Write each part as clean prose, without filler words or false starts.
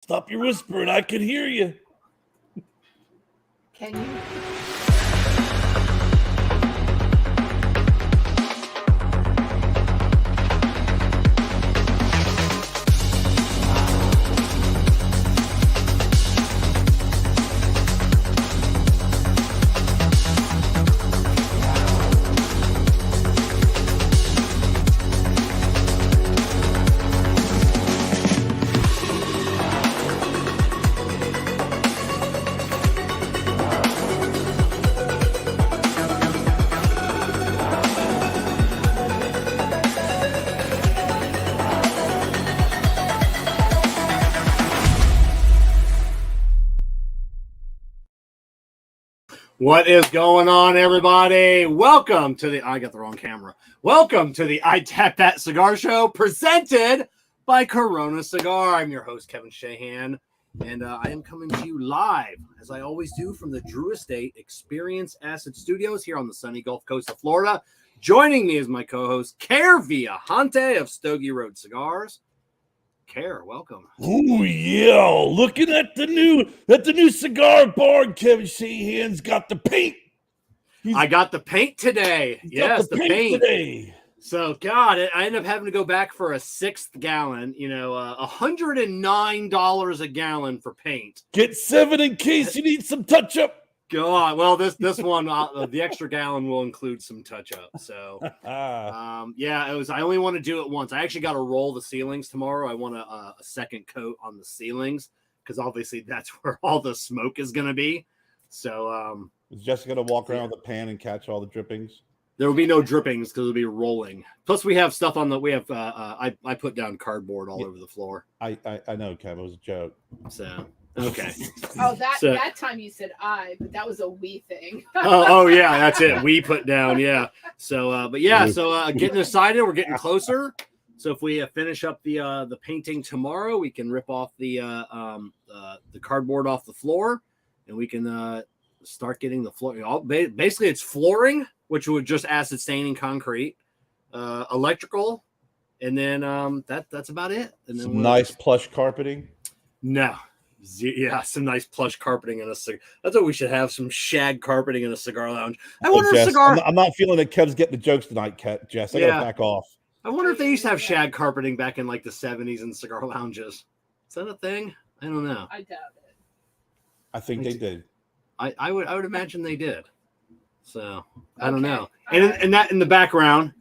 Stop your whispering. I can hear you. Can you? What is going on, everybody? Welcome to the... I got the wrong camera. Welcome to the I Tap That Cigar Show, presented by Corona Cigar. I'm your host, Kevin Shahan, and I am coming to you live, as I always do, from the Drew Estate Experience Acid Studios here on the sunny Gulf Coast of Florida. Joining me is my co-host, Kerr Viajante of Stogie Road Cigars. Kerr, welcome. Oh yeah, looking at the new cigar bar. Kevin Shahan's got the paint. I got the paint today. Yes, the paint today. So, God, I ended up having to go back for a 6th gallon. You know, $109 a gallon for paint. Get 7 in case you need some touch up. God, well, this one, the extra gallon will include some touch up. So, yeah, it was. I only want to do it once. I actually got to roll the ceilings tomorrow. I want a second coat on the ceilings because obviously that's where all the smoke is going to be. So, is Jessica going to walk around with a pan and catch all the drippings? There will be no drippings because it'll be rolling. Plus, we have stuff on the. We have. I put down cardboard all over the floor. I know, Kevin. It was a joke. So. Okay. Oh, that time you said but that was a we thing. oh yeah, that's it. We put down, yeah. So, but yeah, so getting excited. We're getting closer. So if we finish up the painting tomorrow, we can rip off the cardboard off the floor, and we can start getting the floor. Basically, it's flooring, which would just acid staining concrete, electrical, and then that's about it. And then some nice plush carpeting. No. Yeah, some nice plush carpeting in a cigar. That's what we should have, some shag carpeting in a cigar lounge. I wonder if cigar... I'm not feeling that Kev's getting the jokes tonight, Jess. I gotta back off. I wonder if they used to have shag carpeting back in like the 70s in cigar lounges. Is that a thing? I don't know. I doubt it. I think they did. I would imagine they did. So I don't know. And that in the background,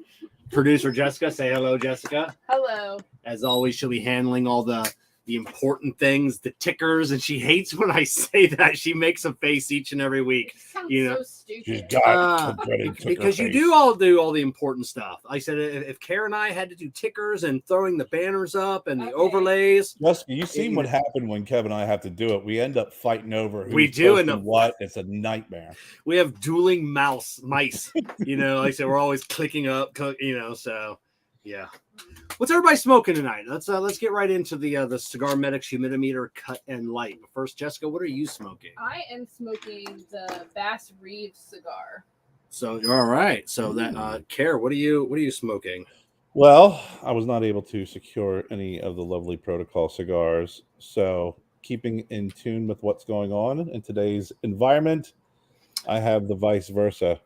producer Jessica. Say hello, Jessica. Hello. As always, she'll be handling all the important things, the tickers, and she hates when I say that. She makes a face each and every week. You know, so stupid. Because you do all the important stuff. I said if Kerr and I had to do tickers and throwing the banners up and the overlays. Jessica, you've seen what happened when Kevin and I have to do it. We end up fighting over who's we do end up what. It's a nightmare. We have dueling mice. You know, like I said, we're always clicking up. You know, so yeah. What's everybody smoking tonight? Let's get right into the CigarMedics humidimeter cut and light. First, Jessica, what are you smoking? I am smoking the Bass Reeves cigar. So all right. So that Kerr, what are you smoking? Well, I was not able to secure any of the lovely Protocol cigars. So keeping in tune with what's going on in today's environment, I have the vice versa.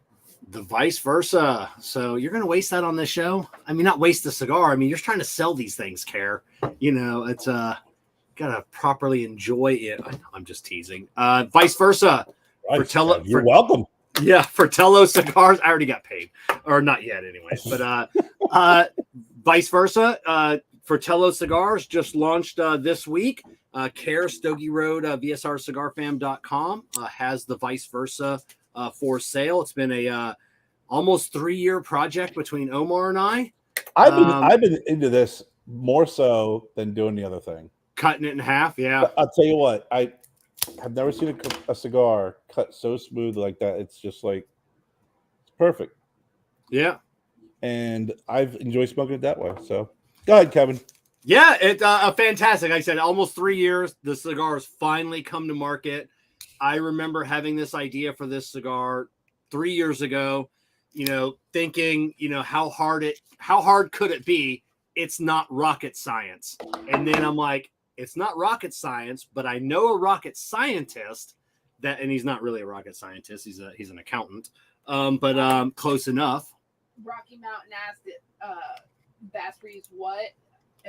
The vice versa. So you're going to waste that on this show? I mean, not waste the cigar. I mean, you're just trying to sell these things, Kerr. You know, it's got to properly enjoy it. I'm just teasing. Vice versa. Right, you're welcome. Yeah, Fratello Cigars. I already got paid. Or not yet anyways. But vice versa. Fratello Cigars just launched this week. Kerr, Stogie Road, VSRCigarFam.com has the vice versa for sale. It's been a almost 3-year project between Omar and I. I've been into this more so than doing the other thing. Cutting it in half, yeah. I'll tell you what, I have never seen a cigar cut so smooth like that. It's just like it's perfect. Yeah. And I've enjoyed smoking it that way. So go ahead, Kevin. Yeah, it's fantastic. Like I said, almost 3 years. The cigar has finally come to market. I remember having this idea for this cigar 3 years ago, you know, thinking, you know, how hard could it be? It's not rocket science. And then I'm like, It's not rocket science, but I know a rocket scientist and he's not really a rocket scientist. He's an accountant, but close enough. Rocky Mountain asked it, Bass Reeves what?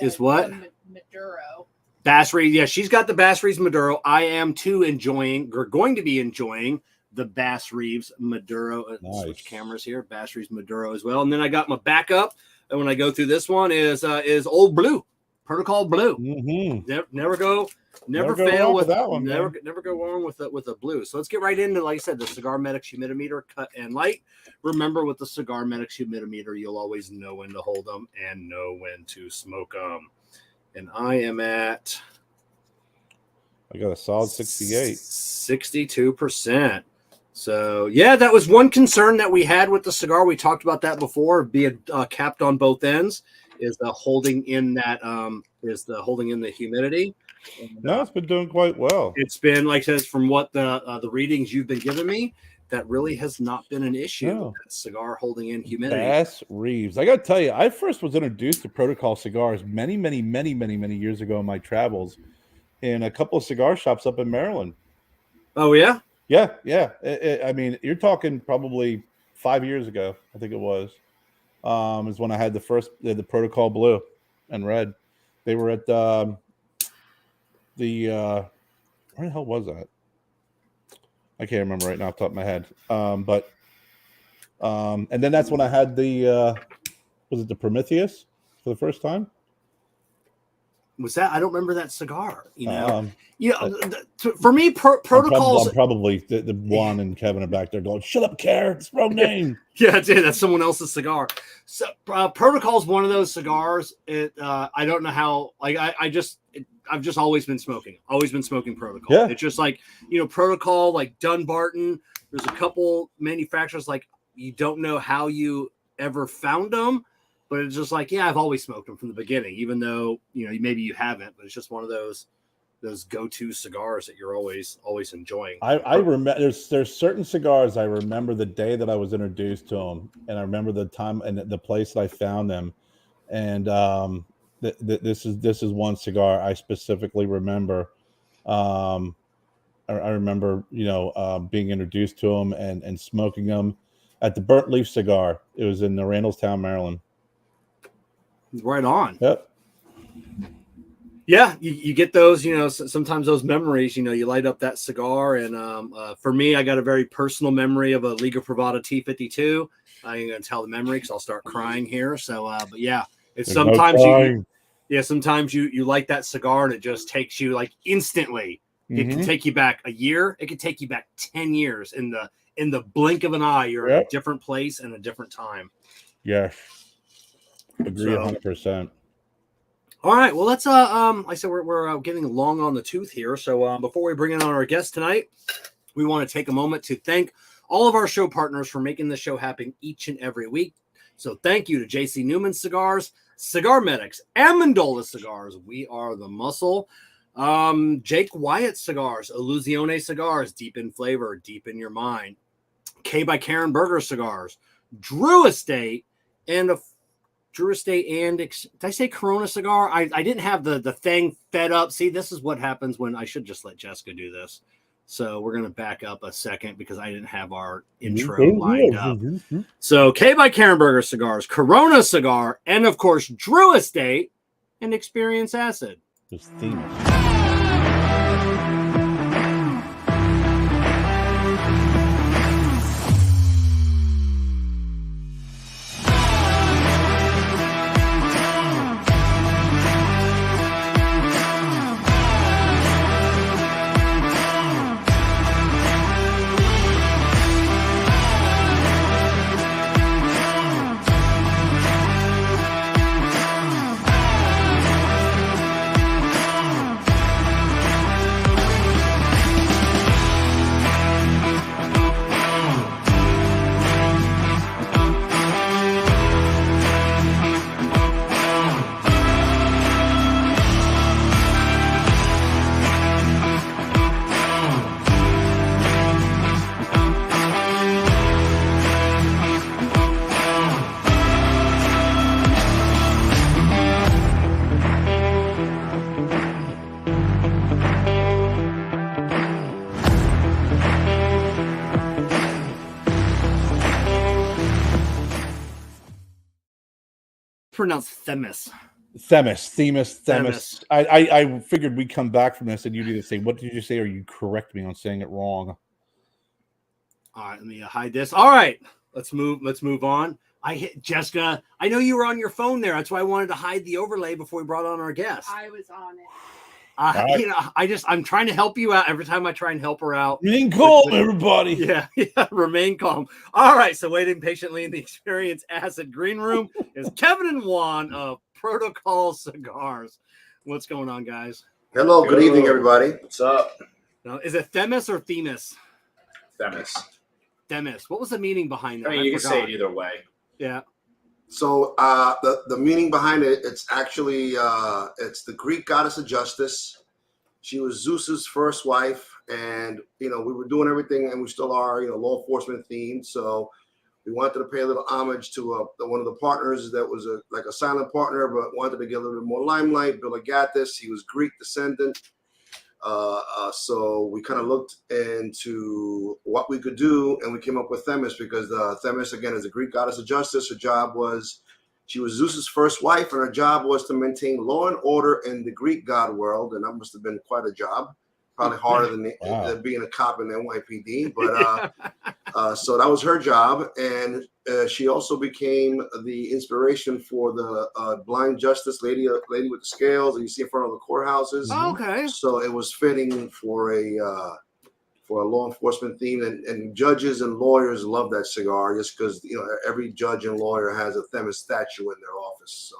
Is what? Maduro. Bass Reeves, yeah, she's got the Bass Reeves Maduro. I am too going to be enjoying the Bass Reeves Maduro. Nice. Switch cameras here. Bass Reeves Maduro as well. And then I got my backup. And when I go through this one is Old Blue, Protocol Blue. Mm-hmm. Never fail with that one. Never go wrong with a blue. So let's get right into, like I said, the CigarMedics humidimeter, cut and light. Remember, with the CigarMedics humidimeter, you'll always know when to hold them and know when to smoke them. And I am at, I got a solid 68. 62%. So, yeah, that was one concern that we had with the cigar. We talked about that before, being capped on both ends, is the holding in the humidity. And, no, it's been doing quite well. It's been, like I said, from what the readings you've been giving me, that really has not been an issue. No. That cigar holding in humidity. Bass Reeves. I got to tell you, I first was introduced to Protocol Cigars many years ago in my travels in a couple of cigar shops up in Maryland. Oh, yeah? Yeah. I mean, you're talking probably 5 years ago, I think it was, is when I had the Protocol Blue and Red. They were at where the hell was that? I can't remember right now off the top of my head. And then that's when I had the was it the Prometheus for the first time? Was that? I don't remember that cigar. For me, protocols. I'm probably the Juan and Kevin are back there going, "Shut up, Kerr. It's the wrong name." Yeah, that's someone else's cigar. So Protocol is one of those cigars. I don't know how. Like I've just always been smoking Protocol. Yeah. It's just like, Protocol, like Dunbarton. There's a couple manufacturers, like, you don't know how you ever found them, but it's just like, yeah, I've always smoked them from the beginning, even though, maybe you haven't, but it's just one of those go-to cigars that you're always enjoying. I remember there's certain cigars I remember the day that I was introduced to them, and I remember the time and the place that I found them, and this is one cigar I specifically remember. I remember being introduced to them and smoking them at the Burnt Leaf Cigar. It was in Randallstown, Maryland. Right on. Yep. Yeah, you get those, sometimes those memories, you light up that cigar. And for me, I got a very personal memory of a Liga Privada T52. I ain't going to tell the memory because I'll start crying here. So, but yeah, it's sometimes sometimes you light that cigar and it just takes you like instantly. It can take you back a year. It can take you back 10 years in the blink of an eye. You're in a different place and a different time. Yes. Agree 100%. All right. Well, let's like I said, we're getting long on the tooth here. So before we bring in on our guest tonight, we want to take a moment to thank all of our show partners for making this show happen each and every week. So thank you to JC Newman Cigars, CigarMedics, Amendola Cigars. We are the muscle. Jake Wyatt Cigars, Illusione Cigars, deep in flavor, deep in your mind. K by Karen Berger Cigars, Drew Estate, and did I say Corona Cigar? I didn't have the thing fed up. See, this is what happens when I should just let Jessica do this. So we're going to back up a second because I didn't have our intro lined up. So K by Karen Berger Cigars, Corona Cigar, and of course, Drew Estate and Experience Acid. Just theme. pronounced Themis. Themis. I figured we'd come back from this and you'd either say, what did you say, or you correct me on saying it wrong. All right, let me hide this. All right, let's move on. I hit Jessica. I know you were on your phone there. That's why I wanted to hide the overlay before we brought on our guest. I was on it. Right. You know, I'm trying to help you out every time I try and help her out. Remain calm, everybody. Yeah, remain calm. All right, so waiting patiently in the Experience Acid Green Room is Kevin and Juan of Protocol Cigars. What's going on, guys? Hello, good evening, everybody. What's up? Now, is it Themis or Themis? Themis. Themis. What was the meaning behind that? I mean, you can say it either way. Yeah. So the meaning behind it, it's actually it's the Greek goddess of justice. She was Zeus's first wife, and we were doing everything, and we still are, law enforcement themed. So we wanted to pay a little homage to one of the partners that was like a silent partner, but wanted to get a little bit more limelight. Bill Agathis, he was Greek descendant. So we kind of looked into what we could do, and we came up with Themis because Themis, again, is a Greek goddess of justice. Her job was, she was Zeus's first wife, and her job was to maintain law and order in the Greek god world, and that must have been quite a job. Probably harder than being a cop in the NYPD, but so that was her job, and she also became the inspiration for the blind justice lady with the scales that you see in front of the courthouses. Oh, okay. So it was fitting for a law enforcement theme, and judges and lawyers love that cigar just because every judge and lawyer has a Themis statue in their office. So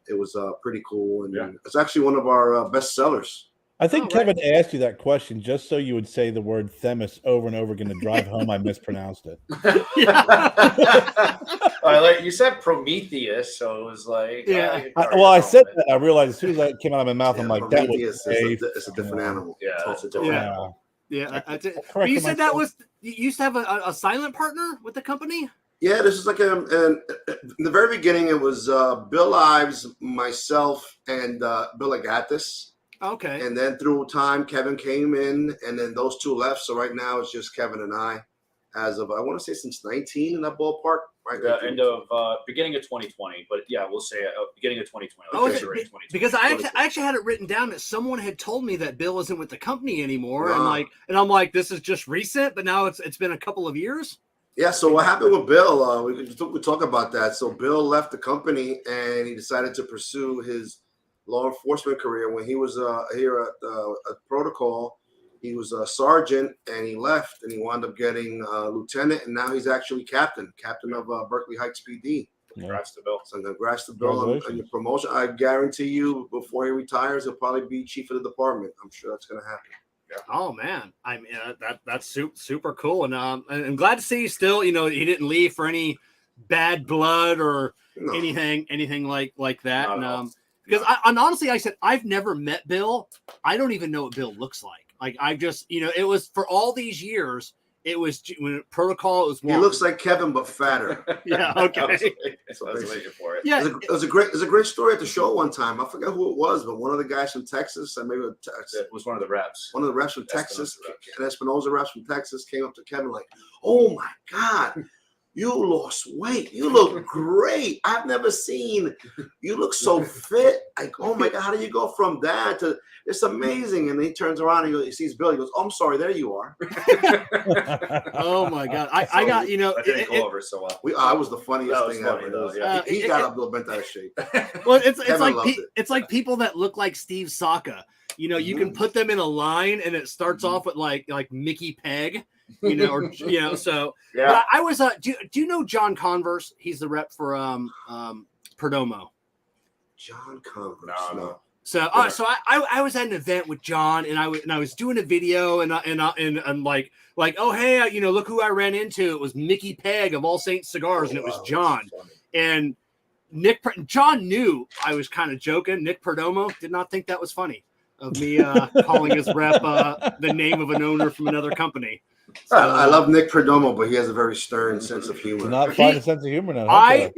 it was pretty cool, and it's actually one of our best sellers. I think Kevin asked you that question just so you would say the word Themis over and over again to drive home I mispronounced it. Like you said Prometheus, so it was like I said that. I realized as soon as that came out of my mouth, I'm like, that was it's a different animal. Yeah, it's a different animal. Yeah, but you said that was, you used to have a silent partner with the company? Yeah, this is like in the very beginning, it was Bill Ives, myself, and Bill Agathis. Okay. And then through time, Kevin came in, and then those two left. So right now, it's just Kevin and I, as of I want to say since 19 in that ballpark. Right. The end of beginning of 2020, but yeah, we'll say beginning of 2020. Because I actually had it written down that someone had told me that Bill isn't with the company anymore, and I'm like, this is just recent, but now it's been a couple of years. Yeah. So what happened with Bill? We talk about that. So Bill left the company, and he decided to pursue his law enforcement career. When he was here at Protocol, he was a sergeant, and he left, and he wound up getting lieutenant, and now he's actually captain of Berkeley Heights PD. Congrats to Bill. So congrats to Bill on your promotion. I guarantee you, before he retires, he'll probably be chief of the department. I'm sure that's going to happen. Yeah. Oh man, I mean that's super cool, and I'm glad to see you still. He didn't leave for any bad blood or anything like that. And because honestly, I said I've never met Bill. I don't even know what Bill looks like. Like I just, it was for all these years. It was when Protocol was. He looks like Kevin, but fatter. Yeah. Okay. I was waiting for it. Yeah. It was a great story at the show one time. I forgot who it was, but one of the guys from Texas, and maybe it was one of the reps. One of the reps from Texas, and Espinosa reps from Texas came up to Kevin like, "Oh my God, you lost weight. You look great. I've never seen. You look so fit. Like, oh my God, how do you go from that to? It's amazing." And then he turns around and he sees Bill. He goes, "Oh, I'm sorry. There you are." Oh my God, I got That didn't go over so well. I was the funniest thing ever. Though, he got up Bill bent out of shape. Well, it's like people that look like Steve Saka. You can put them in a line, and it starts off with like Mickey Peg. So yeah. But I was do you know John Converse? He's the rep for Perdomo. John Converse. No. So I was at an event with John, and I was doing a video, and I'm like oh hey, look who I ran into. It was Mickey Peg of All Saints Cigars, and it was John. And John knew I was kind of joking. Nick Perdomo did not think that was funny of me calling his rep the name of an owner from another company. So, I love Nick Perdomo, but he has a very stern sense of humor. Not find a sense of humor now.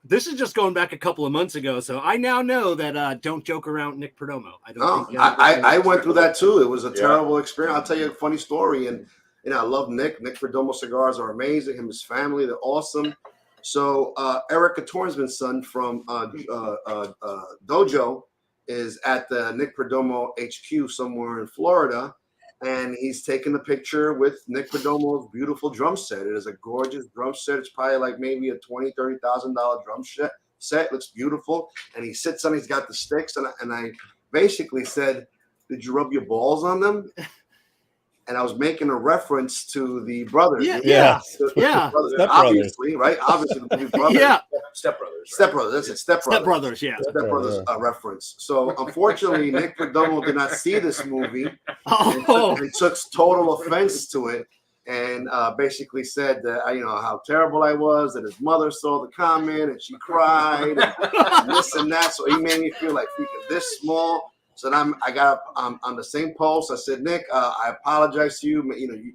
This is just going back a couple of months ago, so I now know that don't joke around Nick Perdomo. I went through that too. It was a terrible experience. I'll tell you a funny story, and I love Nick. Nick Perdomo cigars are amazing. Him and his family, they're awesome. So Erica Tornsman's son from Dojo is at the Nick Perdomo HQ somewhere in Florida, and he's taking a picture with Nick Perdomo's beautiful drum set. It is a gorgeous drum set. It's probably like maybe a $20,000-$30,000 drum set. Looks beautiful, and he sits on. He's got the sticks, and I basically said, "Did you rub your balls on them?" And I was making a reference to the brothers. Yeah. Brothers, Step obviously, right? Obviously, the movie Brothers. Yeah. Step Brothers. Right? Step Brothers. That's it. Step Brothers. Step Brothers, yeah. Step Brothers reference. So unfortunately, Nick Perdomo did not see this movie. Oh. He took total offense to it, and basically said that how terrible I was. That his mother saw the comment and she cried and this and that. So he made me feel like freaking this small. So then I got up on the same post. I said, Nick, I apologize to you.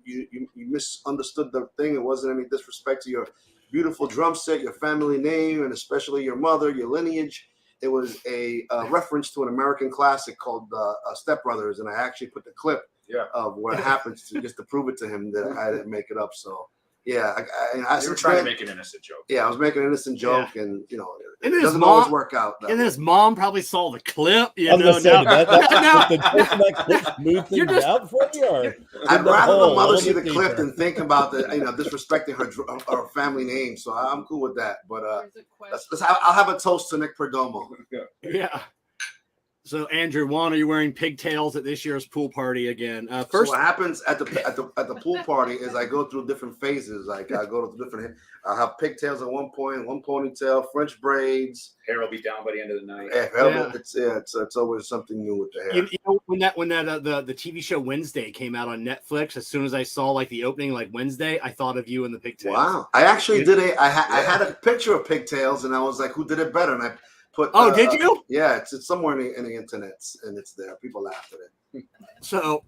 You misunderstood the thing. It wasn't any disrespect to your beautiful drum set, your family name, and especially your mother, your lineage. It was a reference to an American classic called Step Brothers, and I actually put the clip of what happens just to prove it to him that I didn't make it up. So yeah, you were trying to make an innocent joke. Yeah, I was making an innocent joke, and And it his doesn't mom, always work out. And his mom probably saw the clip. I was gonna say, that clip smooth things out for you? Or I'd rather the mother see the clip than think about the disrespecting her family name. So I'm cool with that. But I'll have a toast to Nick Perdomo. Yeah. So Andrew, Juan, are you wearing pigtails at this year's pool party again? So First, what happens at the pool party is I go through different phases. Like I go to different. I have pigtails at one point, one ponytail, French braids. Hair will be down by the end of the night. It's always something new with the hair. when the TV show Wednesday came out on Netflix, as soon as I saw like the opening like Wednesday, I thought of you in the pigtails. Wow! I actually I had a picture of pigtails, and I was like, who did it better? And I put. Did you? Yeah, it's somewhere in the internet, and it's there. People laughed at it. So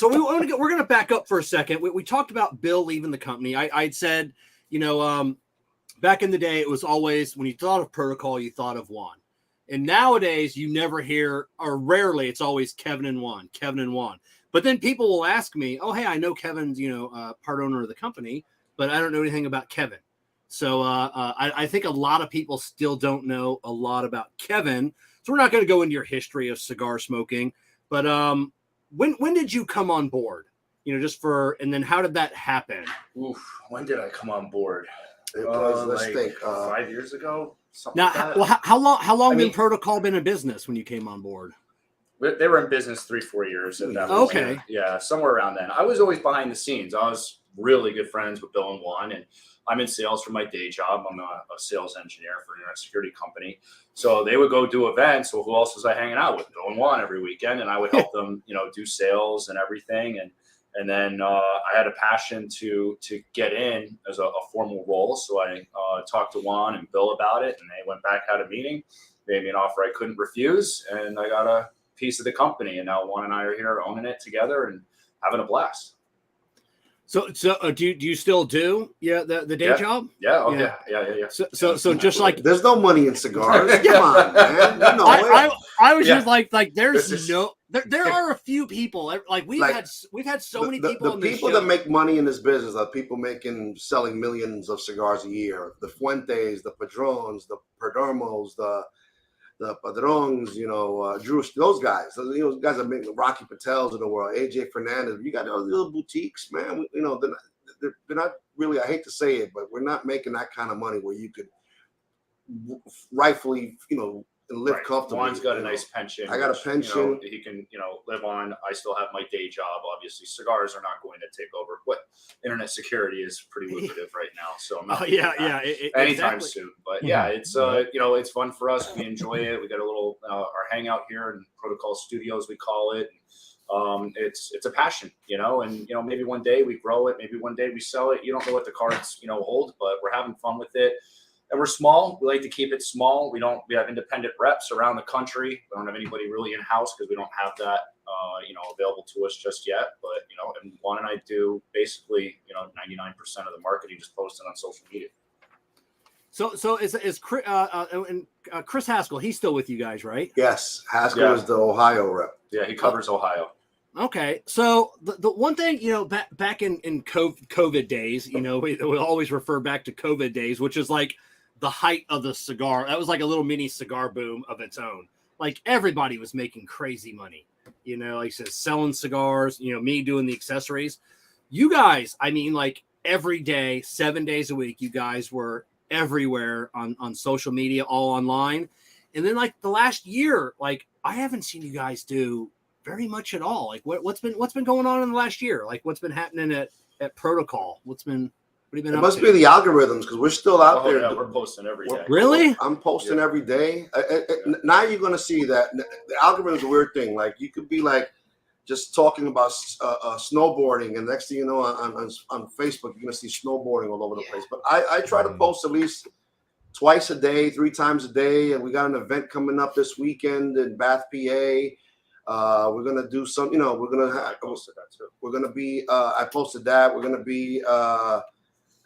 we're going to back up for a second. We talked about Bill leaving the company. I'd said, back in the day, it was always when you thought of Protocol, you thought of Juan. And nowadays, you never hear, or rarely, it's always Kevin and Juan. But then people will ask me, oh, hey, I know Kevin's, part owner of the company, but I don't know anything about Kevin. So I think a lot of people still don't know a lot about Kevin. So we're not going to go into your history of cigar smoking. But when did you come on board? And then how did that happen? Oof, when did I come on board? It was, let's think, 5 years ago. Now, how long did Protocol been in business when you came on board? They were in business 3-4 years at that point. Okay. Yeah, somewhere around then. I was always behind the scenes. I was really good friends with Bill and Juan, and I'm in sales for my day job. I'm a sales engineer for an internet security company. So they would go do events. Well, who else was I hanging out with? Bill and Juan every weekend, and I would help them, do sales and everything. And then I had a passion to get in as a formal role. So I talked to Juan and Bill about it, and they went back, had a meeting, made me an offer I couldn't refuse, and I got a piece of the company. And now Juan and I are here owning it together and having a blast. So do you still do the day job? Yeah. Yeah. So just like there's no money in cigars. Come on, man. I was just like there's there are a few people like we've had so many people. The people that make money in this business are people selling millions of cigars a year. The Fuentes, the Padrones, the Perdomos, the Padrones, Drew, those guys. Those guys are making Rocky Patels of the world, AJ Fernandez. You got those little boutiques, man. They're not really. I hate to say it, but we're not making that kind of money where you could rightfully, live comfortably. Juan's got a nice pension. I got a pension. He can, live on. I still have my day job. Obviously, cigars are not going to take over. But internet security is pretty lucrative right now. So I'm not anytime soon. But yeah, it's it's fun for us. We enjoy it. We got a little our hangout here in Protocol Studios, we call it. It's a passion, and maybe one day we grow it. Maybe one day we sell it. You don't know what the cards hold, but we're having fun with it. And we're small. We like to keep it small. We have independent reps around the country. We don't have anybody really in-house because we don't have that, available to us just yet. But, and Juan and I do basically, 99% of the marketing just posted on social media. So is Chris Haskell, he's still with you guys, right? Yes. Haskell is the Ohio rep. Yeah, he covers Ohio. Okay, so the one thing, back in COVID days, we always refer back to COVID days, which is like the height of the cigar. That was like a little mini cigar boom of its own. Like everybody was making crazy money, like I said, selling cigars, me doing the accessories. You guys, I mean, like every day, 7 days a week, you guys were everywhere on social media, all online. And then like the last year, like I haven't seen you guys do very much at all. Like what's been going on in the last year? Like what's been happening at Protocol? What have you been up to? It must be the algorithms because we're still out there. Yeah, we're posting every day. Really? I'm posting every day. Now you're going to see that the algorithm is a weird thing. Like you could be like just talking about snowboarding, and next thing you know, on Facebook, you're going to see snowboarding all over the place. But I try to post at least twice a day, 3 times a day. And we got an event coming up this weekend in Bath, PA. We're gonna do some, we're gonna have. I posted that too. We're gonna be. I posted that. We're gonna be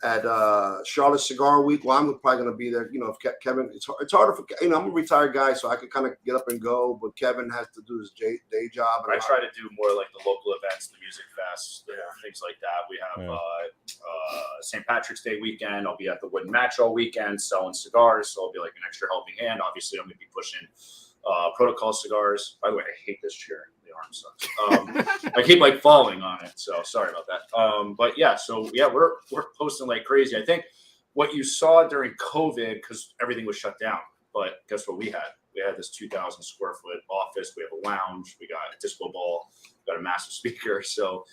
at Charlotte Cigar Week. Well, I'm probably gonna be there. If Kevin, it's harder for. I'm a retired guy, so I can kind of get up and go. But Kevin has to do his day job. I try to do more like the local events, the music fest, things like that. We have St. Patrick's Day weekend. I'll be at the Wooden Match all weekend selling cigars, so I'll be like an extra helping hand. Obviously, I'm gonna be pushing Protocol Cigars. By the way, I hate this chair. The arm sucks. I keep like falling on it, so sorry about that. But yeah, we're posting like crazy. I think what you saw during COVID, because everything was shut down. But guess what we had? We had this 2,000 square foot office. We have a lounge. We got a disco ball. We got a massive speaker. So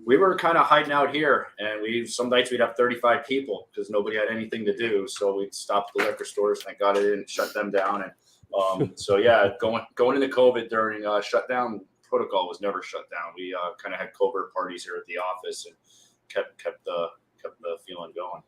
we were kind of hiding out here, and some nights we'd have 35 people because nobody had anything to do. So we'd stop the liquor stores. Thank God it didn't shut them down. And going into COVID during shutdown, Protocol was never shut down. We kind of had covert parties here at the office and kept the feeling going.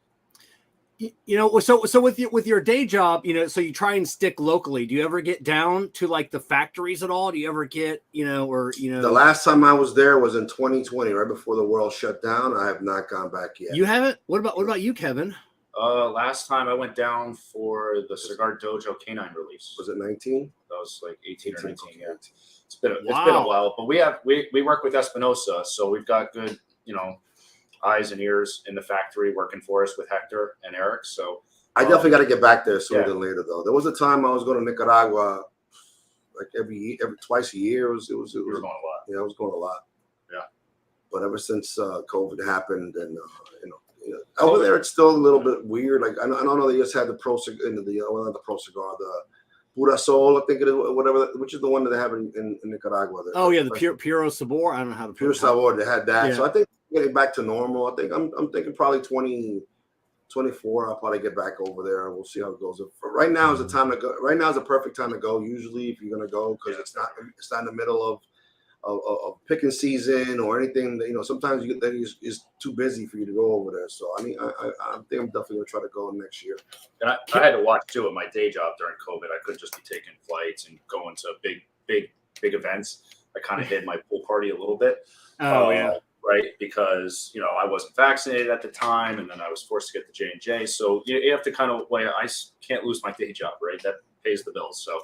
So with your day job, so you try and stick locally. Do you ever get down to like the factories at all? Do you ever get, the last time I was there was in 2020, right before the world shut down. I have not gone back yet. You haven't? What about you, Kevin? Last time I went down for the Cigar Dojo Canine release. Was it 19? That was like 18 or 19. Yeah, it's been a while. But we work with Espinosa, so we've got good eyes and ears in the factory working for us with Hector and Eric. So I definitely got to get back there sooner than later, though. There was a time I was going to Nicaragua like every twice a year. It was going a lot. Yeah, I was going a lot. Yeah, but ever since COVID happened, and over there, it's still a little bit weird. Like I don't know, they just had the Pro Cigar, not the Pro Cigar, the Pura Sol, I think it is, whatever. Which is the one that they have in Nicaragua? The Puro Sabor. I don't know how to Puro Sabor. They had that, yeah. So I think getting back to normal. I think I'm thinking probably 2024. I'll probably get back over there. We'll see how it goes. Right now is the time to go. Right now is the perfect time to go. Usually, if you're gonna go, because it's not in the middle of picking season or anything that, sometimes it's too busy for you to go over there. So I think I'm definitely gonna try to go next year. And I had to watch too at my day job during COVID. I couldn't just be taking flights and going to big events. I kind of hid my pool party a little bit. Right, because I wasn't vaccinated at the time, and then I was forced to get the J&J. So you have to kind of I can't lose my day job, right? That pays the bills. So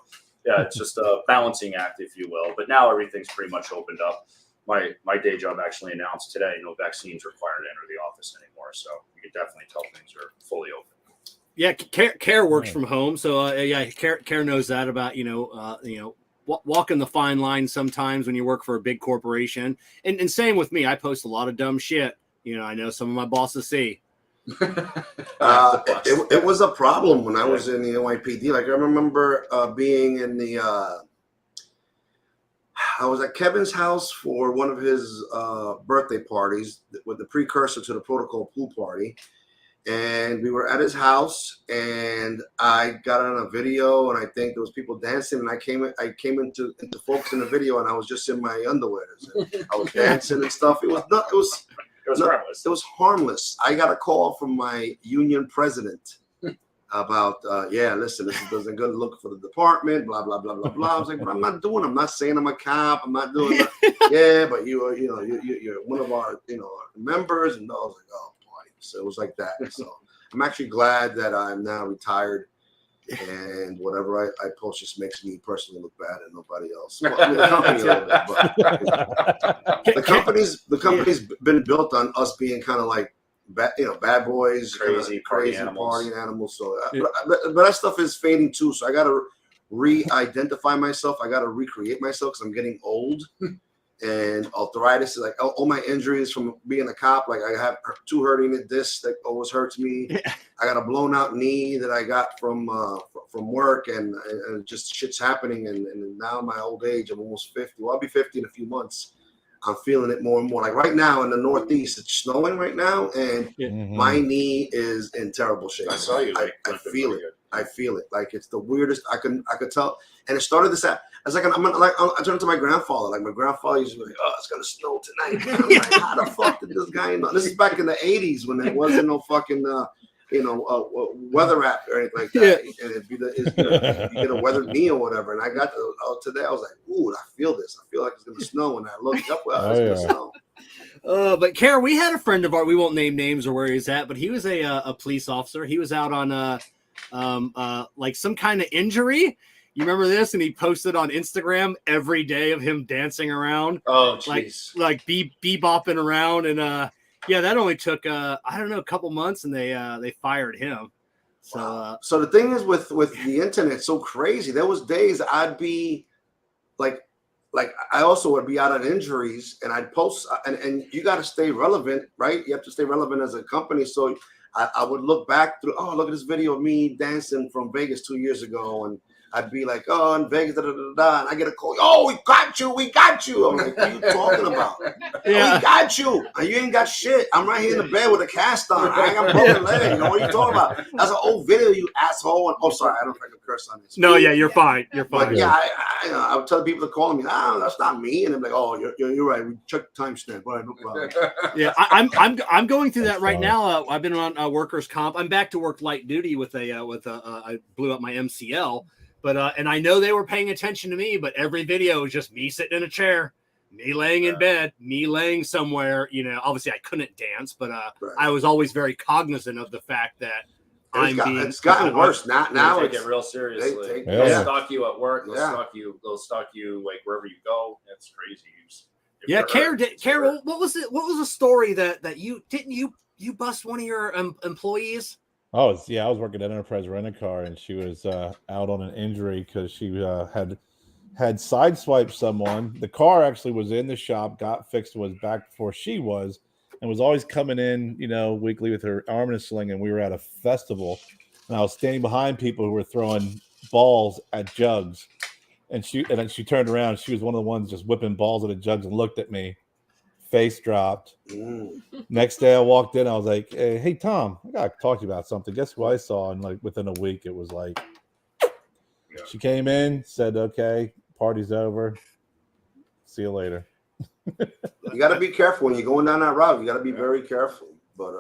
yeah, it's just a balancing act, if you will. But now everything's pretty much opened up. My day job actually announced today no vaccines required to enter the office anymore. So you can definitely tell things are fully open. Yeah, Kerr works from home, so Kerr knows that about walking the fine line sometimes when you work for a big corporation. And same with me. I post a lot of dumb shit. I know some of my bosses see. It was a problem when I was in the NYPD. Like I remember being in the I was at Kevin's house for one of his birthday parties with the precursor to the Protocol pool party. And we were at his house, and I got on a video, and I think there was people dancing, and I came into focus in the video, and I was just in my underwear. I was dancing and stuff. It was harmless. It was harmless. I got a call from my union president about, listen, this doesn't good look for the department, blah blah blah blah blah. I was like, but I'm not saying I'm a cop. I'm not doing that. Yeah, but you're one of our members, and I was like, oh. So it was like that. So I'm actually glad that I'm now retired And whatever I post just makes me personally look bad and nobody else. Well, I mean, the company a little bit, but the company's been built on us being kind of like bad boys, crazy party animals. So, but that stuff is fading too. So I got to re-identify myself. I got to recreate myself because I'm getting old. And arthritis is like all my injuries from being a cop. Like I have 2 herniated discs that always hurts me. Yeah. I got a blown out knee that I got from work, and just shit's happening. And now in my old age, I'm almost 50. Well, I'll be 50 in a few months. I'm feeling it more and more. Like right now in the Northeast, it's snowing right now, and my knee is in terrible shape. I saw you. I feel it. I feel it. Like it's the weirdest. I could tell. And it started this. I was like, I turned to my grandfather. Like my grandfather used to be like, "Oh, it's gonna snow tonight." And I'm like, how the fuck did this guy know? This is back in the '80s when there wasn't no fucking weather app or anything like that. Yeah. And it'd be you get a weather knee or whatever. And I got today. I was like, "Ooh, I feel this. I feel like it's gonna snow." And I looked up. Well, it's gonna snow. But Kerr, we had a friend of ours. We won't name names or where he's at, but he was a police officer. He was out on like some kind of injury. You remember this? And he posted on Instagram every day of him dancing around. Oh, jeez. Like bebopping around. And that only took I don't know, a couple months, and they fired him. So so the thing is with the internet, it's so crazy. There was days I'd be like I also would be out on injuries, and I'd post, and you got to stay relevant, right? You have to stay relevant as a company. So I would look back through, look at this video of me dancing from Vegas 2 years ago, and I'd be like, oh, in Vegas, and I get a call, oh, we got you. I'm like, what are you talking about? Yeah. Oh, we got you. And you ain't got shit. I'm right here in the bed with a cast on. I ain't got a broken leg. You know what are you talking about? That's an old video, you asshole. And, sorry, I don't know if I can curse on this. No, yeah, you're fine. You're fine. But, yeah, I would tell people to call me, that's not me. And they're like, oh, you're right. We checked the timestamp. All right, no problem. Yeah, I'm going through that right now. I've been on workers' comp. I'm back to work light duty with I blew up my MCL. But and I know they were paying attention to me, but every video was just me sitting in a chair, me laying in bed, me laying somewhere. Obviously I couldn't dance, but I was always very cognizant of the fact that it's gotten worse. Now they take it real seriously. They'll stalk you at work. They'll stalk you like wherever you go. It's crazy. Kerr, what was it? What was the story that you bust one of your employees? Oh, I was working at Enterprise Rent-A-Car, and she was out on an injury because she had sideswiped someone. The car actually was in the shop, got fixed, was back before she was, and was always coming in, weekly with her arm in a sling. And we were at a festival, and I was standing behind people who were throwing balls at jugs, and then she turned around. She was one of the ones just whipping balls at the jugs and looked at me. Face dropped. Next day I walked in, I was like, hey Tom, I gotta talk to you about something. Guess who I saw? And like within a week it was like she came in, said, okay, party's over, see you later. You got to be careful when you're going down that route. You got to be very careful. But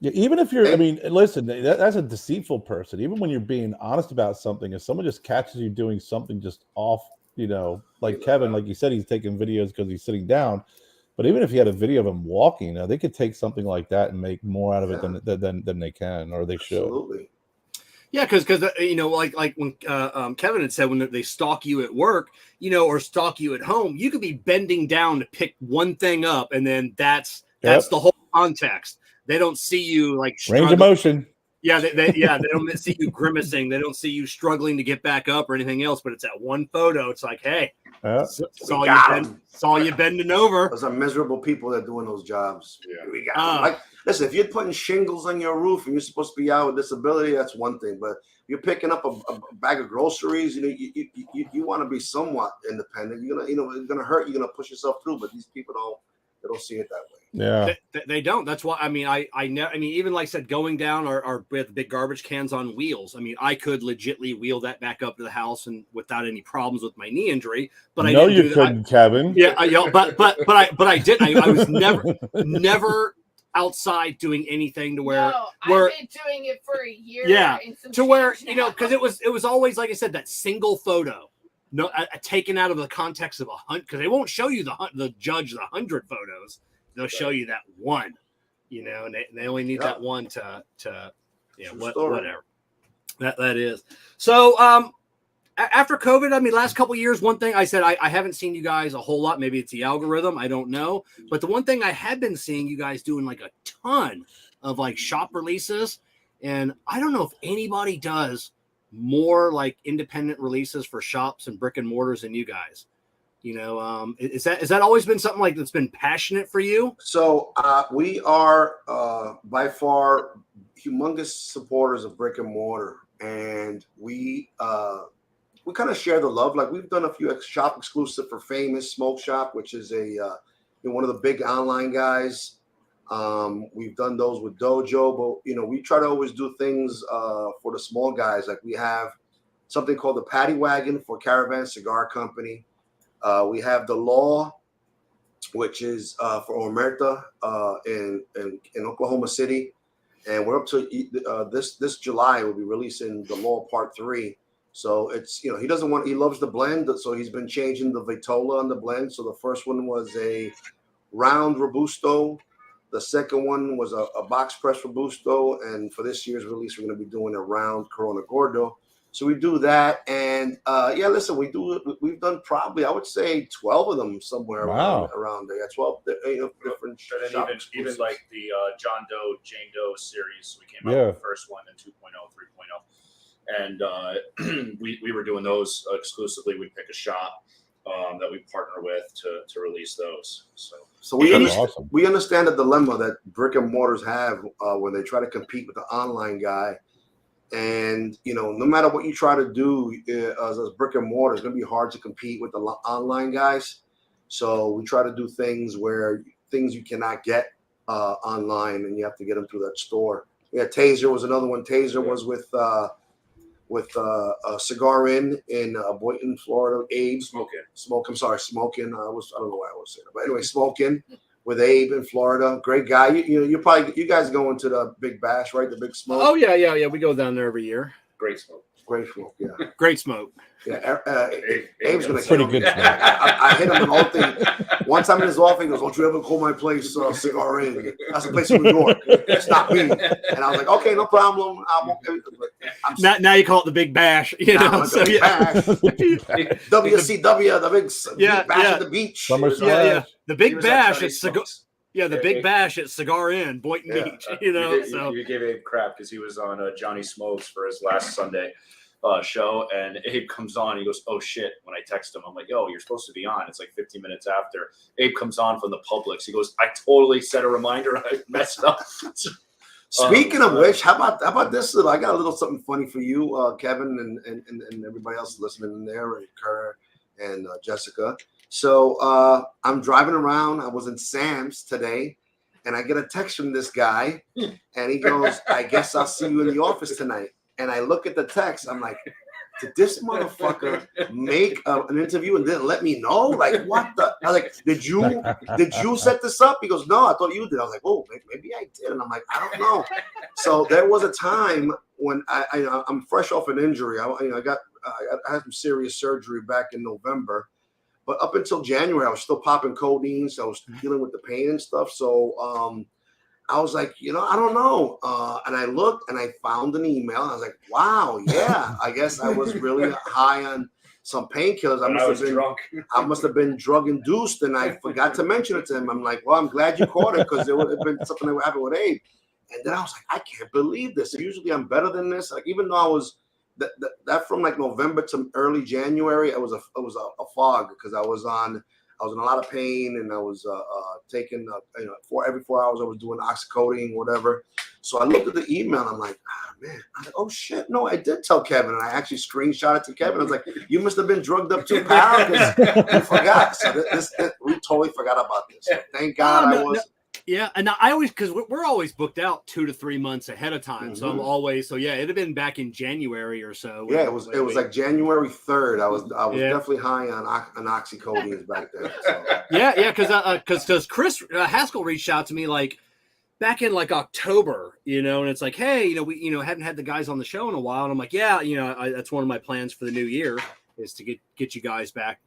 even if you're, listen, that's a deceitful person. Even when you're being honest about something, if someone just catches you doing something just off, like Kevin, like you said, he's taking videos because he's sitting down. But even if you had a video of him walking, they could take something like that and make more out of it than they can, or they should. Absolutely. Yeah, because like when Kevin had said, when they stalk you at work, or stalk you at home, you could be bending down to pick one thing up, and then that's the whole context. They don't see you like range of motion. Yeah, they don't see you grimacing. They don't see you struggling to get back up or anything else. But it's that one photo. It's like, hey, saw you bending over. Those are miserable people that are doing those jobs. Yeah. We got like, listen, if you're putting shingles on your roof and you're supposed to be out with disability, that's one thing. But you're picking up a bag of groceries. You want to be somewhat independent. You're gonna, it's gonna hurt. You're gonna push yourself through. But these people don't see it that way. Yeah, they don't. That's why. Even like I said, going down or with the big garbage cans on wheels. I could legitly wheel that back up to the house and without any problems with my knee injury. But I know you couldn't, Kevin. Yeah, but I did. I was never outside doing anything to where. No, I've been doing it for a year. Yeah, to where because it was always like I said, that single photo. No, taken out of the context of 100, because they won't show you the judge the 100 photos. They'll show you that one, and they only need that one to whatever. That is. So after COVID, I mean, last couple of years, one thing I said, I haven't seen you guys a whole lot. Maybe it's the algorithm. I don't know. But the one thing I have been seeing you guys doing like a ton of like shop releases. And I don't know if anybody does more like independent releases for shops and brick and mortars than you guys. You know, is that always been something like that's been passionate for you? So we are by far humongous supporters of brick and mortar, and we kind of share the love. Like we've done a few shop exclusive for Famous Smoke Shop, which is one of the big online guys. We've done those with Dojo, but we try to always do things for the small guys. Like we have something called the Paddy Wagon for Caravan Cigar Company. We have the Law, which is for Omerta in Oklahoma City, and we're up to this July. We'll be releasing the Law Part 3. So it's he loves the blend, so he's been changing the Vitola on the blend. So the first one was a round Robusto. The second one was a box press Robusto, and for this year's release, we're going to be doing a round Corona Gordo. So we do that, and listen, we've done probably, I would say, 12 of them somewhere around there. 12 different shops. Even like the John Doe, Jane Doe series. We came out with the first one in 2.0, 3.0, and we were doing those exclusively. We'd pick a shop that we partner with to release those. So we understand the dilemma that brick and mortars have when they try to compete with the online guy. And, no matter what you try to do as a brick and mortar, it's going to be hard to compete with the online guys. So we try to do things you cannot get online, and you have to get them through that store. Yeah, Taser was another one. Taser was with Cigar in Boynton, Florida. Abe. Smoking. I don't know why I was saying it. But anyway, Smoking with Abe in Florida. Great guy. You guys going to the Big Bash, right? The Big Smoke. Oh yeah. We go down there every year. Great smoke. Yeah. Great smoke. Yeah. Abe's gonna pretty good. I hit him an whole thing. One time in his office, he goes, "Don't you ever call my place Cigar Inn? That's a place in New York. It's not me." And I was like, "Okay, no problem." Now you call it the Big Bash. Bash. WCW, the big bash at the beach. Yeah. The Big Bash at Cigar. Yeah, the Big Bash at Cigar Inn, Boynton Beach. You gave Abe crap because he was on Johnny Smokes for his last Sunday show, and Abe comes on. He goes, "Oh shit!" When I text him, I'm like, "Yo, you're supposed to be on." It's like 15 minutes after. Abe comes on from the Publix. He goes, "I totally set a reminder. I messed up." Speaking of which, how about this? I got a little something funny for you, Kevin, and everybody else listening in there, and Kerr and Jessica. So I'm driving around. I was in Sam's today, and I get a text from this guy, and he goes, "I guess I'll see you in the office tonight." And I look at the text. I'm like, did this motherfucker make an interview and didn't let me know? Like, what the? I was like, did you set this up? He goes, "No, I thought you did." I was like, "Oh, maybe I did." And I'm like, "I don't know." So there was a time when I'm fresh off an injury. I had some serious surgery back in November. But up until January, I was still popping codeine, so I was dealing with the pain and stuff. So I was like, I don't know. And I looked and I found an email. And I was like, wow, yeah, I guess I was really high on some painkillers. I must have been drug induced, and I forgot to mention it to him. I'm like, well, I'm glad you caught it because it would have been something that would happen with Abe. And then I was like, I can't believe this. Usually I'm better than this. Like, even though I was that from like November to early January, it was a fog because I was in a lot of pain, and I was taking every 4 hours I was doing oxycodone, whatever. So I looked at the email, and I'm like, man, oh shit, no, I did tell Kevin, and I actually screenshot it to Kevin. I was like, you must have been drugged up too, pal, because you forgot. So we totally forgot about this. So thank God I was. Yeah, and I always, because we're always booked out 2 to 3 months ahead of time. Mm-hmm. So it'd have been back in January or so. Yeah, it was like January 3rd. I was definitely high on oxycodone back then. So. Yeah, because Chris Haskell reached out to me like back in like October, and it's like, hey, we hadn't had the guys on the show in a while, and I'm like, yeah, that's one of my plans for the new year is to get you guys back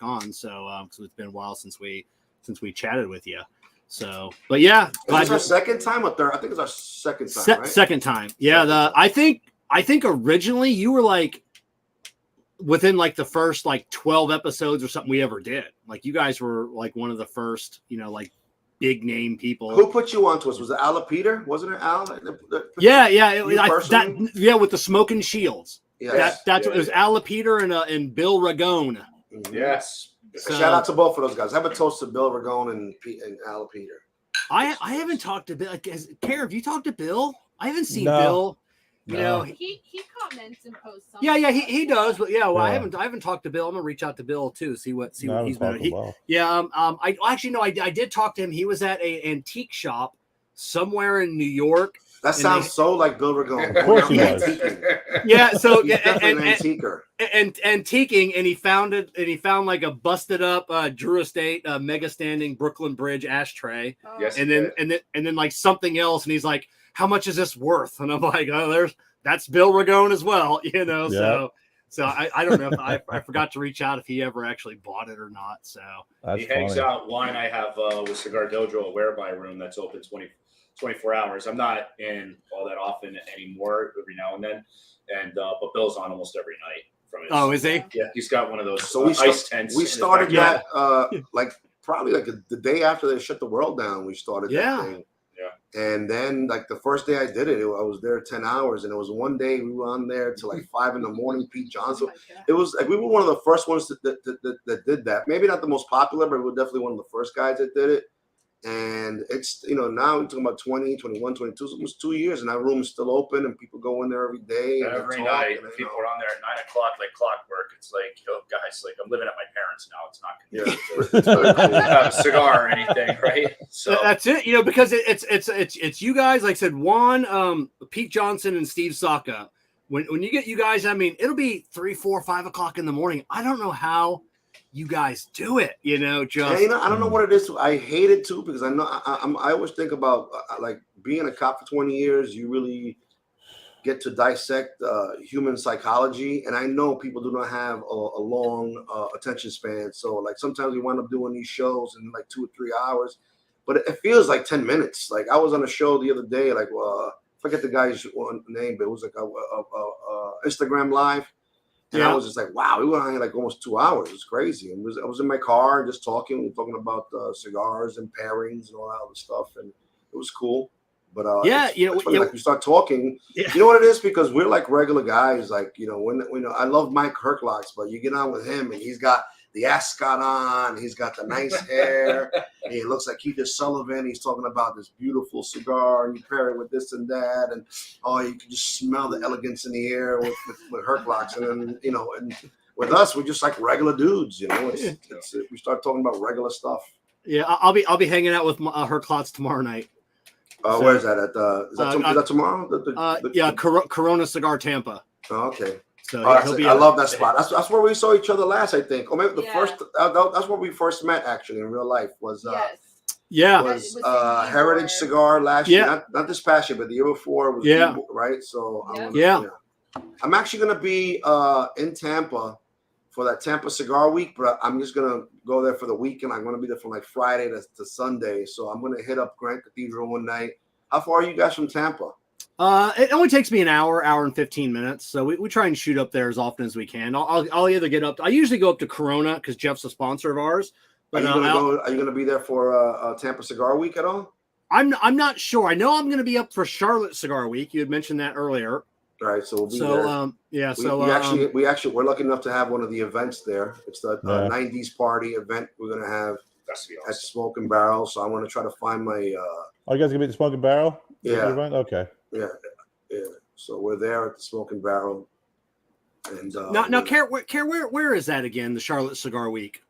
on. So it's been a while since we chatted with you. So, but yeah, is this our second time or third? I think it's our second time. Right? Second time. Yeah, I think I think originally you were like within like the first like 12 episodes or something we ever did. Like you guys were like one of the first, like big name people. Who put you onto us? Was it Al Peter? Wasn't it Al? Yeah, with the smoking shields. Yes. That's what it was. Al Peter and Bill Ragone. Yes. So, shout out to both of those guys. Have a toast to Bill Ragone and Al Peter. I haven't talked to Bill. Kerr, have you talked to Bill? I haven't seen Bill. He comments and posts. Yeah, he does. But I haven't talked to Bill. I'm gonna reach out to Bill too. See what he's been. I did talk to him. He was at an antique shop somewhere in New York. That sounds so like Bill Ragone. Of course he was. Yeah, so an antiquer. And antiquing, and he found like a busted up Drew Estate mega standing Brooklyn Bridge ashtray. Oh. Yes, and then like something else, and he's like, how much is this worth? And I'm like, oh, that's Bill Ragone as well, So I don't know if I forgot to reach out if he ever actually bought it or not. So he hangs out. Juan and I have with Cigar Dojo a whereby room that's open 24 hours. I'm not in all that often anymore, every now and then, but Bill's on almost every night from his. Oh, is he? Yeah, he's got one of those ice tents. We started that probably like the day after they shut the world down. We started that thing. Yeah. And then like the first day I did it, I was there 10 hours, and it was one day we were on there till like 5 a.m. Pete Johnson. It was like we were one of the first ones that did that. Maybe not the most popular, but we were definitely one of the first guys that did it. And it's, now we're talking about 20, 21, 22, almost 2 years, and that room is still open, and people go in there every day. Every night, people are on there at 9 o'clock, like clockwork. It's like, guys, like I'm living at my parents' now. It's not convenient to have a cigar or anything, right? So that's it, because it's you guys, like I said, Juan, Pete Johnson, and Steve Saka. When you get you guys, I mean, it'll be 3, 4, 5 o'clock in the morning. I don't know how you guys do it, just I don't know what it is. I hate it too, because I know I always think about like being a cop for 20 years. You really get to dissect human psychology, and I know people do not have a long attention span. So like sometimes we wind up doing these shows in like 2 or 3 hours, but it feels like 10 minutes. Like I was on a show the other day, like forget the guy's name, but it was like a Instagram live. And I was just like, wow, we were on like almost 2 hours. It's crazy. And I was in my car just talking. We were talking about cigars and pairings and all that other stuff. And it was cool. But like we start talking. Yeah. You know what it is? Because we're like regular guys. Like, when I love Mike Herklocks, but you get on with him and he's got the ascot on. He's got the nice hair. And he looks like Keith Sullivan. He's talking about this beautiful cigar. And you pair it with this and that. And, you can just smell the elegance in the air with Herklocks. And then, and with us, we're just like regular dudes. We start talking about regular stuff. Yeah, I'll be hanging out with Herklocks tomorrow night. Where is that? Is that tomorrow? Corona Cigar Tampa. Oh, okay. So I love that spot. That's where we saw each other last, I think. Or maybe the first. That's where we first met, actually, in real life. Was Heritage Cigar last year? Not this past year, but the year before. Was right. So I'm actually going to be in Tampa for that Tampa Cigar Week, but I'm just going to go there for the weekend. I'm going to be there from like Friday to Sunday. So I'm going to hit up Grant Cathedral one night. How far are you guys from Tampa? It only takes me an hour and 15 minutes. So we try and shoot up there as often as we can. I'll either get up. I usually go up to Corona because Jeff's a sponsor of ours. But are you going to be there for Tampa Cigar Week at all? I'm not sure. I know I'm going to be up for Charlotte Cigar Week. You had mentioned that earlier. All right, so we'll be there. We're lucky enough to have one of the events there. It's the 90s party event we're going to have at Smoking Barrel. So I want to try to find my. You guys gonna be at the Smoking Barrel? Yeah. Okay. Yeah. So we're there at the Smoking Barrel. And now, Kerr, where is that again? The Charlotte Cigar Week.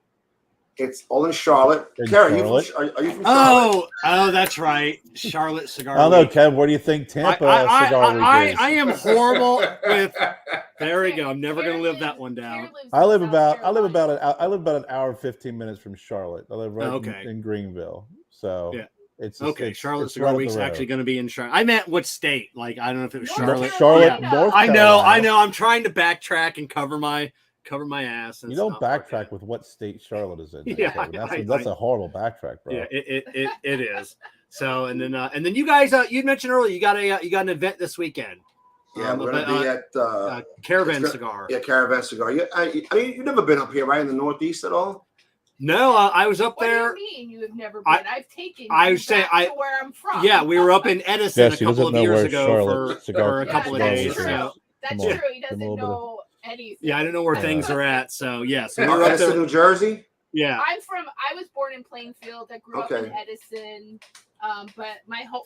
It's all in Charlotte. Kerr, are you from Charlotte? Oh, that's right. Charlotte Cigar Week. I don't know, Kev. What do you think Tampa Cigar Week is? I am horrible with. There we go. I'm never going to live that one down. I live about an hour and 15 minutes from Charlotte. I live right in Greenville. So it's Charlotte Cigar Week's actually going to be in Charlotte. I meant what state? Like I don't know if it was Charlotte. North I know. I'm trying to backtrack and cover my ass. And you don't backtrack with what state Charlotte is in. That's a horrible backtrack, bro. Yeah, it is. So and then you guys, you mentioned earlier you got an event this weekend. Yeah, we're gonna be at Caravan Cigar. Yeah, Caravan Cigar. Yeah, I mean, you've never been up here, right, in the Northeast at all? No, I was up there. What do you mean you have never been? I've taken I you was saying, back to where I'm from. Yeah, we were up in Edison a couple of years ago for a couple of days. That's true. He doesn't know anything. Yeah, I don't know where things are at. So yes, we were Edison, New Jersey. Yeah, I was born in Plainfield. I grew up in Edison, but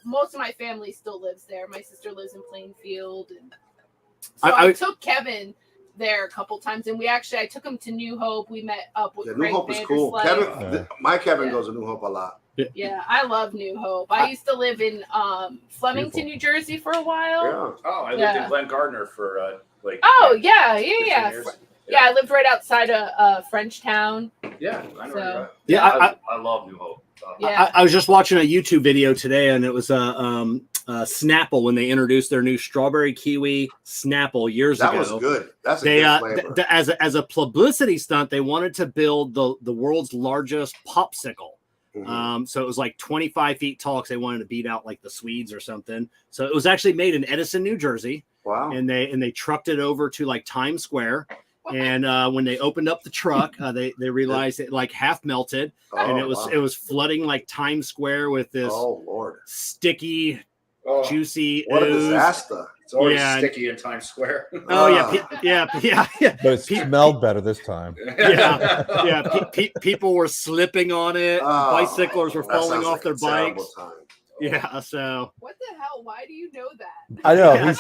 most of my family still lives there. My sister lives in Plainfield, and so I took Kevin there a couple times, and I took him to New Hope. We met up with New Hope is cool. Kevin goes to New Hope a lot. Yeah, I love New Hope. I used to live in Flemington, New Jersey for a while. Yeah. Oh, I lived in Glen Gardner for years. Yeah, I lived right outside of Frenchtown. Yeah, I know. So. Yeah, I love New Hope. I was just watching a YouTube video today, and it was Snapple when they introduced their new strawberry kiwi Snapple years ago. That was good. That's a good flavor. As a publicity stunt, they wanted to build the world's largest popsicle. Mm-hmm. So it was like 25 feet tall because they wanted to beat out like the Swedes or something. So it was actually made in Edison, New Jersey. Wow. And they trucked it over to like Times Square. And when they opened up the truck, they realized it like half melted, and it was flooding like Times Square with this sticky, juicy. What a disaster! It's always sticky in Times Square. Yeah. But it smelled better this time. People were slipping on it. Bicyclers were falling off their bikes. Yeah, so what the hell? Why do you know that? I know.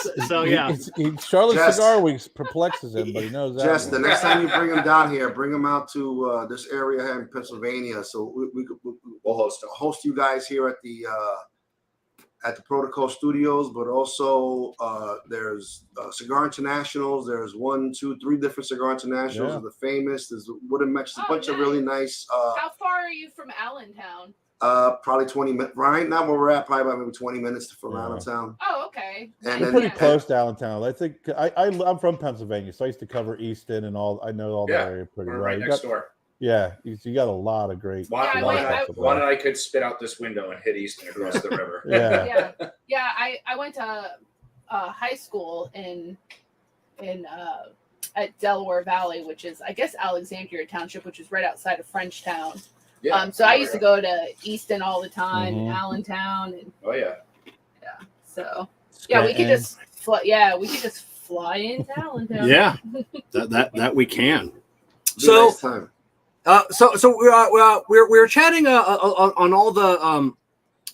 Charlotte Cigar Week perplexes him, but he knows that. Jess, the next time you bring him down here, bring him out to this area here in Pennsylvania, so we'll host you guys here at the Protocol Studios, but also there's Cigar Internationals. There's 1, 2, 3 different Cigar Internationals. There's the famous. There's Wooden Mesh. A bunch of really nice. How far are you from Allentown? Probably 20 minutes. Right now, where we're at, probably about maybe 20 minutes from Allentown. Oh, okay. And we're pretty close to Allentown. I think I'm from Pennsylvania, so I used to cover Easton and all. I know all that area pretty well. Right next door. Yeah, you got a lot of great. Juan and I could spit out this window and hit Easton across the river. Yeah. I went to high school at Delaware Valley, which is, I guess, Alexandria Township, which is right outside of Frenchtown. Yeah, so I used to go to Easton all the time, Allentown, and so we could just fly into Allentown. Yeah, that we can. So, we're chatting on all the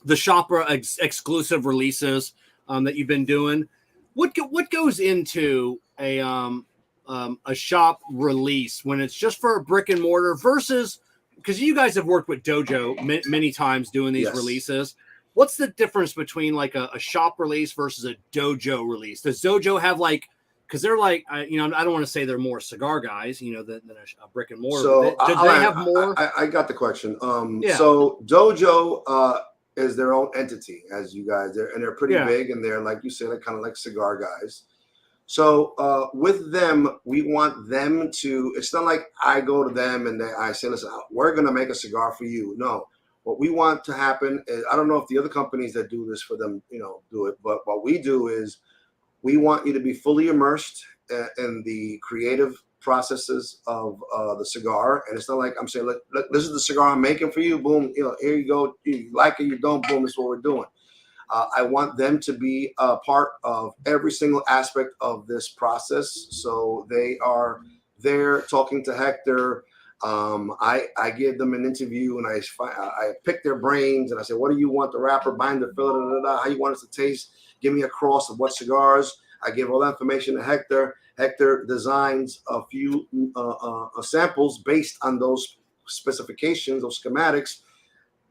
Shopra exclusive releases that you've been doing. What goes into a shop release when it's just for a brick and mortar versus, because you guys have worked with Dojo many times doing these releases. What's the difference between like a shop release versus a Dojo release? Does Dojo have like, because they're like, I don't want to say they're more cigar guys, than a brick and mortar. So do they have more? I got the question. So Dojo is their own entity, as you guys, they're pretty big, and they're, like you said, kind of like cigar guys. So with them, we want them to, it's not like I go to them and I say, listen, we're going to make a cigar for you. No, what we want to happen is, I don't know if the other companies that do this for them, do it, but what we do is we want you to be fully immersed in the creative processes of the cigar. And it's not like I'm saying, look, this is the cigar I'm making for you. Boom, here you go. You like it, you don't, boom, that's what we're doing. I want them to be a part of every single aspect of this process. So they are there talking to Hector. I give them an interview and I pick their brains and I say, what do you want the wrapper, binder, filler, how you want us to taste? Give me a cross of what cigars. I give all that information to Hector. Hector designs a few samples based on those specifications, those schematics,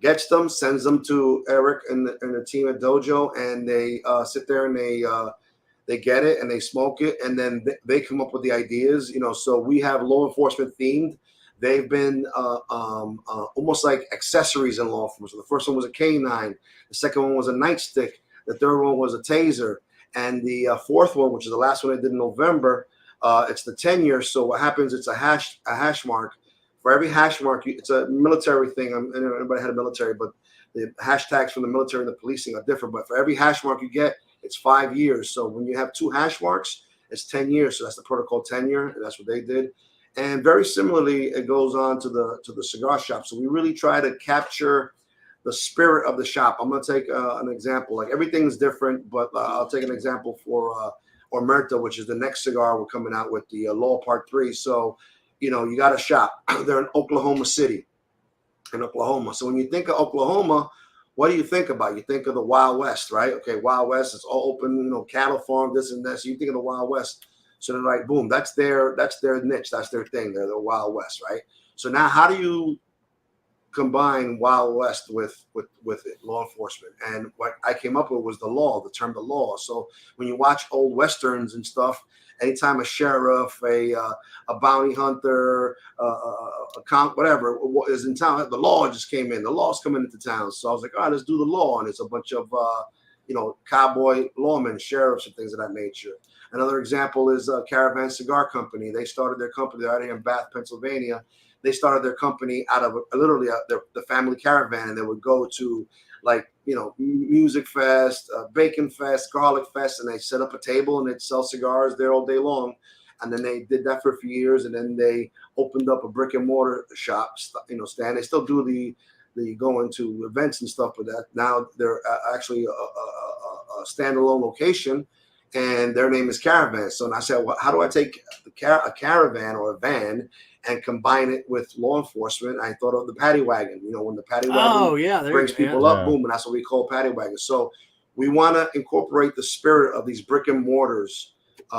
gets them, sends them to Eric and the team at Dojo, and they sit there and they get it and they smoke it, and then they come up with the ideas. So we have law enforcement themed. They've been almost like accessories in law enforcement. So the first one was a canine, the second one was a nightstick, the third one was a taser, and the fourth one, which is the last one I did in November, it's the 10 years. So what happens? It's a hash mark. For every hash mark, it's a military thing. Everybody had a military, but the hashtags from the military and the policing are different. But for every hash mark you get it's 5 years. So when you have 2 hash marks, it's 10 years. So that's the Protocol 10 year, and that's what they did. And very similarly, it goes on to the cigar shop. So we really try to capture the spirit of the shop. I'm going to take an example. Like everything's different, but I'll take an example for Omerta, which is the next cigar we're coming out with, the Lowell Part 3. So, you know, you got a shop. They're in Oklahoma City, in Oklahoma. So when you think of Oklahoma, what do you think about? You think of the Wild West, right? Okay, Wild West, it's all open, you know, cattle farm, this and that. So you think of the Wild West. So they're like, boom, that's their niche, that's their thing. They're the Wild West, right? So now how do you combine Wild West with law enforcement? And what I came up with was the term the law. So when you watch old Westerns and stuff, anytime a sheriff, a bounty hunter, whatever is in town, the law just came in. The law's coming into town. So I was like, all right, let's do the law. And it's a bunch of, you know, cowboy lawmen, sheriffs, and things of that nature. Another example is Caravan Cigar Company. They started their company out here in Bath, Pennsylvania. They started their company out of literally the family caravan, and they would go to, like, you know, music fest, bacon fest, garlic fest, and they set up a table and they'd sell cigars there all day long. And then they did that for a few years, and then they opened up a brick and mortar shop, you know, stand. They still do the going to events and stuff with that. Now they're actually a standalone location, and their name is Caravan. So and I said, well, how do I take a caravan or a van and combine it with law enforcement? I thought of the paddy wagon. You know, when the paddy wagon brings people up, boom, and that's what we call paddy wagon. So we want to incorporate the spirit of these brick and mortars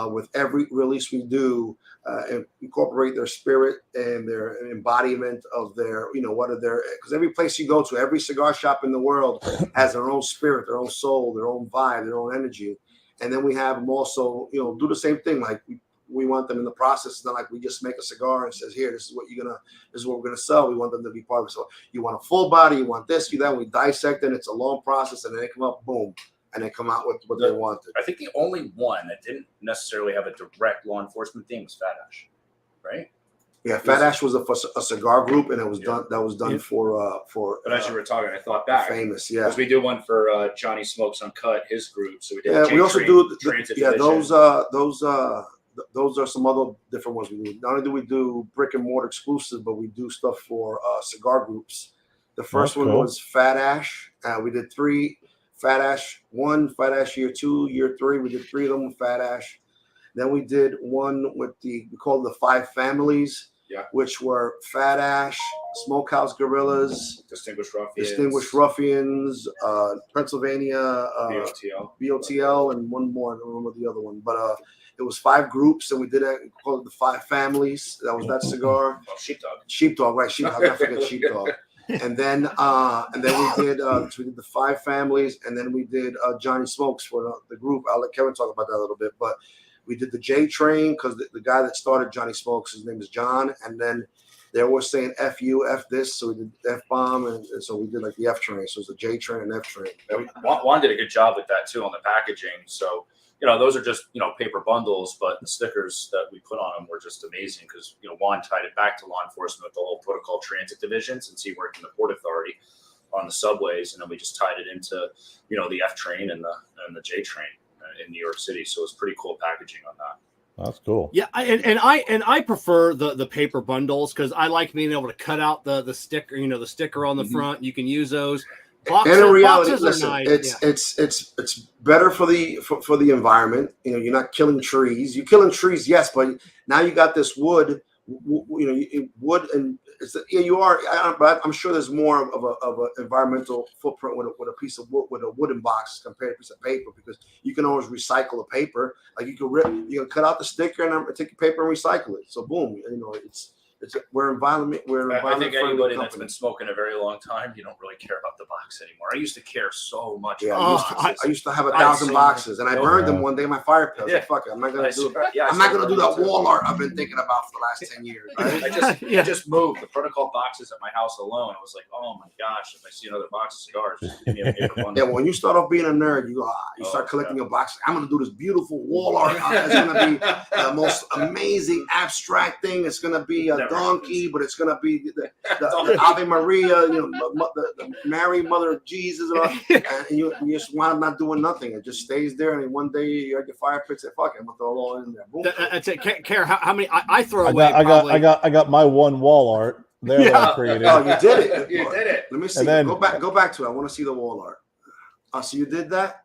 with every release we do, and incorporate their spirit and their embodiment of their, you know, what are their, because every place you go to, every cigar shop in the world has their own spirit, their own soul, their own vibe, their own energy. And then we have them also, you know, do the same thing. Like we want them in the process. It's not like we just make a cigar and says, here, this is what we're gonna sell. We want them to be part of it. So you want a full body, you want this, you that. We dissect it. It's a long process, and then they come up, boom, and they come out with what they wanted. I think the only one that didn't necessarily have a direct law enforcement theme was Fat Ash, right? Yeah, Fat Ash was a cigar group, and it was done. That was done for. But as you were talking, I thought back. Famous, yeah. Because we did one for Johnny Smokes Uncut, his group. So we did. Yeah, we also do. Those are some other different ones we do. Not only do we do brick and mortar exclusive, but we do stuff for cigar groups. The first one was Fat Ash. We did 3 Fat Ash 1, Fat Ash year 2, year 3. We did 3 of them with Fat Ash. Then we did one with we called the 5 families. Yeah. Which were Fat Ash, Smokehouse Gorillas, Distinguished Ruffians, Pennsylvania, BOTL, and one more. I don't remember the other one, but it was 5 groups, and we did it. We called it the 5 families. That was that cigar. Oh, Sheepdog, right? Sheepdog. I forget Sheepdog. And then we did the 5 families, and then we did Johnny Smokes for the group. I'll let Kevin talk about that a little bit, but. We did the J Train because the guy that started Johnny Smokes, his name is John. And then they were saying F you, F this. So we did F bomb. And so we did like the F Train. So it was the J Train and F Train. Juan did a good job with that too on the packaging. So, you know, those are just, you know, paper bundles, but the stickers that we put on them were just amazing because, you know, Juan tied it back to law enforcement with the whole Protocol Transit Division since he worked in the Port Authority on the subways. And then we just tied it into, you know, the F Train and the J Train in New York City, so it's pretty cool packaging on that. That's cool. Yeah, I prefer the paper bundles because I like being able to cut out the sticker, you know, the sticker on the front. You can use those. And in reality, listen, it's better for the environment. You know, you're not killing trees. You're killing trees, yes, but now you got this wood. You know, wood and you are. But I'm sure there's more of an environmental footprint with a piece of wood, with a wooden box compared to a piece of paper, because you can always recycle the paper. Like you can cut out the sticker and take the paper and recycle it. So boom, you know, we're environment. I think anybody that's been smoking a very long time, you don't really care about the box anymore. I used to care so much. Yeah, I used to have 1,000 boxes, and I burned them one day in my fire pit. I was like, fuck it, I'm not gonna do it. I'm not gonna do that wall art I've been thinking about for the last 10 years. Right? I just moved the Protocol boxes at my house alone. I was like, oh my gosh, if I see another box of cigars, just give me a paper bundle. Yeah, when you start off being a nerd, you start collecting your boxes. I'm gonna do this beautiful wall art. It's gonna be the most amazing abstract thing. It's gonna be a donkey, but it's gonna be the Ave Maria, the Mary, Mother of Jesus, and you just wind up not doing nothing. It just stays there, and one day you got your fire pit. Say, "Fuck it, I'm gonna throw it all in there." Boom. That's it. Kerr, how many? I throw away. I got my one wall art there that I created. Oh, you did it. You did it. Let me see. Then, go back to it. I want to see the wall art. Oh, so you did that?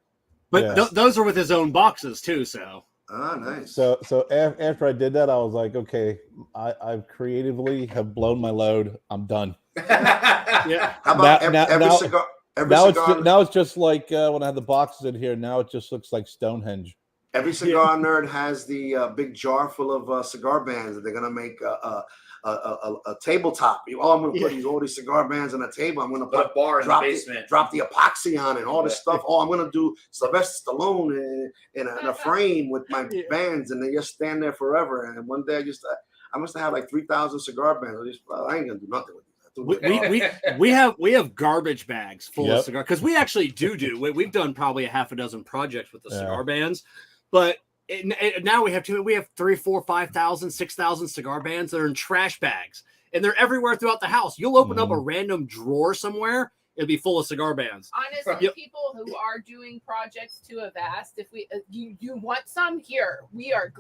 But those are with his own boxes too. So. Ah, nice. So after I did that, I was like, okay, I creatively have blown my load. I'm done. Yeah. How about every cigar? Now it's just like when I had the boxes in here. Now it just looks like Stonehenge. Every cigar nerd has the big jar full of cigar bands that they're gonna make a tabletop. I'm gonna put all these cigar bands on a table. I'm gonna put a bar in the basement. Drop the epoxy on it, all this stuff. Oh, I'm gonna do Sylvester Stallone in a frame with my bands, and they just stand there forever. And one day I must have like 3,000 cigar bands. I ain't gonna do nothing with these. We have garbage bags full of cigars because we actually do. We've done probably a half a dozen projects with the cigar bands, but now we have 3, 4, 5,000, 6,000 cigar bands that are in trash bags, and they're everywhere throughout the house. You'll open up a random drawer somewhere, it'll be full of cigar bands. Honestly, people who are doing projects to have asked if you want some here. We're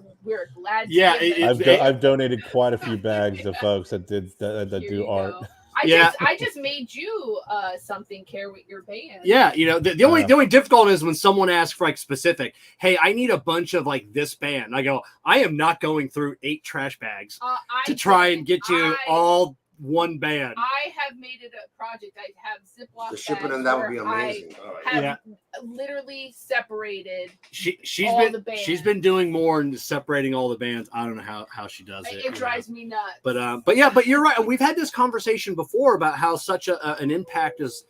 glad. I've donated quite a few bags to folks that do art. I just made you something, Kerr, with your band. Yeah, the only difficult is when someone asks for like specific. Hey, I need a bunch of like this band. I go, I am not going through 8 trash bags to try and get you all one band. I have made it a project. I have Ziploc. The shipping and that would be amazing. I have literally separated. She's been doing more and separating all the bands. I don't know how she does it. It drives me nuts. But you're right. We've had this conversation before about how such an impact as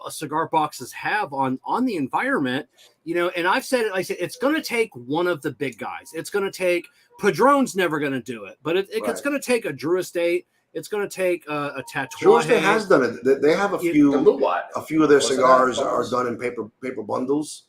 cigar boxes have on the environment. And I've said it. I said it's going to take one of the big guys. It's going to take Padron's never going to do it, but it's going to take a Drew Estate. It's going to take a Tatuaje. Drew Estate has done it. They have a few of their cigars are done in paper bundles.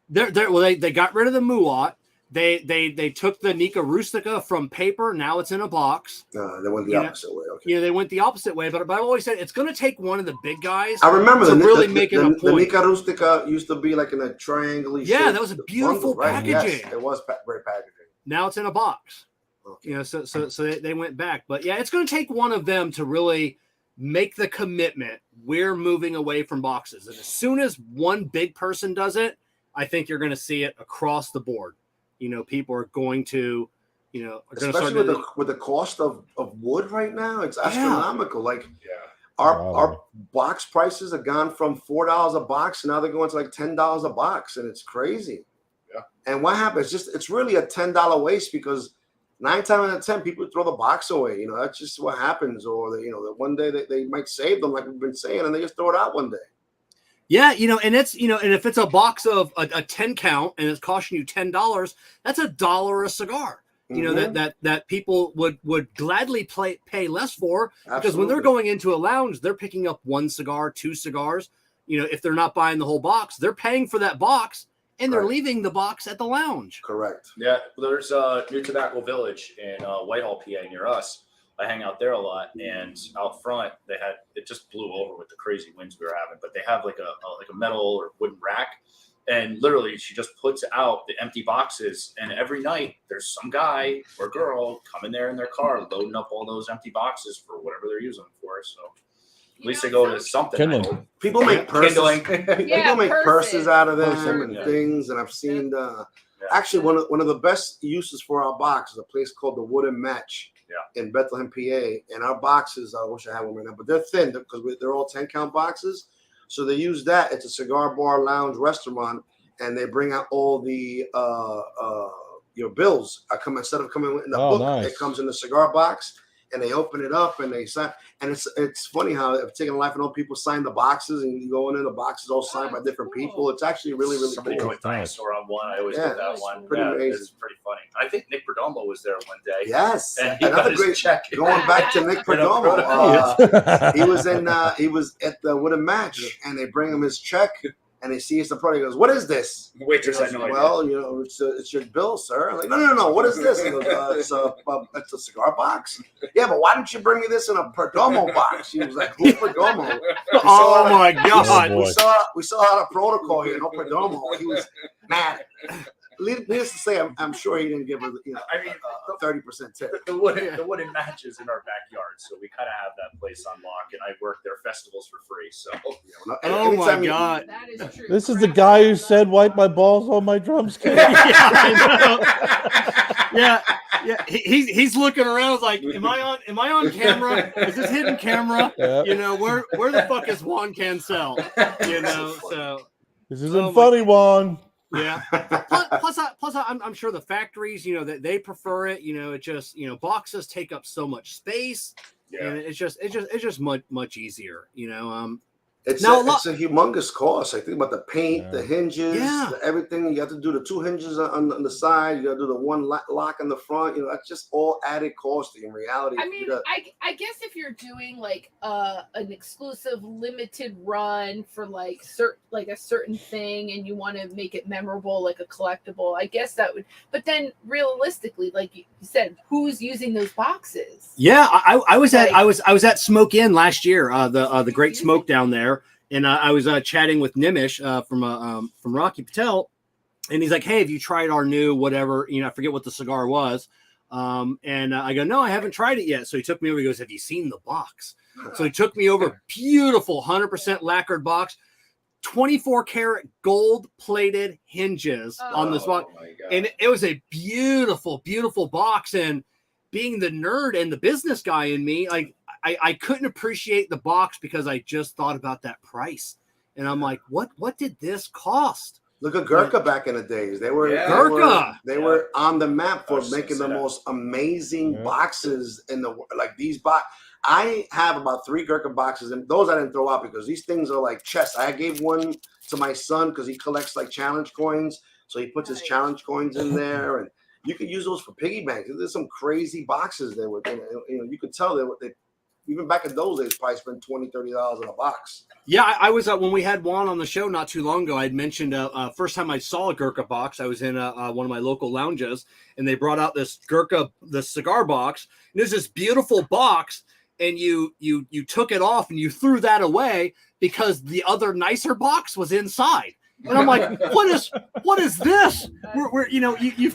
They got rid of the Muat. They took the Nica Rustica from paper. Now it's in a box. They went the opposite way. Okay. They went the opposite way. But I've always said it's going to take one of the big guys. I remember to really make it a point. The Nica Rustica used to be like in a triangle. Yeah, that was a beautiful packaging. Yes, it was great packaging. Now it's in a box. Okay. So they went back. But yeah, it's going to take one of them to really make the commitment. We're moving away from boxes. And as soon as one big person does it, I think you're going to see it across the board. People are going to, especially with the cost of wood right now, it's astronomical. Our box prices have gone from $4 a box, and now they're going to like $10 a box, and it's crazy. Yeah. And what happens? It's really a $10 waste because 9 times out of 10 people throw the box away. That's just what happens. Or that one day they might save them, like we've been saying, and they just throw it out one day. Yeah, and it's and if it's a box of a 10 count and it's costing you $10, that's $1 a cigar. That people would gladly pay less for. Absolutely. Because when they're going into a lounge, they're picking up 1 cigar, 2 cigars. If they're not buying the whole box, they're paying for that box and they're leaving the box at the lounge. Correct. Yeah, there's New Tobacco Village in Whitehall, PA, near us. I hang out there a lot, and out front it just blew over with the crazy winds we were having. But they have like a metal or wooden rack, and literally she just puts out the empty boxes. And every night there's some guy or girl coming there in their car loading up all those empty boxes for whatever they're using them for. So at least they go to something. People make purses. People make purses out of them and things, and I've seen actually one of the best uses for our box is a place called the Wooden Match. In Bethlehem, PA, and our boxes, I wish I had one right now, but they're thin because they're all 10 count boxes. So they use that. It's a cigar bar, lounge, restaurant, and they bring out all the your bills. Instead of coming in the book, nice. It comes in the cigar box, and they open it up and they sign. And it's funny how I've taken life and old people sign the boxes, and you go in there, the boxes all signed by different people. It's actually really, really Somebody cool. drew a dinosaur on one. I always did that one. Pretty amazing. It's pretty funny. I think Nick Perdomo was there one day. Yes, and he another got his great check. Going back to Nick Perdomo, he was at the Wooden Match, and they bring him his check, and he sees the product. He goes, "What is this?" The waitress had no idea. Well, you know, it's your bill, sir. I'm like, no. What is this? He goes, it's a cigar box. Yeah, but why didn't you bring me this in a Perdomo box? He was like, who's Perdomo? Oh my God! We saw how the protocol here, no Perdomo. He was mad. Needless to say, I'm sure he didn't give her, you know, I mean, 30% tip. The wooden matches in our backyard, so we kind of have that place on lock, and I work their festivals for free. So, oh my God, that is true. This is the guy who said, "Wipe my balls on my drumstick." Yeah. He's looking around like, am I on camera? Is this hidden camera? Yeah. You know, where the fuck is Juan Cancel? You know, so This isn't funny, Juan. Yeah. Plus, I'm sure the factories, you know, that they prefer it. You know, it just, you know, boxes take up so much space, and it's just much easier. You know, it's a humongous cost. I think about the paint, the hinges, everything. You have to do the 2 hinges on the side. You got to do the one lock in the front. You know, that's just all added cost in reality. I mean, I guess if you're doing like an exclusive limited run for like a certain thing, and you want to make it memorable, like a collectible, I guess that would. But then realistically, like you said, who's using those boxes? Yeah, I was at Smoke Inn last year. The Great Smoke down there. And I was chatting with Nimish from Rocky Patel, and he's like, "Hey, have you tried our new whatever? You know, I forget what the cigar was." And I go, "No, I haven't tried it yet." So he took me over. He goes, "Have you seen the box?" So he took me over. Beautiful, 100% lacquered box, 24 karat gold plated hinges on this box, and it was a beautiful, beautiful box. And being the nerd and the business guy in me, like. I couldn't appreciate the box because I just thought about that price, and I'm like, what did this cost? Look at Gurkha back in the days. They were They were on the map for making the most amazing boxes in the like these box. I have about 3 Gurkha boxes, and those I didn't throw out because these things are like chests. I gave one to my son because he collects like challenge coins, so he puts his challenge coins in there, and you could use those for piggy banks. There's some crazy boxes they were. You know, you could tell they even back in those days, probably spent $20-$30 in a box. Yeah, I was when we had Juan on the show not too long ago. I'd mentioned first time I saw a Gurkha box. I was in one of my local lounges, and they brought out this the cigar box. And there's this beautiful box, and you took it off and you threw that away because the other nicer box was inside. And I'm like, what is this? We're you know, you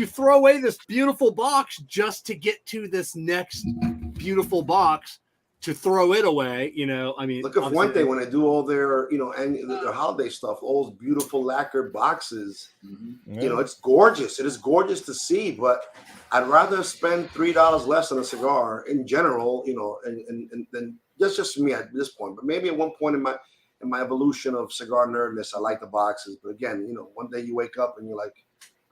throw away this beautiful box just to get to this next beautiful box to throw it away. You know, I mean, look at Fuente when they do all their, you know, and their holiday stuff, all those beautiful lacquered boxes. Mm-hmm. You know, it's gorgeous. It is gorgeous to see, but I'd rather spend $3 less on a cigar in general, you know, and then that's just me at this point. But maybe at one point in my evolution of cigar nerdness, I like the boxes. But again, you know, one day you wake up and you're like,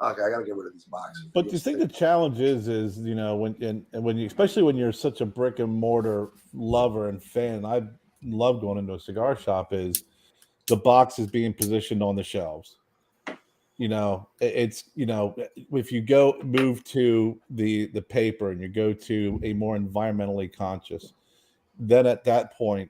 okay, I got to get rid of these boxes. But do you think the challenge is, you know, when you, especially when you're such a brick and mortar lover and fan, I love going into a cigar shop, is the box is being positioned on the shelves. You know, it's, you know, if you move to the paper and you go to a more environmentally conscious, then at that point,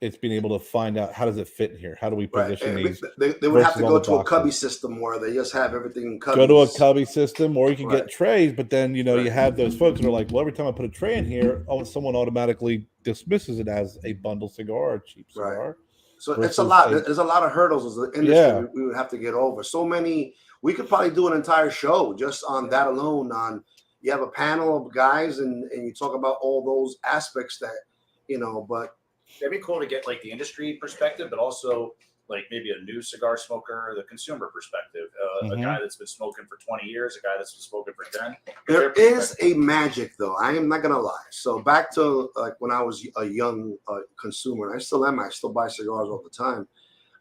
it's being able to find out, how does it fit in here? How do we position these? They would have to go to a cubby system where they just have everything in cubbies. Go to a cubby system, or you can get trays, but then, you know, you have those folks that are like, well, every time I put a tray in here, someone automatically dismisses it as a bundle cigar or a cheap cigar. Right. So it's a lot. There's a lot of hurdles as an industry we would have to get over. So many. We could probably do an entire show just on that alone. On you have a panel of guys and you talk about all those aspects that, you know, but it'd be cool to get like the industry perspective, but also like maybe a new cigar smoker, the consumer perspective, a guy that's been smoking for 20 years, a guy that's been smoking for 10. There is a magic though. I am not going to lie. So back to like when I was a young consumer, and I still am, I still buy cigars all the time.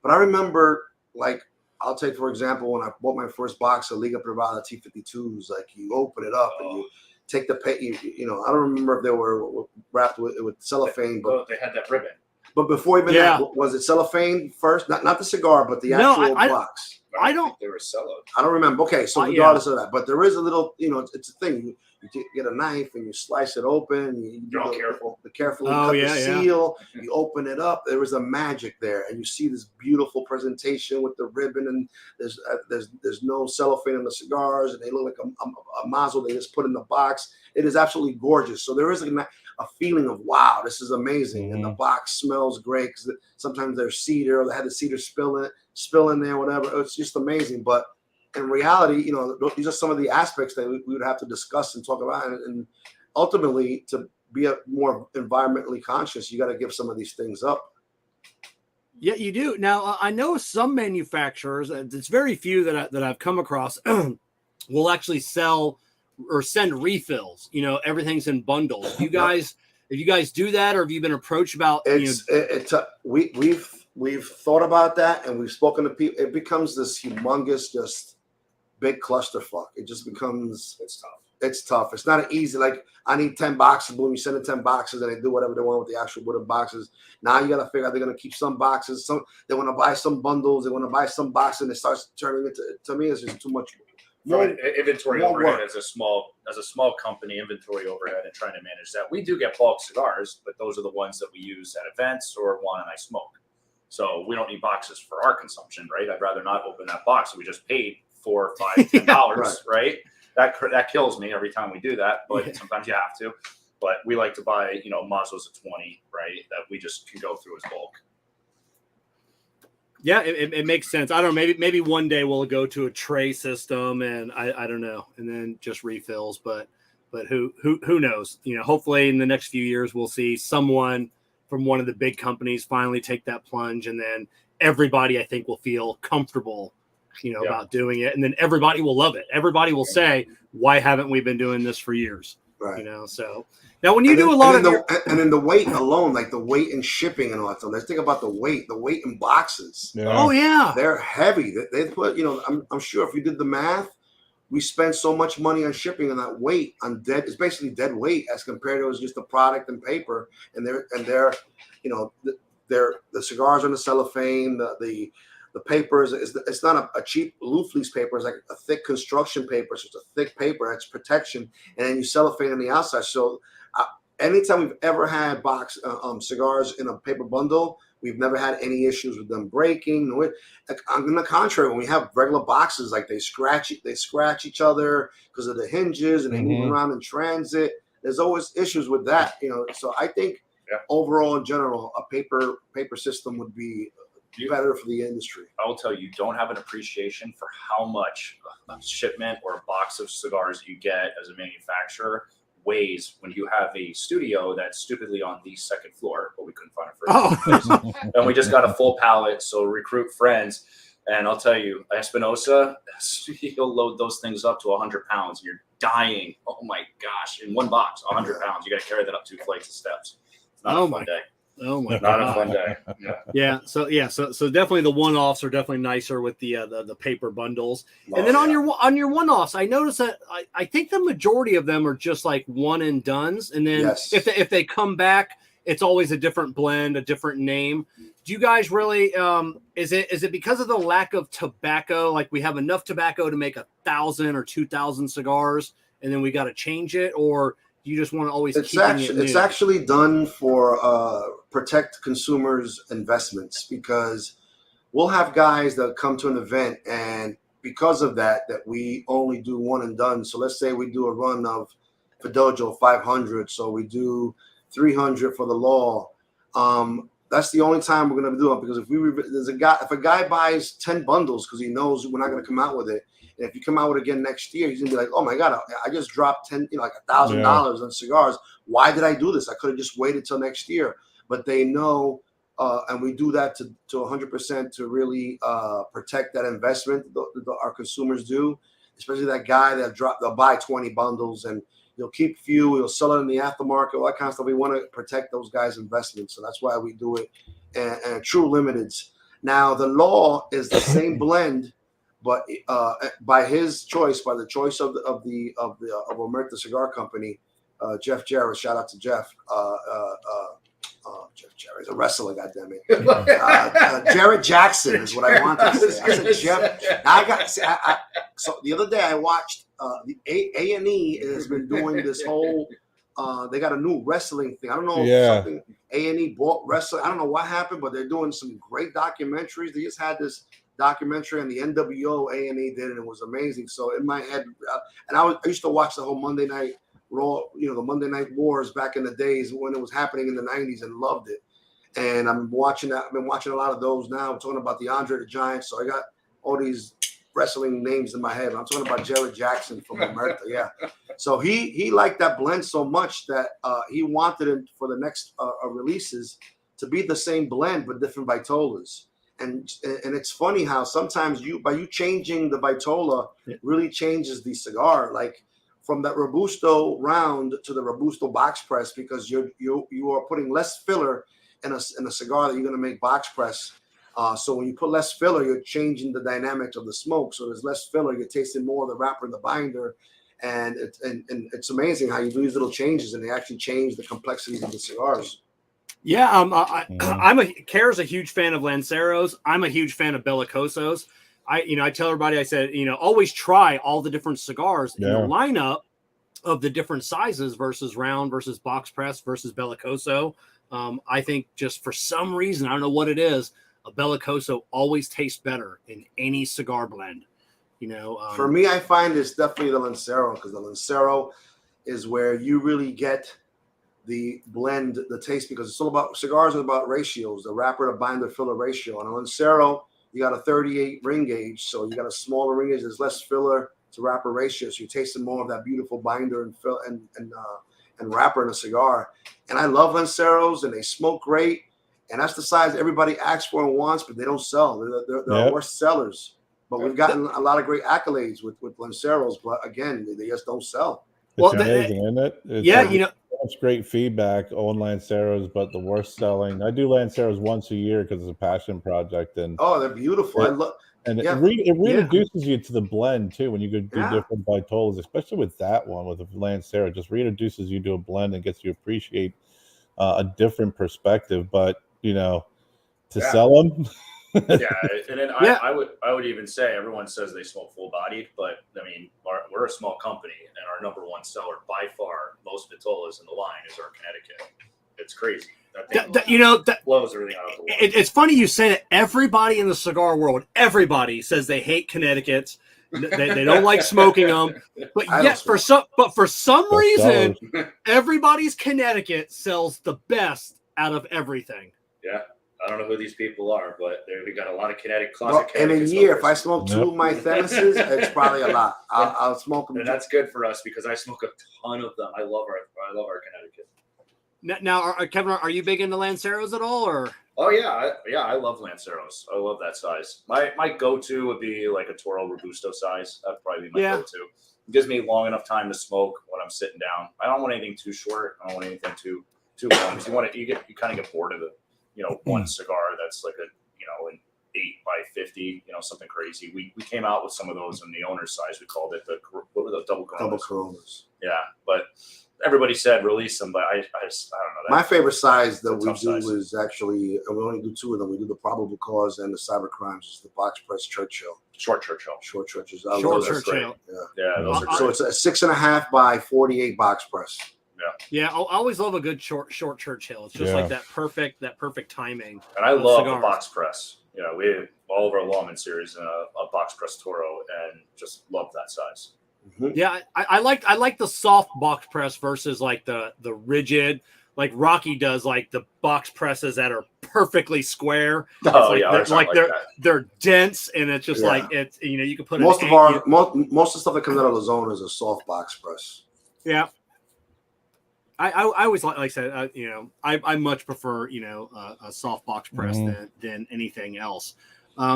But I remember, like, I'll take, for example, when I bought my first box of Liga Privada T52s, like you open it up and you take the pay, you know, I don't remember if they were wrapped with cellophane, but they had that ribbon. But before even that, was it cellophane first? Not the cigar, but the actual box. I don't think they were cello. I don't remember. Okay, so regardless of that, but there is a little, you know, it's a thing. You get a knife and you slice it open. You're all careful. Carefully cut the seal. You open it up. There was a magic there, and you see this beautiful presentation with the ribbon, and there's no cellophane in the cigars, and they look like a mazel they just put in the box. It is absolutely gorgeous. So there is a feeling of, wow, this is amazing. And the box smells great because sometimes there's cedar, or they had the cedar spill in there, whatever. It's just amazing. But in reality, you know, these are some of the aspects that we would have to discuss and talk about. And ultimately, to be more environmentally conscious, you got to give some of these things up. Yeah, you do. Now, I know some manufacturers, it's very few that I've come across, will actually sell or send refills. You know, everything's in bundles. If you guys do that, or have you been approached about? We've thought about that, and we've spoken to people. It becomes this humongous, just big clusterfuck. It just becomes. It's tough. It's not easy. Like, I need 10 boxes. Boom, you send in 10 boxes, and they do whatever they want with the actual wooden boxes. Now you got to figure out they're going to keep some boxes. Some they want to buy some bundles. They want to buy some boxes, and it starts turning into. To me, it's just too much. Inventory overhead as a small company, inventory overhead, and trying to manage that. We do get bulk cigars, but those are the ones that we use at events or Juan and I smoke. So we don't need boxes for our consumption, right? I'd rather not open that box. We just paid $4, $5, $10, right? That kills me every time we do that, but sometimes you have to. But we like to buy, you know, mazos of 20, right? That we just can go through as bulk. Yeah, it makes sense. I don't know. Maybe one day we'll go to a tray system, and I don't know, and then just refills. But who knows? You know, hopefully in the next few years we'll see someone from one of the big companies finally take that plunge, and then everybody, I think, will feel comfortable, you know, about doing it, and then everybody will love it. Everybody will say, "Why haven't we been doing this for years?" Right. You know, so now when you do a lot of and then the weight alone, like the weight and shipping and all that stuff. Let's think about the weight in boxes. Yeah. Oh yeah, they're heavy. They put, you know, I'm sure if you did the math, we spend so much money on shipping and that weight on dead. It's basically dead weight as compared to just the product and paper. And they're, you know, the cigars on the cellophane, the papers. It's not a cheap loose leaf paper. It's like a thick construction paper. So it's a thick paper. That's protection. And then you cellophane on the outside. So anytime we've ever had cigars in a paper bundle, we've never had any issues with them breaking. On the contrary, when we have regular boxes, like they scratch each other because of the hinges, and they move around in transit. There's always issues with that, you know. So I think overall, in general, a paper system would be better for the industry. I will tell you, don't have an appreciation for how much a shipment or a box of cigars you get as a manufacturer weighs when you have a studio that's stupidly on the second floor, but we couldn't find it first. And we just got a full pallet, so recruit friends. And I'll tell you, Espinosa, he'll load those things up to 100 pounds. You're dying. Oh my gosh. In one box, 100 pounds. You got to carry that up 2 flights of steps. It's not a fun day. Oh my God. Not a fun day. So definitely the one-offs are definitely nicer with the paper bundles. And then on your one-offs, I noticed that I think the majority of them are just like one and dones. And then if they come back, it's always a different blend, a different name. Do you guys really is it because of the lack of tobacco? Like, we have enough tobacco to make 1,000 or 2,000 cigars, and then we got to change it, or you just want to always keep it new? It's actually done for protect consumers' investments, because we'll have guys that come to an event, and because of that we only do one and done. So let's say we do a run of Fidojo 500, so we do 300 for the law. That's the only time we're going to do it, because if a guy buys 10 bundles because he knows we're not going to come out with it, and if you come out with it again next year, he's gonna be like, "Oh my God, I just dropped $1,000 on cigars. Why did I do this? I could have just waited till next year." But they know, and we do that to 100% to really protect that investment. Our consumers do, especially that guy they'll buy 20 bundles and he'll keep few. He'll sell it in the aftermarket, all that kind of stuff. We want to protect those guys' investments, so that's why we do it. And true limiteds. Now the law is the same blend, but by his choice, by the choice of Omerta Cigar Company, Jeff Jarrett, shout out to Jeff. Jerry's a wrestler, goddammit. Jared Jackson is what I wanted to say. I said Jeff. So the other day I watched the A&E has been doing this whole. They got a new wrestling thing. I don't know if something A&E bought wrestling. I don't know what happened, but they're doing some great documentaries. They just had this documentary on the NWO A&E did, and it was amazing. So in my head, and I used to watch the whole Monday Night Raw, the Monday Night Wars back in the days when it was happening in the 90s, and loved it. And I'm watching that. I've been watching a lot of those now. I'm talking about the Andre the Giant. So I got all these wrestling names in my head. I'm talking about Jared Jackson from America. Yeah. So he liked that blend so much that he wanted it for the next releases to be the same blend but different vitolas. And it's funny how sometimes by you changing the vitola really changes the cigar. Like from that Robusto round to the Robusto box press, because you are putting less filler in a cigar that you're going to make box press. So when you put less filler, you're changing the dynamics of the smoke. So there's less filler. You're tasting more of the wrapper and the binder. And it's amazing how you do these little changes, and they actually change the complexities of the cigars. Yeah, Kerr's a huge fan of Lanceros. I'm a huge fan of Bellicosos. I tell everybody, I said, always try all the different cigars in the lineup of the different sizes versus round versus box press versus Bellicoso. I think just for some reason, I don't know what it is, a Bellicoso always tastes better in any cigar blend. For me, I find it's definitely the Lancero, because the Lancero is where you really get the blend, the taste, because it's all about cigars are about ratios, the wrapper to binder filler ratio. On a Lancero, you got a 38 ring gauge, so you got a smaller ring gauge. There's less filler to wrapper ratio, so you're tasting more of that beautiful binder and fill and wrapper in a cigar. And I love Lanceros, and they smoke great, and that's the size everybody asks for and wants, but they don't sell. They're our worst sellers. But we've gotten a lot of great accolades with Lanceros, but again, they just don't sell. It's amazing, isn't it? It's great feedback on Lanceros, but the worst selling. I do Lanceros once a year because it's a passion project, and they're beautiful. It reintroduces you to the blend too when you go do different vitolas, especially with that one with the Lancero. It just reintroduces you to a blend and gets you to appreciate a different perspective. But to sell them. And then I would even say everyone says they smoke full bodied, but I mean we're a small company, and our number one seller by far, most vitolas in the line, is our Connecticut. It's crazy. That blows everything out of the water. It's funny you say that. Everybody in the cigar world, everybody says they hate Connecticut's. They don't like smoking them, but yet for some reason, everybody's Connecticut sells the best out of everything. Yeah. I don't know who these people are, but we got a lot of Connecticut closet. In a year, if I smoke 2 of my Themis, it's probably a lot. I'll smoke them. And that's good for us because I smoke a ton of them. I love our Connecticut. Now, Kevin, are you big into Lanceros at all, or? Oh yeah, I love Lanceros. I love that size. My go-to would be like a Toro Robusto size. That'd probably be my go-to. It gives me long enough time to smoke when I'm sitting down. I don't want anything too short. I don't want anything too long. Because you kind of get bored of it. One cigar that's like an 8 by 50, something crazy. We came out with some of those in the owner's size. We called it what were the double Coronas? Double Coronas. Yeah, but everybody said release them, but I don't know. My favorite size that we do is actually, and we only do 2 of them. We do the Probable Cause and the Cyber Crimes. It's the box press Churchill. Short Churchill. Short Churchill. Yeah. Those are so it's a 6.5 by 48 box press. Yeah, I always love a good short Churchill. It's just like that perfect timing. And I love the box press. We have all of our Lawman series in a box press Toro, and just love that size. Mm-hmm. Yeah, I like the soft box press versus like the rigid, like Rocky does, like the box presses that are perfectly square. They're dense, and it's just like it's you can put most of the stuff that comes out of Illusione is a soft box press. Yeah. I always like I said, I much prefer a soft box press than anything else.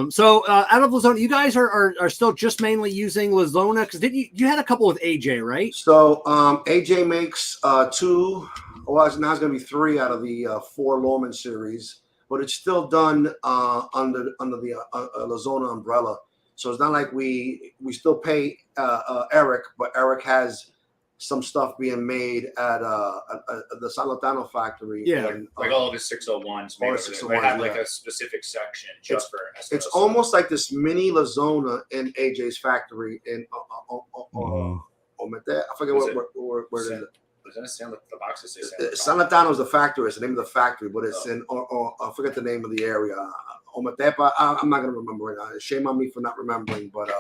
So out of Illusione, you guys are still just mainly using Illusione, because you had a couple with AJ, right? So AJ makes 2. Well, now it's going to be 3 out of the 4 Lawman series, but it's still done under the Illusione umbrella. So it's not like we still pay Eric, but Eric has some stuff being made at the Salotano factory. Yeah, and, like all of his 601s. They have like a specific section just for Espinosa. It's almost like this mini La Zona in AJ's factory in I forget where it is. The boxes say Salotano is the factory. It's the name of the factory, but it's in I forget the name of the area. Ometepa. I'm not gonna remember it. Shame on me for not remembering. But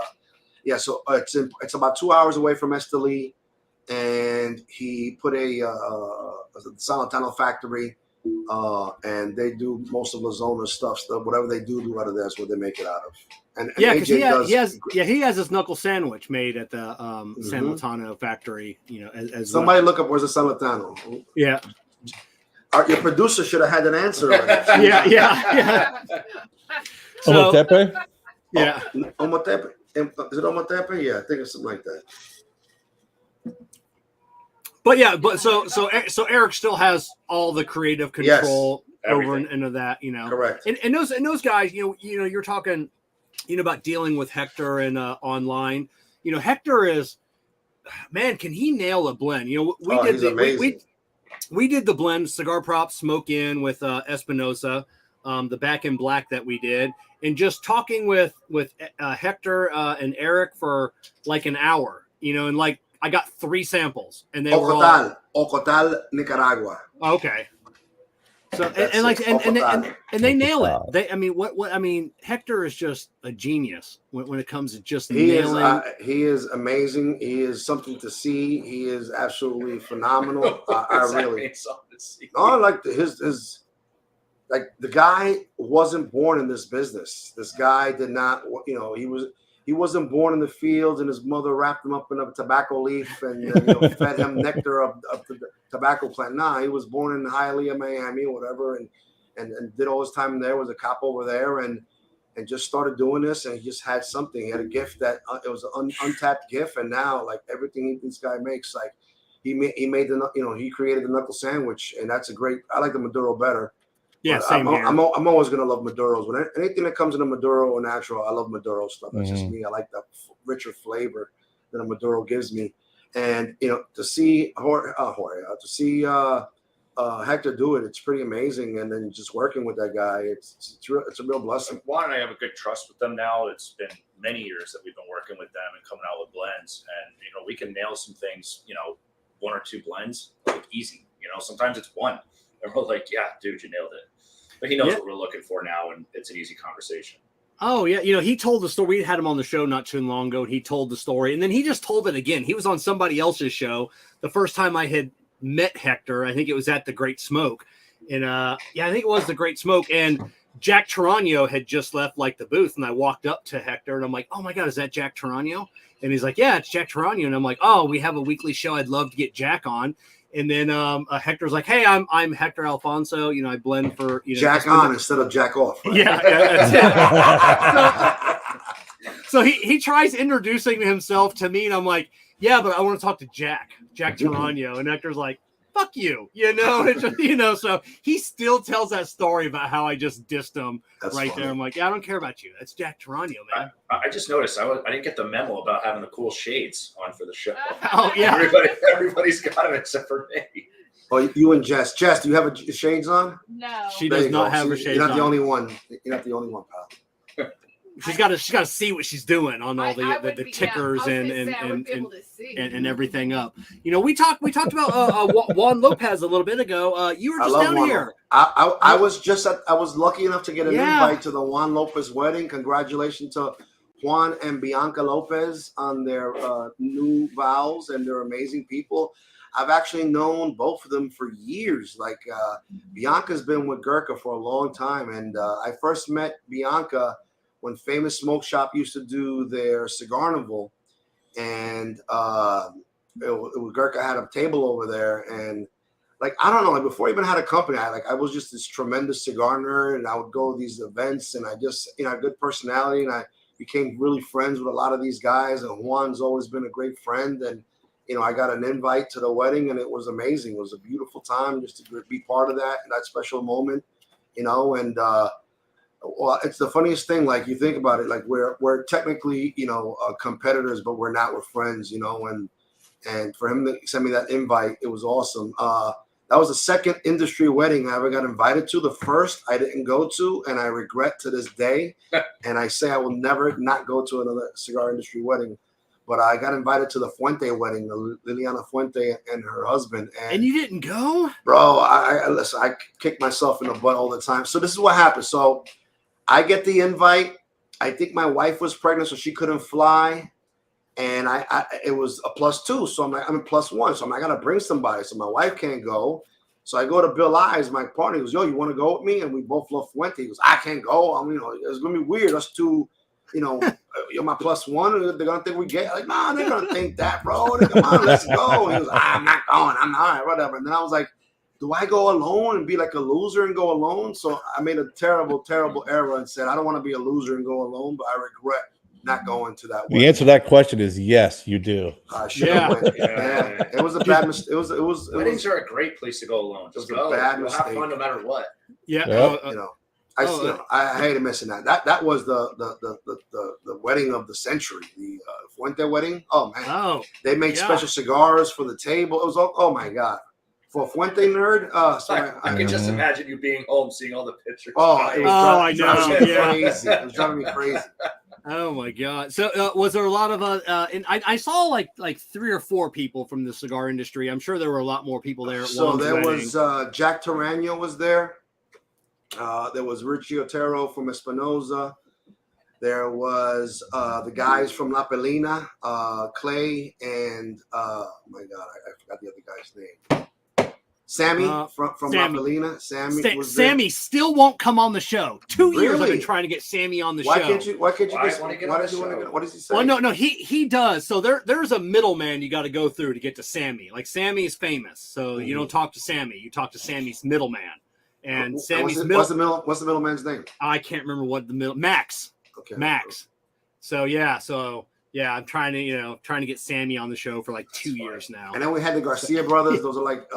yeah, so it's about 2 hours away from Esteli, and he put a Salotano factory, and they do most of La Zona stuff. Whatever they do out of there is what they make it out of. And yeah, because he has this knuckle sandwich made at the San Lotano factory. You know, as somebody look up where's the Salotano. Yeah, your producer should have had an answer. yeah. So, Ometepe? Yeah, Ometepe. Is it Ometepe? Yeah, I think it's something like that. But so Eric still has all the creative control over and into that, you know. Correct. And those guys, you know, you're talking, you know, about dealing with Hector and online. You know, Hector is, man, can he nail a blend? You know, we did the blend Cigar Prop Smoke In with Espinosa, the Back in Black that we did, and just talking with Hector and Eric for like an hour, you know, and like I got 3 samples, and they were all Ocotal, Nicaragua. Okay. So and they nail it. I mean, Hector is just a genius when it comes to just nailing. He is amazing. He is something to see. He is absolutely phenomenal. I like his like the guy wasn't born in this business. This guy did not, you know, he wasn't born in the fields, and his mother wrapped him up in a tobacco leaf and fed him nectar of the tobacco plant. Nah, he was born in Hialeah, Miami, or whatever, and did all his time there. Was a cop over there, and just started doing this. And he just had something. He had a gift that it was an untapped gift. And now, like everything this guy makes, like he made he created the knuckle sandwich, and that's a great. I like the Maduro better. Yeah, same here. I'm always gonna love Maduros. When anything that comes in a Maduro or natural, I love Maduro stuff. That's just me. I like that richer flavor that a Maduro gives me. And to see Hector do it, it's pretty amazing. And then just working with that guy, it's a real blessing. Juan and I have a good trust with them now. It's been many years that we've been working with them and coming out with blends, and we can nail some things. 1 or 2 blends, like easy. Sometimes it's 1. And we're like, yeah, dude, you nailed it. But he knows what we're looking for now, and it's an easy conversation. Oh, yeah. He told the story. We had him on the show not too long ago, and he told the story. And then he just told it again. He was on somebody else's show the first time I had met Hector. I think it was at the Great Smoke. And, I think it was the Great Smoke. And Jack Tarano had just left, like, the booth. And I walked up to Hector, and I'm like, oh, my God, is that Jack Tarano? And he's like, yeah, it's Jack Tarano. And I'm like, oh, we have a weekly show. I'd love to get Jack on. And then Hector's like, hey, I'm Hector Alfonso. I blend for Jack on instead of Jack off. Right? Yeah, that's it. So he tries introducing himself to me, and I'm like, yeah, but I want to talk to Jack Tarano. And Hector's like, fuck you, So he still tells that story about how I just dissed him. That's right funny. There. I'm like, yeah, I don't care about you. That's Jack Tarano, man. I just noticed I didn't get the memo about having the cool shades on for the show. Oh yeah, everybody's got them except for me. Oh, you and Jess. Jess, do you have shades on? No, she does not have her shades on. You're not the only one. You're not the only one, pal. She's got to see what she's doing on all the tickers and everything up. We talked about Juan Lopez a little bit ago. You were just down here. I was lucky enough to get an invite to the Juan Lopez wedding. Congratulations to Juan and Bianca Lopez on their new vows, and they're amazing people. I've actually known both of them for years. Like Bianca's been with Gurkha for a long time, and I first met Bianca when Famous Smoke Shop used to do their Cigarnival, and Gurkha had a table over there, and I don't know, before I even had a company, I was just this tremendous cigar nerd, and I would go to these events, and I just had a good personality, and I became really friends with a lot of these guys, and Juan's always been a great friend, and I got an invite to the wedding, and it was amazing. It was a beautiful time just to be part of that special moment, and well, it's the funniest thing. Like, you think about it, like we're technically, competitors, but we're not. We're friends, and And for him to send me that invite, it was awesome. That was the second industry wedding I ever got invited to. The first I didn't go to, and I regret to this day. And I say I will never not go to another cigar industry wedding. But I got invited to the Fuente wedding, Liliana Fuente and her husband. And you didn't go? Bro, listen, I kick myself in the butt all the time. So this is what happened. So I get the invite. I think my wife was pregnant, so she couldn't fly. And it was a +2. So I'm a +1. So I got to bring somebody. So my wife can't go. So I go to Bill Eyes, my partner. He goes, yo, you want to go with me? And we both love Fuente. He goes, I can't go. It's going to be weird. Us two, you're my +1. They're going to think we gay. Like, nah, they're going to think that, bro. Come on, let's go. And he goes, I'm not going. I'm not, all right, whatever. And then I was like, do I go alone and be like a loser and go alone? So I made a terrible, terrible error and said, I don't want to be a loser and go alone, but I regret not going to that. The answer to that question is yes, you do. I should have went. Yeah. It was a bad mistake. Weddings are a great place to go alone. Just go. You'll have fun no matter what. Yeah. Yep. I hated missing that. That was the wedding of the century, the Fuente wedding. Oh man. Oh. They made special cigars for the table. It was oh my god. For a Fuente nerd, I can just imagine you being home, seeing all the pictures. Oh, it was driving me crazy. It was driving me crazy. Oh my god! So was there a lot of and I saw like 3 or 4 people from the cigar industry. I'm sure there were a lot more people there. So there was Jack Tarano was there. There was Richie Otero from Espinosa. There was the guys from La Pelina, Clay, and my God, I forgot the other guy's name. Sammy from La Pelina. Sammy still won't come on the show. 2 years I've been trying to get Sammy on the show. Why can't you what does he say? Well, no, he does. So there's a middleman you got to go through to get to Sammy. Like Sammy is famous, so you don't talk to Sammy. You talk to Sammy's middleman. And Sammy's what's the middleman's name? I can't remember what Max. Okay. Max. So I'm trying to get Sammy on the show for like 2 years now. And then we had the Garcia brothers. Those are like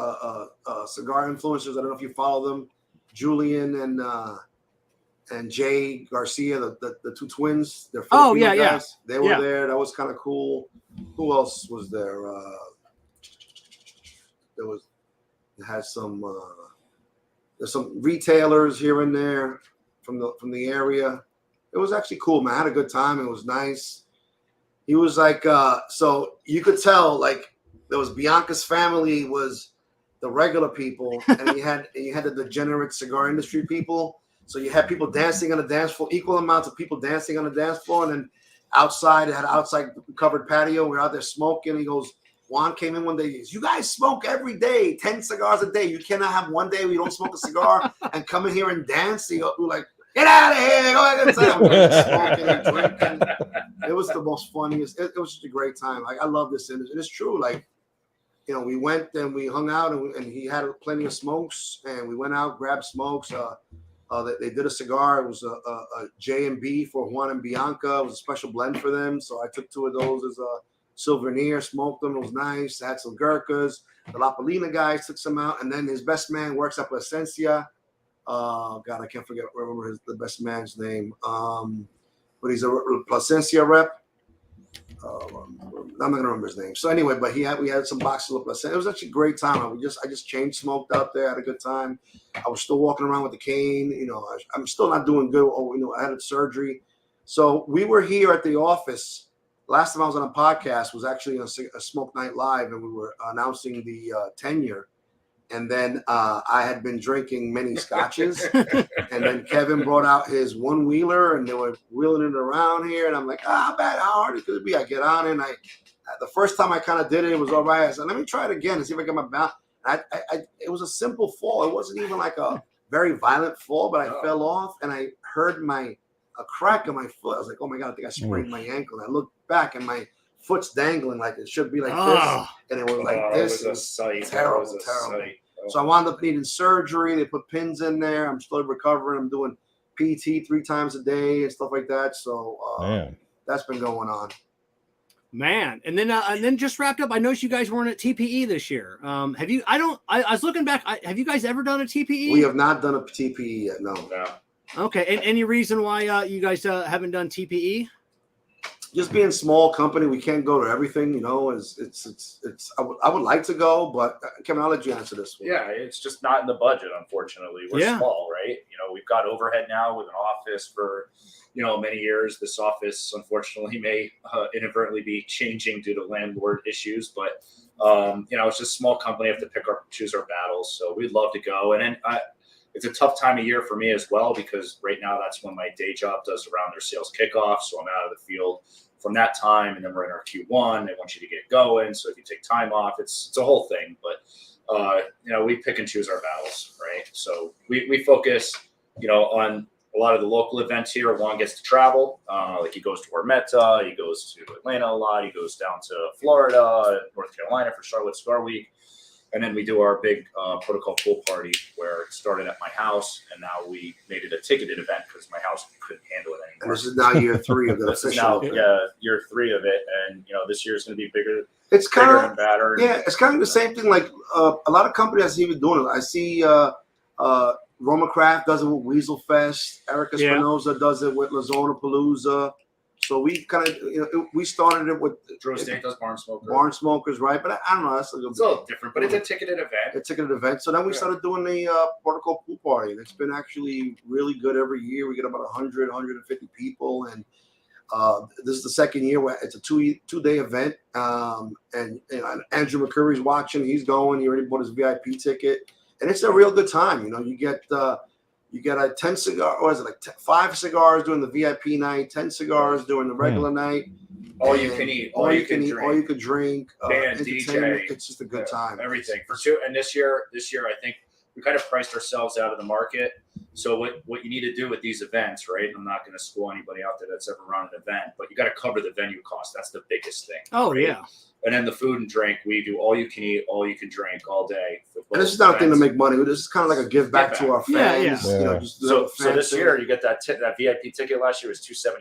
cigar influencers. I don't know if you follow them. Julian and Jay Garcia, the two twins. They're Filipino guys. They were there. That was kind of cool. Who else was there? There's some retailers here and there from the area. It was actually cool, man. I had a good time. It was nice. He was like, so you could tell, like, there was Bianca's family was the regular people, and you had the degenerate cigar industry people. So you had people dancing on the dance floor, equal amounts of people dancing on the dance floor, and then outside, it had an outside covered patio. We were out there smoking. He goes, Juan came in one day. He goes, you guys smoke every day, 10 cigars a day. You cannot have one day where you don't smoke a cigar and come in here and dance. We're like, get out of here. Go ahead and smoking and drinking. It was the most funniest. It was just a great time. I love this industry. It's true. Like, we went and we hung out and he had plenty of smokes and we went out, grabbed smokes. They did a cigar. It was a J&B for Juan and Bianca. It was a special blend for them. So I took 2 of those as a souvenir, smoked them. It was nice. I had some Gurkhas. The La Pelina guys took some out. And then his best man works at Plasencia. God, I can't remember the best man's name. But he's a Plasencia rep. I'm not gonna remember his name. So anyway, but we had some boxes of Plasencia. It was actually a great time. I just chain smoked out there, had a good time. I was still walking around with the cane. I'm still not doing good. I had a surgery. So we were here at the office. Last time I was on a podcast was actually on a Smoke Night Live, and we were announcing the tenure. And then I had been drinking many scotches, and then Kevin brought out his one-wheeler, and they were wheeling it around here. And I'm like, how hard could it be? I get on it, and the first time I kind of did it, it was all right. I said, let me try it again and see if I get my balance. It was a simple fall. It wasn't even like a very violent fall, but I fell off, and I heard a crack in my foot. I was like, oh my God, I think I sprained my ankle. And I looked back, and my foot's dangling like it should be like this, and it was like this. It was a sight. Terrible. So I wound up needing surgery. They put pins in there. I'm still recovering. I'm doing PT 3 times a day and stuff like that. So that's been going on. Man, and then just wrapped up. I noticed you guys weren't at TPE this year. Have you? I was looking back. Have you guys ever done a TPE? We have not done a TPE yet. No. Okay. And any reason why you guys haven't done TPE? just being small company, we can't go to everything. You know, I would like to go, but Kevin, I'll let you answer this one. Yeah, it's just not in the budget. Unfortunately, we're small, right? You know, we've got overhead now with an office for many years. This office, unfortunately, may inadvertently be changing due to landlord issues, but it's just a small company. Have to choose our battles. So we'd love to go, and then it's a tough time of year for me as well, because right now that's when my day job does around their sales kickoff. So I'm out of the field from that time, and then we're in our Q1. They want you to get going. So if you take time off, it's a whole thing. But we pick and choose our battles, right? So we focus, on a lot of the local events here. Juan gets to travel. Like he goes to Ormeta, he goes to Atlanta a lot, he goes down to Florida, North Carolina for Charlotte Cigar Week. And then we do our big Protocol pool party, where it started at my house, and now we made it a ticketed event because my house couldn't handle it anymore. And this is now year 3 of the This is now year 3 of it, and this year is going to be bigger. It's kind bigger of and badder. Yeah, it's kind of the same thing. Like a lot of companies I see even doing it. I see Roma Craft does it with Weasel Fest. Erica Espinosa does it with La Zona Palooza. So we kind of, we started it with Drew State does Barn Smokers, right? But I don't know. It's a little different, but it's a ticketed event. So then we started doing the Protocol Pool Party, and it's been actually really good every year. We get about 100, 150 people, and this is the second year where it's a two-day event. And Andrew McCurry's watching. He's going. He already bought his VIP ticket, and it's a real good time. You get a 10 cigar, or is it like 5 cigars during the VIP night, 10 cigars during the regular night. All you can eat, all you can drink. All you could drink. Band, DJ. It's just a good time. Everything. And this year, I think we kind of priced ourselves out of the market. So what you need to do with these events, right? I'm not going to school anybody out there that's ever run an event, but you got to cover the venue cost. That's the biggest thing. Oh, right? yeah. And then the food and drink, we do all you can eat, all you can drink all day. And this is not a thing to make money. This is kind of like a give back to our fans. Yeah. So this year you get that VIP ticket. Last year was $275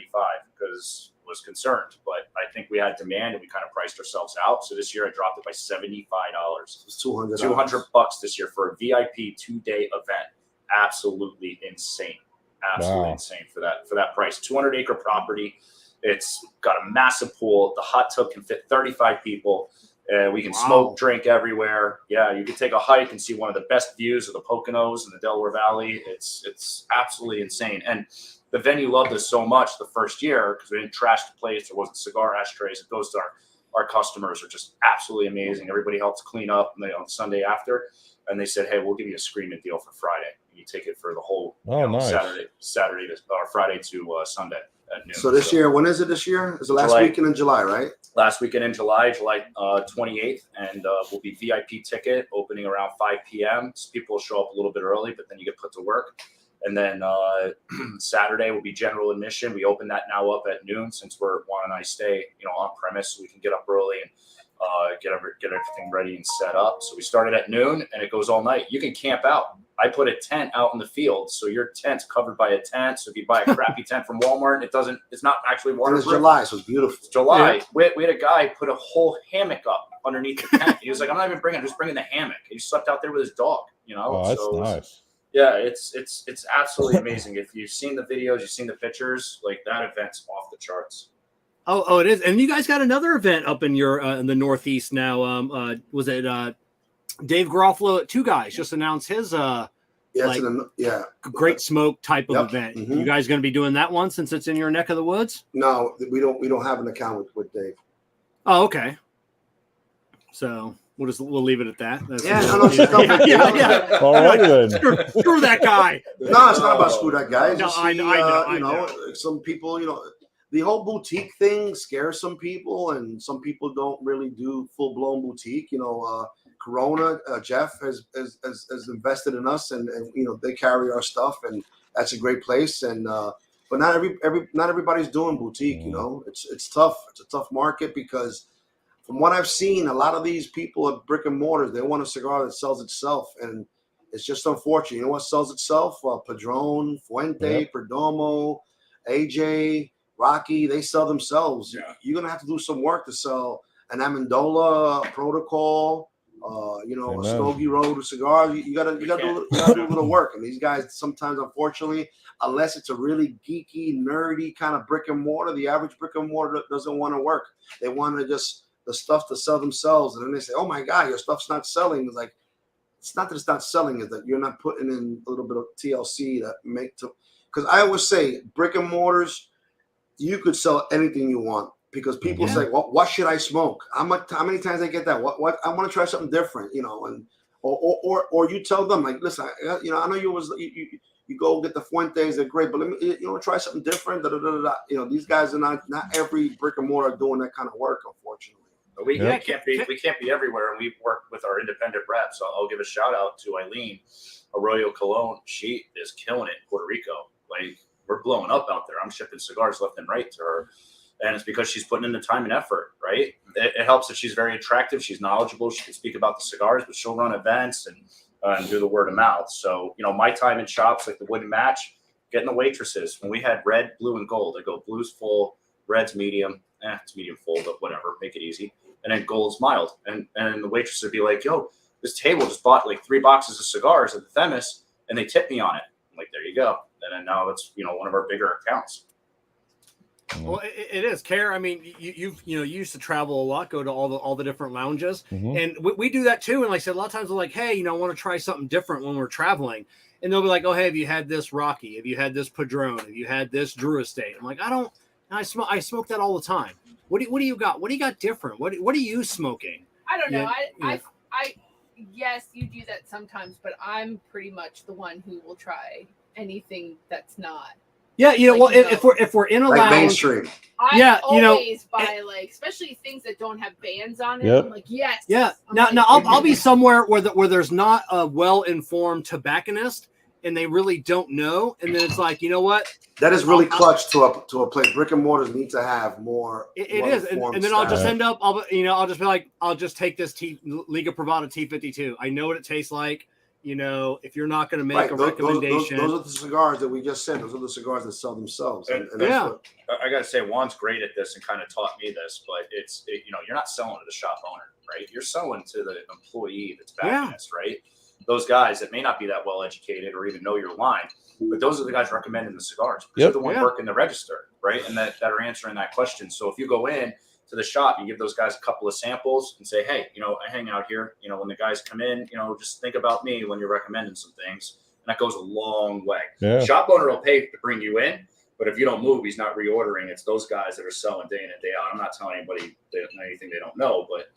because I was concerned, but I think we had demand and we kind of priced ourselves out. So this year I dropped it by $75. It's $200. $200 this year for a VIP 2-day event. Absolutely insane. Absolutely insane for that price. 200-acre property. It's got a massive pool. The hot tub can fit 35 people. We can smoke, drink everywhere. Yeah, you can take a hike and see one of the best views of the Poconos and the Delaware Valley. It's absolutely insane. And the venue loved us so much the first year because we didn't trash the place. There wasn't cigar ashtrays. It goes to our customers are just absolutely amazing. Everybody helps clean up on Sunday after. And they said, hey, we'll give you a screaming deal for Friday. And you take it for the whole nice. Saturday or Friday to Sunday. So this year, when is it this year? It's the last weekend in July, right? Last weekend in July 28th, and will be VIP ticket opening around 5 p.m. So people will show up a little bit early, but then you get put to work. And then Saturday will be general admission. We open that now up at noon since Juan and I stay, on premise, so we can get up early and get everything ready and set up. So we started at noon, and it goes all night. You can camp out. I put a tent out in the field, so your tent's covered by a tent. So if you buy a crappy tent from Walmart, it's not actually waterproof. It's July, so it's beautiful. It's July. Yeah. We had a guy put a whole hammock up underneath the tent. He was like, "I'm not even just bringing the hammock." He slept out there with his dog. Oh, that's nice. Yeah, it's absolutely amazing. If you've seen the videos, you've seen the pictures, like that event's off the charts. Oh, it is. And you guys got another event up in your in the Northeast now. Was it Dave Garofalo at Two Guys just announced his great smoke type of event. Mm-hmm. You guys going to be doing that one since it's in your neck of the woods? No, we don't have an account with Dave. Oh, okay. So we'll leave it at that. Yeah. All right then. Screw that guy. No, it's not about screw that guy. No, I know. Some people, the whole boutique thing scares some people, and some people don't really do full blown boutique. Corona, Jeff has invested in us, and they carry our stuff, and that's a great place. And but not everybody's doing boutique. It's tough. It's a tough market because from what I've seen, a lot of these people at brick and mortars, they want a cigar that sells itself, and it's just unfortunate. You know what sells itself? Padron, Fuente, Perdomo, AJ, Rocky. They sell themselves. Yeah. You're gonna have to do some work to sell an Amendola, Protocol. Stogie Road with Cigars. You gotta do a little work. And these guys sometimes, unfortunately, unless it's a really geeky, nerdy kind of brick and mortar, the average brick and mortar doesn't want to work. They want to just the stuff to sell themselves, and then they say, "Oh my God, your stuff's not selling." It's like, it's not that it's not selling; it's that you're not putting in a little bit of TLC to make to. Because I always say, brick and mortars, you could sell anything you want. Because people say, "Well, what should I smoke?" How many times I get that? What I want to try something different, and or you tell them like, "Listen, I know you go get the Fuentes, they're great, but let me try something different." These guys are not every brick and mortar doing that kind of work, unfortunately. We can't be everywhere, and we work with our independent reps. So I'll give a shout out to Eileen Arroyo Colon. She is killing it in Puerto Rico. Like, we're blowing up out there. I'm shipping cigars left and right to her. And it's because she's putting in the time and effort, right? It helps that she's very attractive. She's knowledgeable. She can speak about the cigars, but she'll run events and do the word of mouth. So, my time in shops like the Wooden Match, getting the waitresses. When we had red, blue, and gold, I go blue's full, red's medium. It's medium full, but whatever, make it easy. And then gold's mild. And the waitress would be like, "Yo, this table just bought like 3 boxes of cigars at the Themis, and they tipped me on it." I'm like, there you go. And then now it's, one of our bigger accounts. Well, it is, Kerr. I mean, you used to travel a lot, go to all the different lounges, and we do that too. And like I said, a lot of times we're like, "Hey, I want to try something different when we're traveling," and they'll be like, "Oh, hey, have you had this Rocky? Have you had this Padron? Have you had this Drew Estate?" I'm like, I smoke that all the time. What do you got? What do you got different? What are you smoking? I don't know. I yes, you do that sometimes, but I'm pretty much the one who will try anything that's not. Yeah, if we're in a lounge, mainstream. I always buy especially things that don't have bands on it. Yep. I'm like, yes. Yeah. Now I'll be somewhere where there's not a well-informed tobacconist and they really don't know, and then it's like, you know what? That is really clutch to a place. Brick and mortars need to have more. It is, and then I'll just end up. I'll just be like, I'll just take this Liga Privada T52. I know what it tastes like. If you're not going to make a recommendation, those are the cigars that we just said. Those are the cigars that sell themselves. And I got to say, Juan's great at this and kind of taught me this. But you're not selling to the shop owner, right? You're selling to the employee that's backing us, right? Those guys that may not be that well educated or even know your line, but those are the guys recommending the cigars. They're the one working the register, right? And that are answering that question. So if you go in to the shop, you give those guys a couple of samples and say, "Hey, I hang out here. When the guys come in, just think about me when you're recommending some things." And that goes a long way. Yeah. Shop owner will pay to bring you in, but if you don't move, he's not reordering. It's those guys that are selling day in and day out. I'm not telling anybody anything they don't know, but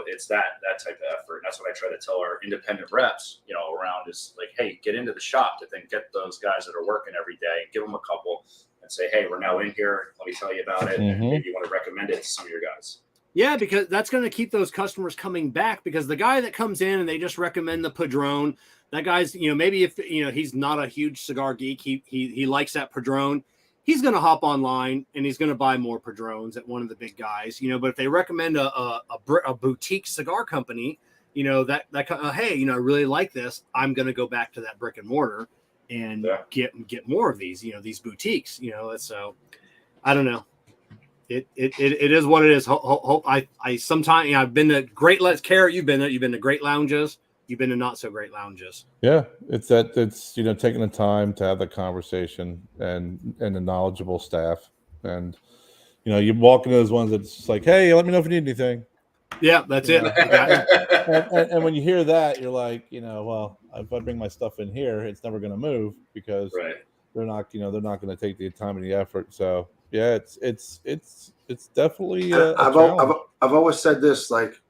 it's that type of effort. And that's what I try to tell our independent reps, around is like, hey, get into the shop, but then get those guys that are working every day and give them a couple and say, "Hey, we're now in here. Let me tell you about it. And maybe you want to recommend it to some of your guys." Yeah, because that's going to keep those customers coming back, because the guy that comes in and they just recommend the Padron, that guy's, maybe if, he's not a huge cigar geek, he likes that Padron. He's going to hop online and he's going to buy more Padrones at one of the big guys, but if they recommend a boutique cigar company, hey, I really like this, I'm going to go back to that brick and mortar and get more of these, these boutiques, so I don't know. It is what it is. I sometimes, I've been to great, Kerr, you've been to great lounges. You've been to not so great lounges. Yeah, it's taking the time to have the conversation and the knowledgeable staff, and you walk into those ones that's just like, "Hey, let me know if you need anything." Yeah, that's it. and when you hear that, you're like, well, if I bring my stuff in here, it's never going to move because they're not going to take the time and the effort. So yeah, it's definitely. I've always said this, like.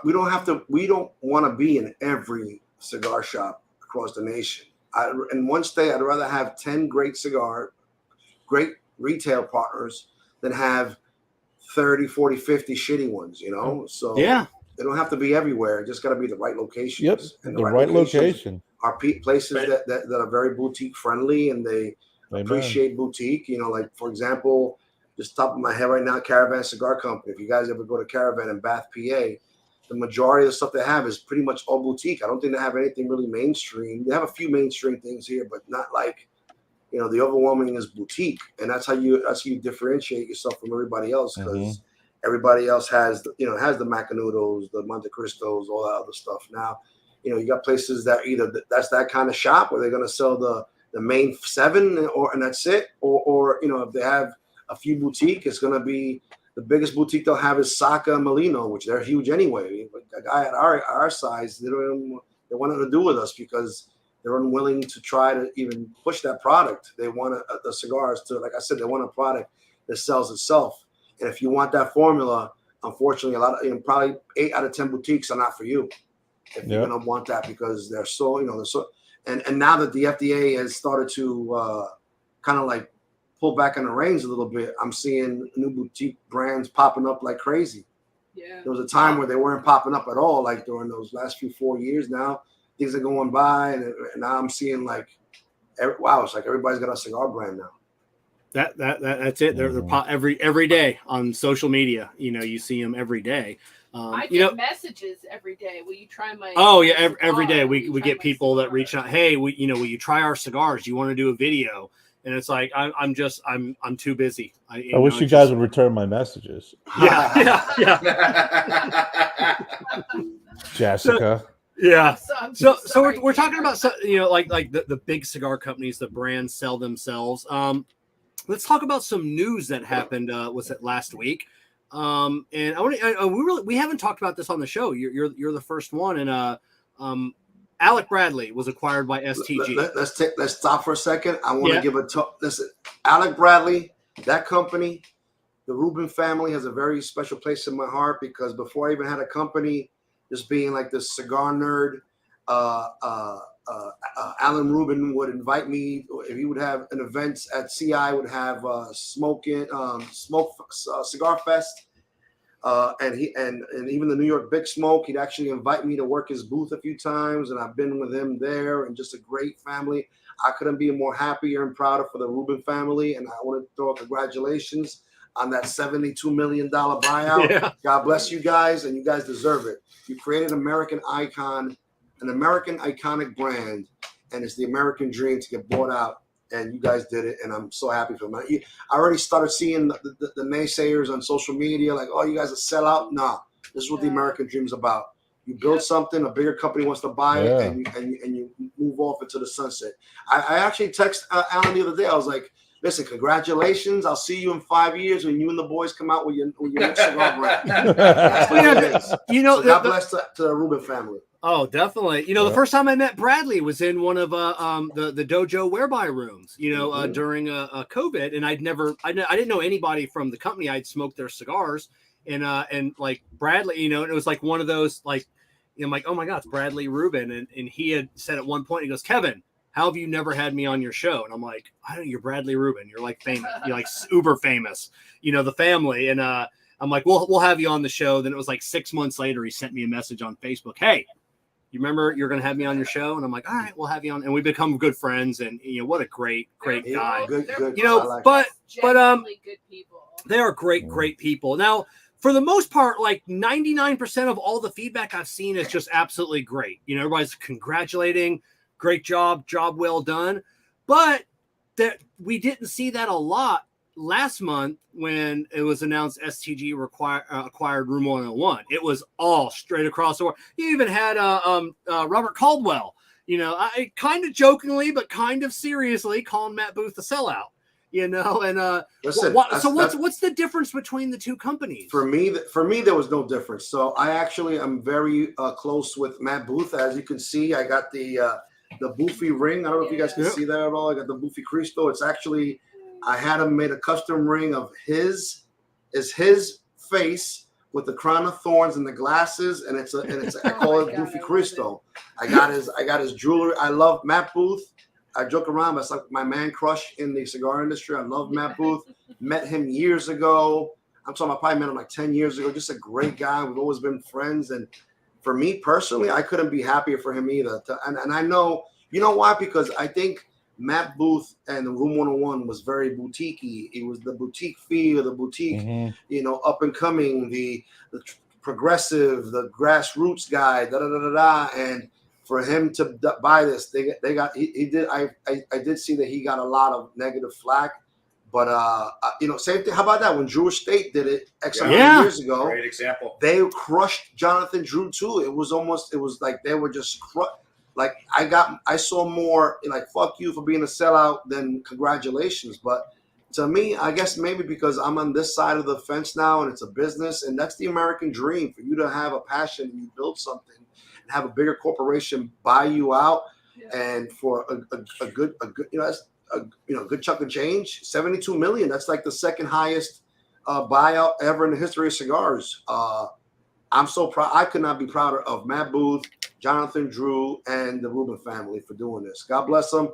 We don't want to be in every cigar shop across the nation. In one state, I'd rather have 10 great retail partners than have 30, 40, 50 shitty ones, So yeah, they don't have to be everywhere. It just got to be the right locations. Yep, and the right location. Are places that are very boutique friendly and they appreciate boutique. Like, for example, just top of my head right now, Caravan Cigar Company. If you guys ever go to Caravan in Bath, PA, the majority of the stuff they have is pretty much all boutique. I don't think they have anything really mainstream. They have a few mainstream things here, but not like, the overwhelming is boutique. And that's how you differentiate yourself from everybody else. Because Everybody else has the Macanudos, the Monte Cristos, all that other stuff. Now, you got places that either that's that kind of shop where they're going to sell the main 7 and that's it, or if they have a few boutique, it's going to be the biggest boutique they'll have is Saka and Molino, which they're huge anyway. A guy at our size, they want nothing to do with us because they're unwilling to try to even push that product. They want the cigars to, like I said, they want a product that sells itself. And if you want that formula, unfortunately, a lot of probably 8 out of 10 boutiques are not for you. If you're gonna want that, because they're so and now that the FDA has started to kind of like pull back on the reins a little bit, I'm seeing new boutique brands popping up like crazy. Yeah. There was a time where they weren't popping up at all, like during those last 4 years. Now things are going by, and now I'm seeing like, it's like everybody's got a cigar brand now. That's it. They're every day on social media. You see them every day. I get messages every day. Will you try my? Oh yeah, every day we get people that reach out. Hey, will you try our cigars? Do you want to do a video? And it's like I'm too busy. I wish you guys would return my messages. Yeah. Jessica. Yeah. So we're talking about like the big cigar companies, the brands sell themselves. Let's talk about some news that happened. Was it last week? And we haven't talked about this on the show. You're the first one, and Alec Bradley was acquired by STG. Let's stop for a second. I want to give a talk. Listen, Alec Bradley, that company, the Rubin family has a very special place in my heart, because before I even had a company, just being like this cigar nerd, Alan Rubin would invite me. If he would have an event at CI, would have Cigar Fest, and even the New York Big Smoke. He'd actually invite me to work his booth a few times, and I've been with him there, and just a great family. I couldn't be more happier and prouder for the Rubin family, and I want to throw a congratulations on that $72 million buyout. Yeah. God bless you guys, and you guys deserve it. You created an American icon, an American iconic brand, and it's the American dream to get bought out, and you guys did it, and I'm so happy for them. I already started seeing the naysayers on social media, like, oh, you guys are sellout. Nah, this is what the American dream is about. You build something, a bigger company wants to buy it, and you move off into the sunset. I actually texted Alan the other day. I was like, listen, congratulations. I'll see you in 5 years when you and the boys come out with your next cigar brand. That's what it is. So God bless to the Rubin family. Oh, definitely. The first time I met Bradley was in one of the dojo whereby rooms, during COVID, and I didn't know anybody from the company. I'd smoked their cigars, and like Bradley, it was like one of those, like, I'm like, oh my God, it's Bradley Rubin, and he had said at one point, he goes, Kevin, how have you never had me on your show? And I'm like, I don't know, you're Bradley Rubin. You're like famous. You're like uber famous, the family. And I'm like, we'll have you on the show. Then it was like 6 months later, he sent me a message on Facebook. Hey, you remember you're going to have me on your show? And I'm like, all right, we'll have you on. And we become good friends. And what a great guy. Good. But good people. They are great people. Now, for the most part, like 99% of all the feedback I've seen is just absolutely great. Everybody's congratulating. Great job well done. But that we didn't see that a lot last month when it was announced STG acquired Room 101. It was all straight across the board. You even had Robert Caldwell, I kind of jokingly but kind of seriously calling Matt Booth a sellout. And listen, what's the difference between the two companies? For me, there was no difference. So I actually am very close with Matt Booth. As you can see, I got the Boofy ring. I don't know if you guys can see that at all. I got the Boofy Cristo. It's actually, I had him made a custom ring of his face with the crown of thorns and the glasses, and it's I call it Boofy Cristo. I got his jewelry. I love Matt Booth. I joke around, but it's like my man crush in the cigar industry. I love Matt Booth. Met him years ago. I probably met him like 10 years ago. Just a great guy. We've always been friends. And for me personally, I couldn't be happier for him either. And I know, you know why? Because I think Matt Booth and the Room 101 was very boutique-y. It was the boutique feel, the boutique, up and coming, the progressive, the grassroots guy, and for him to buy this, I did see that he got a lot of negative flack, But same thing. How about that? When Drew Estate did it X amount of years ago, great example. They crushed Jonathan Drew too. It was like they were just like I saw more like fuck you for being a sellout than congratulations. But to me, I guess maybe because I'm on this side of the fence now and it's a business, and that's the American dream for you to have a passion and you build something and have a bigger corporation buy you out, and for a good good chunk of change, $72 million. That's like the second highest buyout ever in the history of cigars. I'm so proud. I could not be prouder of Matt Booth, Jonathan Drew, and the Rubin family for doing this. God bless them.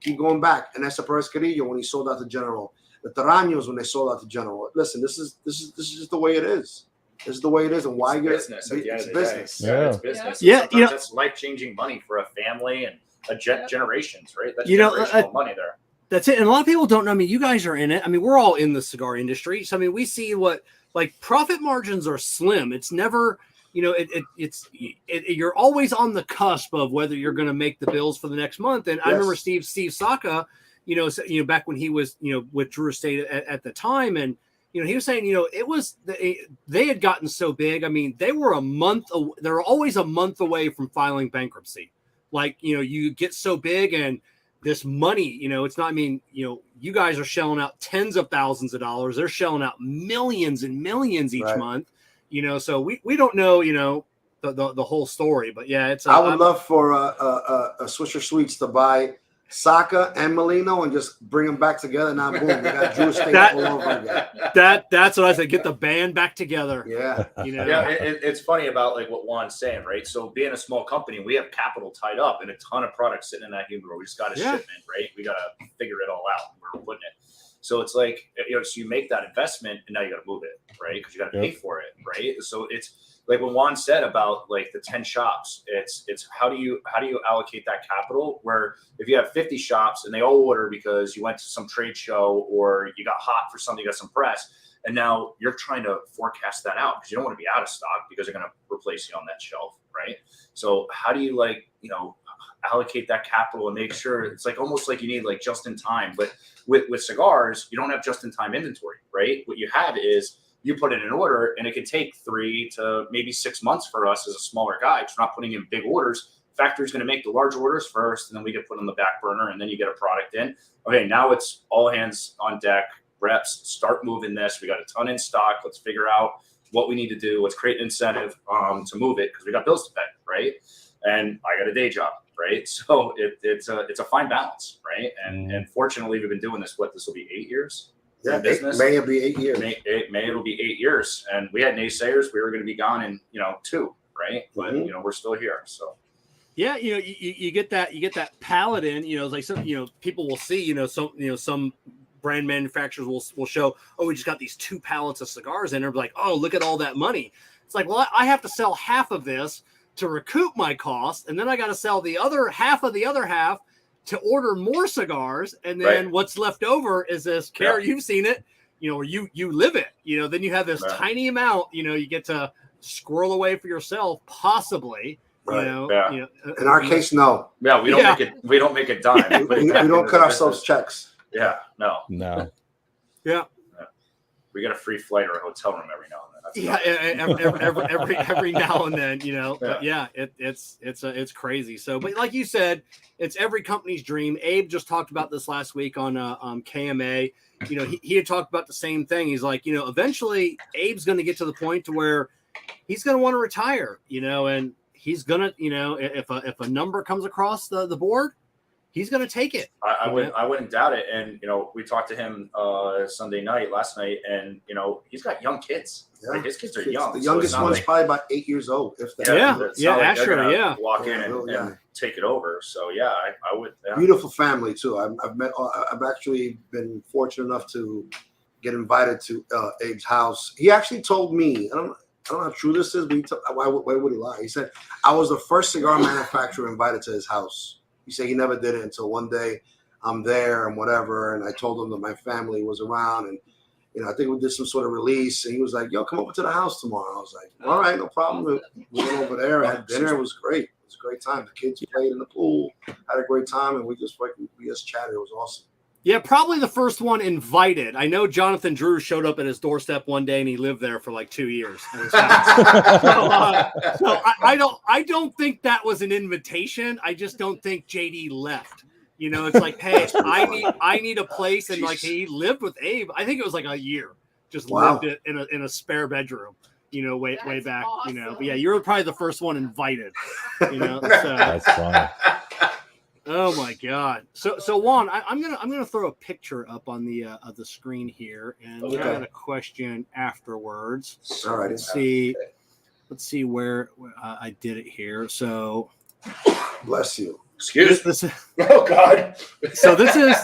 Keep going back. And that's Perez Carrillo when he sold out to General. The Taraños when they sold out to General. Listen, this is just the way it is. This is the way it is, and why you're business. It's business. Yeah, it's business. Yeah, that's life-changing money for a family and generations, right? That's generational money there. That's it. And a lot of people don't know. I mean, you guys are in it. I mean, we're all in the cigar industry. So I mean, we see what like profit margins are slim. It's never, you're always on the cusp of whether you're going to make the bills for the next month. And I remember Steve Saka, back when he was, with Drew Estate at the time, and he was saying, it was they had gotten so big. I mean, they were always a month away from filing bankruptcy. Like, you get so big and this money, it's not, I mean, you guys are shelling out tens of thousands of dollars. They're shelling out millions and millions each month, so we don't know, the whole story, but yeah, it's, I would love for a Swisher Sweets to buy Saka and Molino and just bring them back together. Now, boom, we got Drew Estate all over again. That's what I said. Get the band back together. Yeah. It's funny about like what Juan's saying, right? So being a small company, we have capital tied up and a ton of products sitting in that humidor. We just got a shipment, right? We got to figure it all out where we're putting it. So it's like, so you make that investment and now you got to move it, right? Because you got to pay for it, right? So it's like what Juan said about like the 10 shops. It's how do you allocate that capital? Where if you have 50 shops and they all order because you went to some trade show or you got hot for something, you got some press, and now you're trying to forecast that out because you don't want to be out of stock because they're going to replace you on that shelf, right? So how do you allocate that capital and make sure it's like almost like you need like just in time, but with cigars, you don't have just in time inventory, right? What you have is you put in an order and it can take 3 to maybe 6 months for us as a smaller guy because we're not putting in big orders. Factory's going to make the large orders first and then we get put on the back burner and then you get a product in. Okay, now it's all hands on deck, reps, start moving this. We got a ton in stock. Let's figure out what we need to do. Let's create an incentive to move it because we got bills to pay, right? And I got a day job, right? So it's a fine balance, right? And fortunately, we've been doing this. This will be 8 years. Yeah, May will be 8 years. May it'll be 8 years, and we had naysayers. We were going to be gone in 2, right? But we're still here. So yeah, you get that palette in. Like some people will see some brand manufacturers will show, oh, we just got these 2 pallets of cigars in. They're like, oh, look at all that money. It's like, well, I have to sell half of this to recoup my cost, and then I got to sell the other half of the other half to order more cigars, and then what's left over is this. Kerr, you've seen it, or you live it. Then you have this tiny amount. You get to squirrel away for yourself, possibly. Right. In our case, no. Yeah, we don't make it. We don't make a dime. we don't cut ourselves checks. Yeah, no. Yeah. We get a free flight or a hotel room every now and then. Every now and then, But yeah, it's crazy. So, but like you said, it's every company's dream. Abe just talked about this last week on KMA. He had talked about the same thing. He's like, eventually Abe's going to get to the point to where he's going to want to retire, and he's going to, if a number comes across the board, he's going to take it. I wouldn't doubt it. And, we talked to him last night, and, he's got young kids. Yeah. Like, his kids are young. The youngest one's probably about 8 years old. If that. Walk in and take it over. So, I would. Yeah. Beautiful family, too. I've actually been fortunate enough to get invited to Abe's house. He actually told me, I don't know how true this is, but why would he lie? He said, I was the first cigar manufacturer invited to his house. He said he never did it until one day I'm there and whatever. And I told him that my family was around and, I think we did some sort of release. And he was like, yo, come over to the house tomorrow. I was like, all right, no problem. We went over there, had dinner. It was great. It was a great time. The kids played in the pool, had a great time. And we just chatted. It was awesome. Yeah, probably the first one invited. I know Jonathan Drew showed up at his doorstep one day, and he lived there for like 2 years. I don't think that was an invitation. I just don't think JD left. You know, it's like, hey, I need a place, and like he lived with Abe. I think it was like a year. Just lived it in a spare bedroom. You know, way back. Awesome. You know, but yeah, you're probably the first one invited. You know, so. That's funny. Oh my God! So Juan, I'm gonna throw a picture up on the screen here, and I got a question afterwards. All right. Let's see where I did it here. So, bless you. Excuse me. Oh God! So this is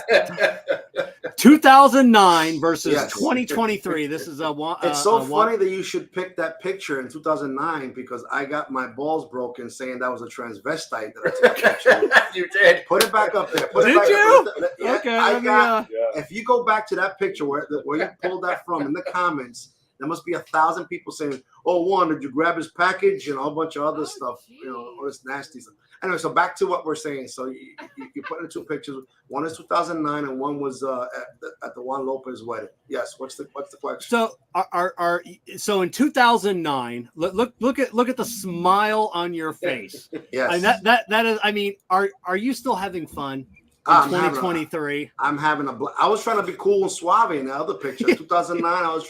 2009 versus 2023. This is It's so funny that you should pick that picture in 2009 because I got my balls broken saying that was a transvestite that I took a picture. You did. Put it back up there. Okay. If you go back to that picture where you pulled that from in the comments, there must be 1,000 people saying, "Oh, Juan, did you grab his package?" and a whole bunch of other stuff. You know, all this nasty stuff. Anyway, so back to what we're saying. So you put in the two pictures. One is 2009, and one was at the Juan Lopez wedding. Yes. What's the question? So so in 2009, look at the smile on your face. Yes. And that is. I mean, are you still having fun? In 2023. I'm having a. I was trying to be cool and suave in the other picture. 2009, I was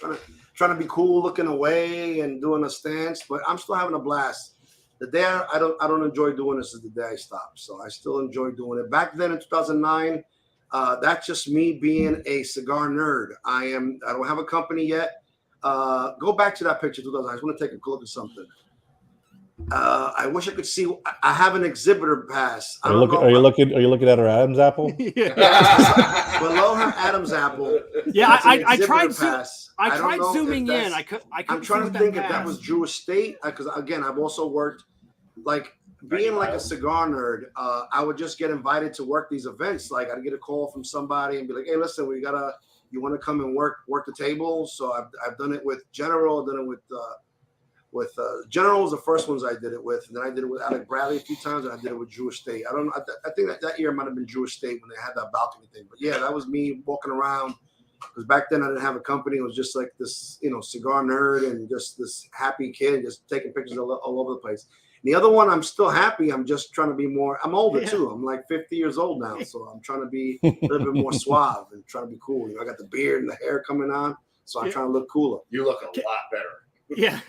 trying to be cool, looking away and doing a stance, but I'm still having a blast. The day I don't enjoy doing this is the day I stop. So I still enjoy doing it. Back then in 2009, that's just me being a cigar nerd. I don't have a company yet. Go back to that picture, 2009. I just want to take a look at something. I wish I could see. I have an exhibitor pass. Are you looking at her Adam's apple? Yeah. Below her Adam's apple. Yeah, I tried. I tried zooming in. I'm trying to think if that was Drew Estate because again, I've also worked like being like a cigar nerd. I would just get invited to work these events. Like I'd get a call from somebody and be like, "Hey, listen, you want to come and work the table?" So I've done it with General. I've done it with General was the first ones I did it with, and then I did it with Alec Bradley a few times, and I did it with Drew Estate. I don't know. I think that year might have been Drew Estate when they had that balcony thing. But yeah, that was me walking around because back then I didn't have a company. It was just like this, cigar nerd and just this happy kid, just taking pictures all over the place. And the other one, I'm still happy. I'm just trying to be more. I'm older too. I'm like 50 years old now, so I'm trying to be a little bit more suave and trying to be cool. I got the beard and the hair coming on, so I'm trying to look cooler. You look a lot better. Yeah,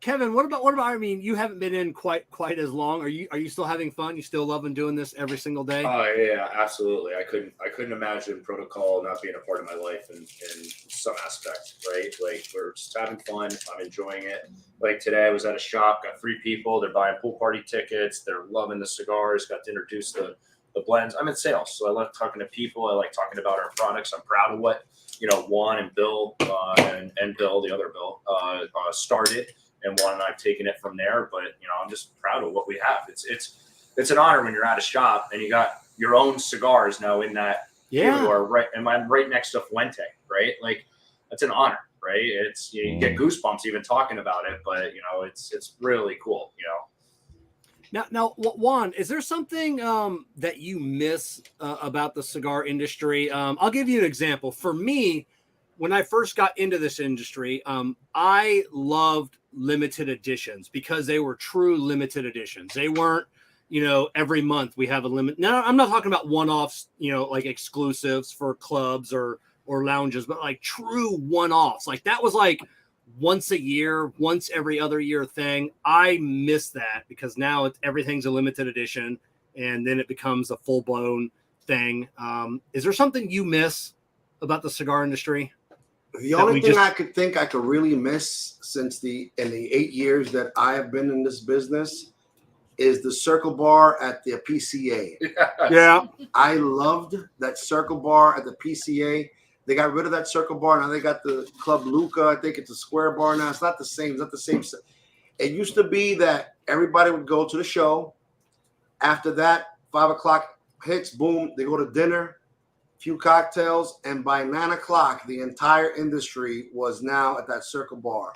Kevin. What about? I mean, you haven't been in quite as long. Are you still having fun? You still loving doing this every single day? Oh yeah, absolutely. I couldn't imagine Protocol not being a part of my life in some aspect, right? Like we're just having fun. I'm enjoying it. Like today, I was at a shop, got 3 people. They're buying pool party tickets. They're loving the cigars. Got to introduce the blends. I'm in sales, so I like talking to people. I like talking about our products. I'm proud of what Juan and Bill and Bill, the other Bill, started, and Juan and I've taken it from there. But I'm just proud of what we have. It's an honor when you're at a shop and you got your own cigars now in that humidor, right? And I'm right next to Fuente, right? Like that's an honor, right? It's you get goosebumps even talking about it, but it's really cool, Now, Juan, is there something that you miss about the cigar industry? I'll give you an example. For me, when I first got into this industry, I loved limited editions because they were true limited editions. They weren't, every month we have a limit. Now, I'm not talking about one-offs, like exclusives for clubs or lounges, but like true one-offs. Like that was like once a year, once every other year thing. I miss that because now everything's a limited edition and then it becomes a full-blown thing. Is there something you miss about the cigar industry? The only thing I could think I could really miss in the 8 years that I have been in this business is the circle bar at the PCA. Yeah. I loved that circle bar at the PCA. They got rid of that circle bar. Now they got the Club Luca. I think it's a square bar now. It's not the same. It's not the same. It used to be that everybody would go to the show. After that, 5 o'clock hits, boom, they go to dinner, few cocktails, and by 9 o'clock, the entire industry was now at that circle bar.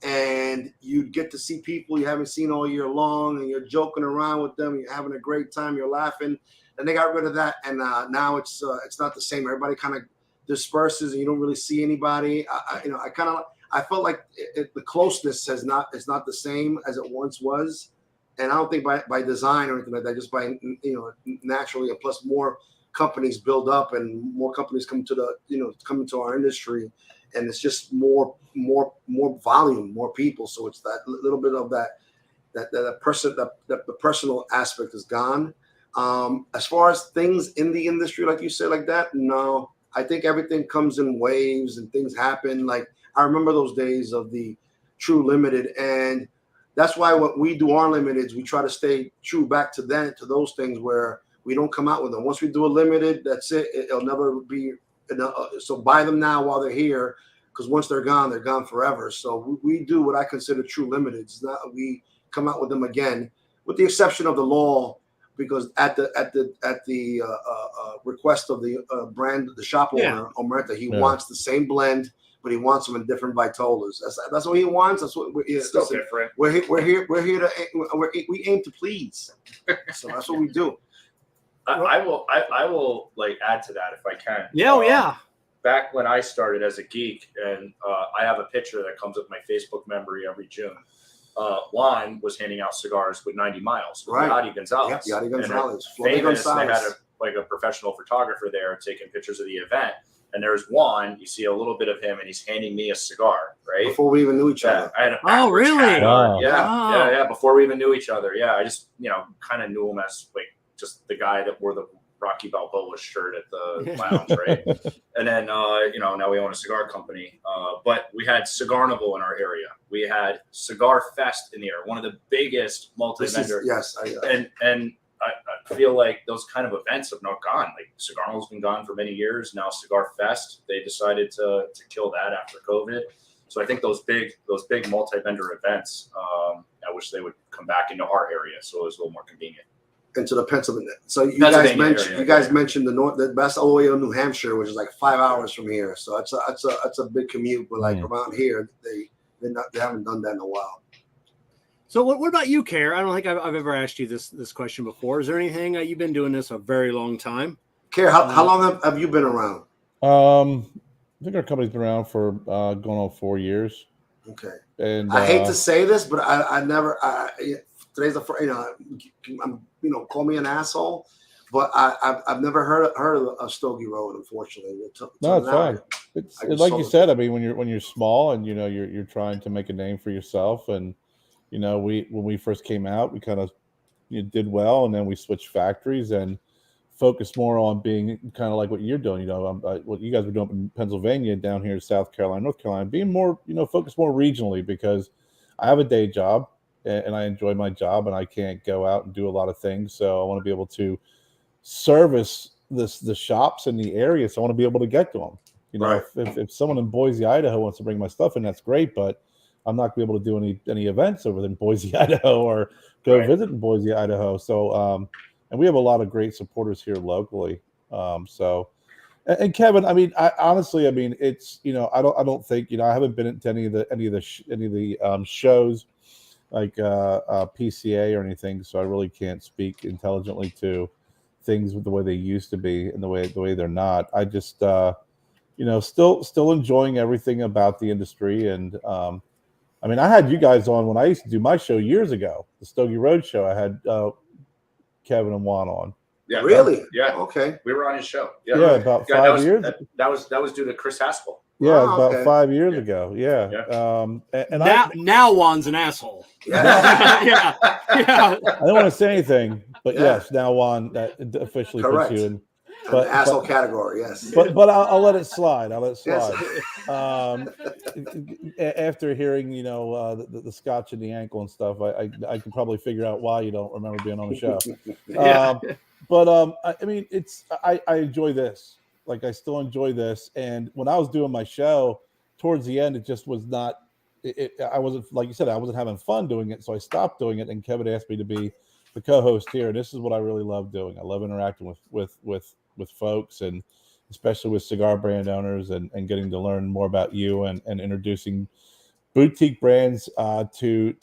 And you'd get to see people you haven't seen all year long, and you're joking around with them. You're having a great time. You're laughing. and they got rid of that, and now it's not the same. Everybody kind of disperses, and you don't really see anybody. I felt like the closeness is not the same as it once was, and I don't think by design or anything like that, just by naturally, and plus more companies build up and more companies come into our industry, and it's just more volume, more people. So it's that little bit of the personal aspect is gone. As far as things in the industry, like you said, like that, no. I think everything comes in waves and things happen. Like I remember those days of the true limited, and that's why what we do our limiteds, we try to stay true back to those things where we don't come out with them. Once we do a limited, that's it. It'll never be enough. So buy them now while they're here, because once they're gone forever. So we do what I consider true limiteds. It's not we come out with them again, with the exception of the law, because at the request of the brand, the shop owner, Omerta, he wants the same blend, but he wants them in different vitolas. That's what he wants. That's what we're still different. We're here to we aim to please. So that's what we do. I will like add to that if I can. Yeah. Back when I started as a geek, and I have a picture that comes up my Facebook memory every June. Juan was handing out cigars with 90 miles. With Yadi Gonzalez. Yeah, Yadi Gonzalez. Famous. They had a professional photographer there taking pictures of the event. And there's Juan. You see a little bit of him, and he's handing me a cigar, right? Before we even knew each other. I had a really? Wow. Yeah. Before we even knew each other. Yeah, I just kind of knew him as like just the guy that wore the Rocky Balboa shirt at the lounge, right? And then now we own a cigar company. But we had Cigarnival in our area. We had Cigar Fest in the area, one of the biggest multi-vendor. And I feel like those kind of events have not gone. Like Cigarnival's been gone for many years. Now Cigar Fest, they decided to kill that after COVID. So I think those big multi-vendor events, I wish they would come back into our area, so it was a little more convenient. Into the Pennsylvania. So you guys mentioned the best OEO, New Hampshire, which is like 5 hours from here. So it's a big commute. But like around here, they haven't done that in a while. So what about you, Kerr? I don't think I've ever asked you this question before. Is there anything you've been doing this a very long time? Kerr, how long have you been around? I think our company's been around for going on 4 years. Okay. And I hate to say this, but I never. Today's the first. Call me an asshole, but I've never heard of a Stogie Road. Unfortunately, no, it's fine. It's like you said. I mean, when you're small and you're trying to make a name for yourself, and when we first came out, we kind of did well, and then we switched factories and focused more on being kind of like what you're doing. What you guys were doing in Pennsylvania, down here in South Carolina, North Carolina, being more focused more regionally, because I have a day job. And I enjoy my job, and I can't go out and do a lot of things. So I want to be able to service the shops in the area. So I want to be able to get to them. Right. If someone in Boise, Idaho wants to bring my stuff in, that's great. But I'm not going to be able to do any events over in Boise, Idaho, or go visit in Boise, Idaho. So and we have a lot of great supporters here locally. And Kevin, I mean, it's I don't think I haven't been to any of the shows like PCA or anything, so I really can't speak intelligently to things the way they used to be and the way they're not. I just still enjoying everything about the industry. And I had you guys on when I used to do my show years ago, the Stogie Road show. I had Kevin and Juan on. Yeah, really? Yeah. Okay. We were on his show. Yeah, about 5 years. That was due to Chris Haskell. Yeah, about 5 years ago. Yeah. And now Juan's an asshole. Yeah. I don't want to say anything, but yes, now Juan officially puts you in. But asshole category, yes. But I'll let it slide. Yes. After hearing the scotch and the ankle and stuff, I can probably figure out why you don't remember being on the show. I enjoy this. Like, I still enjoy this. And when I was doing my show, towards the end, it just was not. I wasn't, like you said, I wasn't having fun doing it, so I stopped doing it. And Kevin asked me to be the co-host here. And this is what I really love doing. I love interacting with folks, and especially with cigar brand owners, and getting to learn more about you, and introducing boutique brands to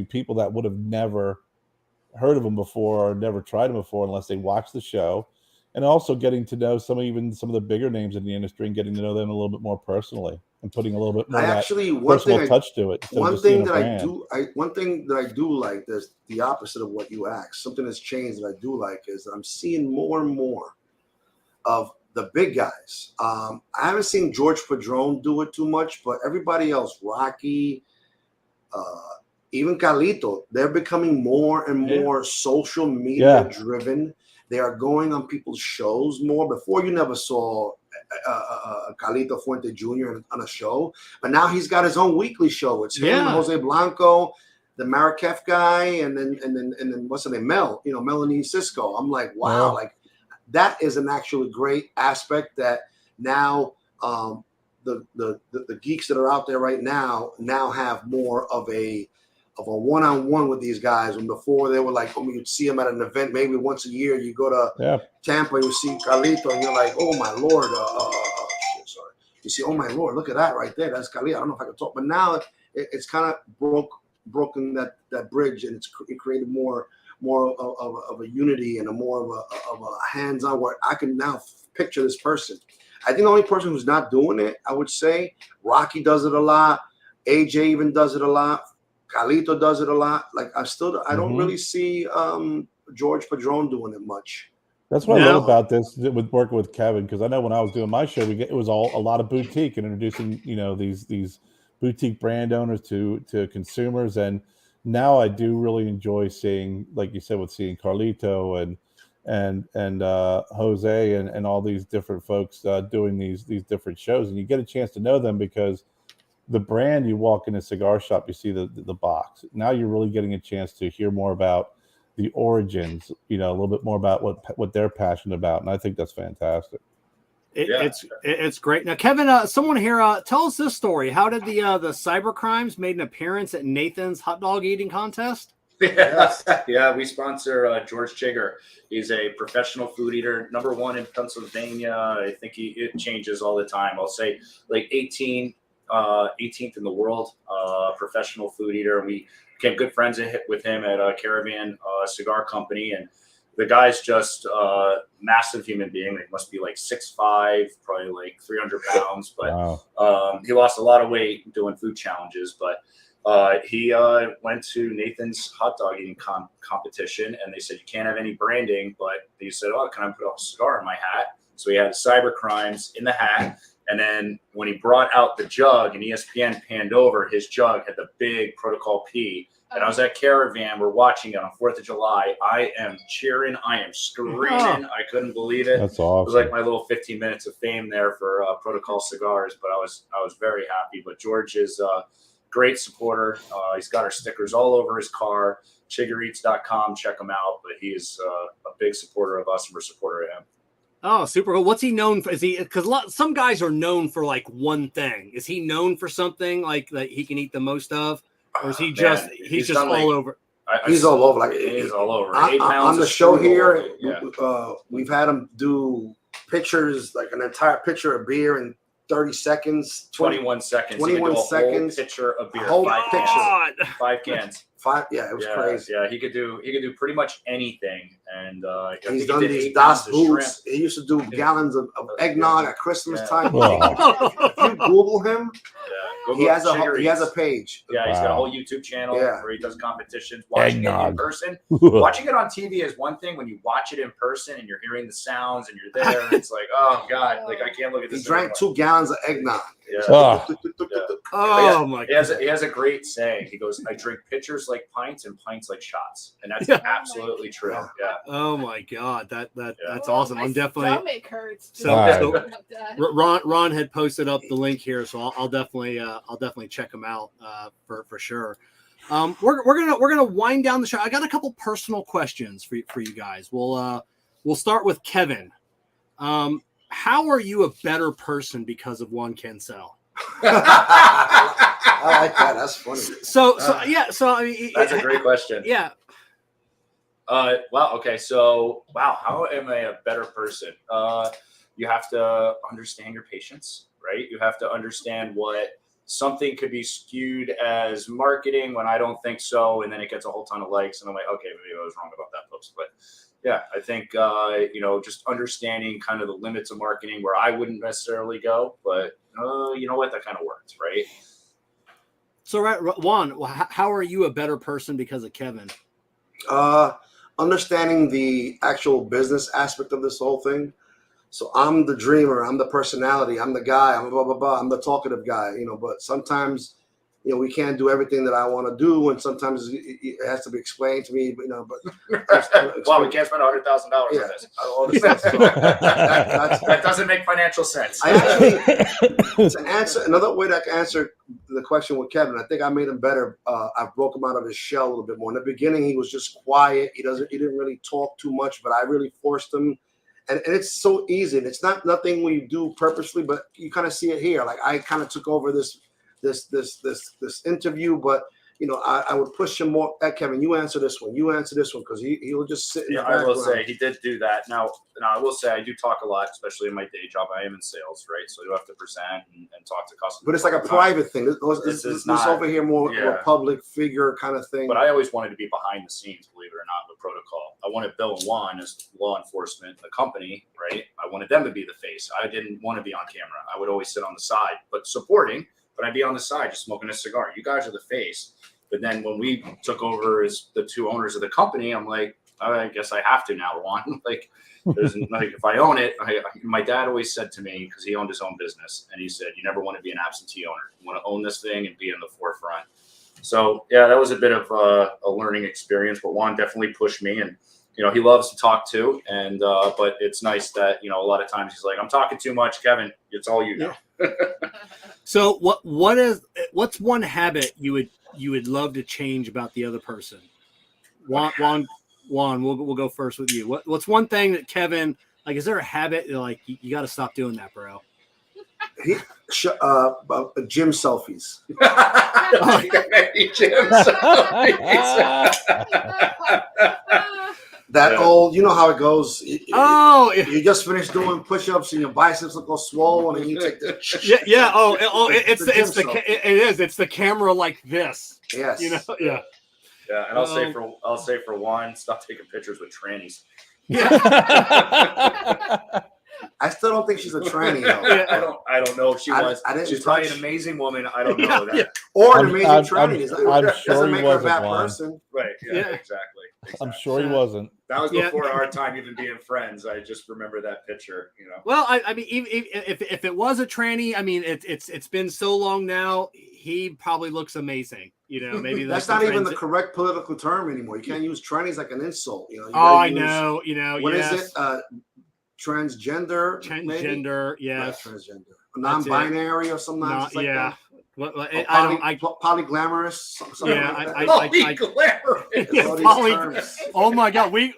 people that would have never heard of them before or never tried them before unless they watch the show. And also getting to know some of the bigger names in the industry and getting to know them a little bit more personally and putting a little bit more personal touch to it. One thing that I do like, that's the opposite of what you asked. Something that's changed that I do like is that I'm seeing more and more of the big guys. I haven't seen George Padron do it too much, but everybody else, Rocky, even Carlito, they're becoming more and more social media driven. They are going on people's shows more. Before, you never saw Carlito Fuente Jr. on a show, but now he's got his own weekly show. It's him, Jose Blanco, the Marrakech guy, and then what's her name, Melanie Cisco. I'm like, wow, like that is an actually great aspect that now the geeks that are out there right now have more of a one-on-one with these guys. When before they were like, you'd see them at an event maybe once a year. You go to Tampa, you see Carlito, and you're like, oh my Lord, sorry. You see, oh my Lord, look at that right there. That's Carlito. I don't know if I can talk, but now it's kind of broken that bridge, and it created more of a unity and more of a hands-on where I can now picture this person. I think the only person who's not doing it, I would say, Rocky does it a lot. AJ even does it a lot. Carlito does it a lot. Like I don't really see George Padron doing it much. That's what I love about this with working with Kevin, because I know when I was doing my show, it was a lot of boutique and introducing these boutique brand owners to consumers. And now I do really enjoy seeing, like you said, seeing Carlito and Jose and all these different folks doing these different shows, and you get a chance to know them because the brand, you walk in a cigar shop, you see the box. Now you're really getting a chance to hear more about the origins, a little bit more about what they're passionate about, and I think that's fantastic. It's great. Now, Kevin, someone here, tell us this story. How did the cyber crimes made an appearance at Nathan's hot dog eating contest? Yeah, we sponsor George Chigger. He's a professional food eater, #1 in Pennsylvania. I think it changes all the time. I'll say like 18th in the world, professional food eater. And we became good friends with him at a Caravan cigar company. And the guy's just a massive human being. He must be like 6'5", probably like 300 pounds. But he lost a lot of weight doing food challenges. But he went to Nathan's hot dog eating competition, and they said, you can't have any branding. But he said, can I put a cigar in my hat? So he had cyber crimes in the hat. And then when he brought out the jug and ESPN panned over, his jug had the big Protocol P. And I was at Caravan. We're watching it on 4th of July. I am cheering. I am screaming. I couldn't believe it. That's awesome. It was like my little 15 minutes of fame there for Protocol Cigars. But I was very happy. But George is a great supporter. He's got our stickers all over his car. CigarMedics.com. Check him out. But he's a big supporter of us, and we're a supporter of him. Oh, super cool. What's he known for? Is he, because some guys are known for like one thing. Is he known for something like that he can eat the most of? Or is he just he's just all over? He's all over. Like he's all over. On the show here, we've had him do pictures, like an entire pitcher of beer in 30 seconds. 21 seconds. 21 seconds. Whole pitcher of beer. Whole 5 picture. 5 cans. 5. Yeah, it was crazy. Yeah, he could do pretty much anything. And he's done these Das Boots. He used to do gallons of eggnog at Christmas time. If you Google him, he has a page. Yeah, he's got a whole YouTube channel where he does competitions. Watching it in person, watching it on TV is one thing. When you watch it in person and you're hearing the sounds and you're there, it's like, oh God, like I can't look at this. He drank 2 gallons of eggnog. Oh my God. He has a great saying. He goes, I drink pitchers like pints and pints like shots. And that's absolutely true. Yeah. Oh my God. That's awesome. I'm definitely stomach hurts. So Ron had posted up the link here, so I'll definitely check him out for sure. We're gonna wind down the show. I got a couple personal questions for you guys. We'll start with Kevin. How are you a better person because of Juan Cancel? I like that. That's funny. So I mean, that's a great question. Yeah. Wow. Okay. So, how am I a better person? You have to understand your patients, right? You have to understand what something could be skewed as marketing when I don't think so, and then it gets a whole ton of likes, and I'm like, okay, maybe I was wrong about that post. But yeah, I think just understanding kind of the limits of marketing where I wouldn't necessarily go, but you know what, that kind of worked, right? So, right, Juan, how are you a better person because of Kevin? Understanding the actual business aspect of this whole thing. So I'm the dreamer, I'm the personality, I'm the guy, I'm blah, blah, blah. I'm the talkative guy, but sometimes, we can't do everything that I want to do. And sometimes it has to be explained to me, but well, we can't spend $100,000 on this. That doesn't make financial sense. To answer another way that I can answer the question with Kevin, I think I made him better. I broke him out of his shell a little bit more. In the beginning, he was just quiet. He didn't really talk too much, but I really forced him. And it's so easy. And it's nothing we do purposely, but you kind of see it here. Like I kind of took over this interview, but I would push him more. Kevin, you answer this one. You answer this one, because he'll just sit in the background. I will say he did do that. Now I will say I do talk a lot, especially in my day job. I am in sales, right? So you have to present and talk to customers. But it's like a private thing. This over here more of a public figure kind of thing. But I always wanted to be behind the scenes, believe it or not, with Protocol. I wanted Bill and Juan as law enforcement, the company, right? I wanted them to be the face. I didn't want to be on camera. I would always sit on the side, but supporting. But I'd be on the side just smoking a cigar. You guys are the face. But then when we took over as the two owners of the company, I'm like, I guess I have to now, Juan. Like, there's like, if I own it, my dad always said to me, because he owned his own business, and he said, you never want to be an absentee owner. You want to own this thing and be in the forefront. So yeah, that was a bit of a learning experience, but Juan definitely pushed me, and he loves to talk too. And but it's nice that a lot of times he's like, I'm talking too much, Kevin. It's all you know. So what's one habit you would love to change about the other person? Juan, we'll go first with you. What's one thing that Kevin, like, is there a habit like you got to stop doing that, bro? Gym selfies. That old, you know how it goes. You just finished doing push-ups and your biceps look all swollen, and you take the it's the camera like this. Yes. Yeah. And I'll say for Juan, stop taking pictures with trannies. Yeah. I still don't think she's a tranny, though. I don't know if she was. She's probably an amazing woman. I don't know that. Yeah. Or an amazing tranny. I'm sure he make her a wasn't bad one. person. Right. Yeah. Exactly. I'm sure he wasn't. That was before our time even being friends. I just remember that picture. Well, I mean, if it was a tranny, I mean, it's been so long now. He probably looks amazing. Maybe that's not even the correct political term anymore. You can't use trannies like an insult. I know. What is it? Transgender, yes. Transgender, non-binary or something like that. Polyglamorous. Polyglamorous. Oh my God, we've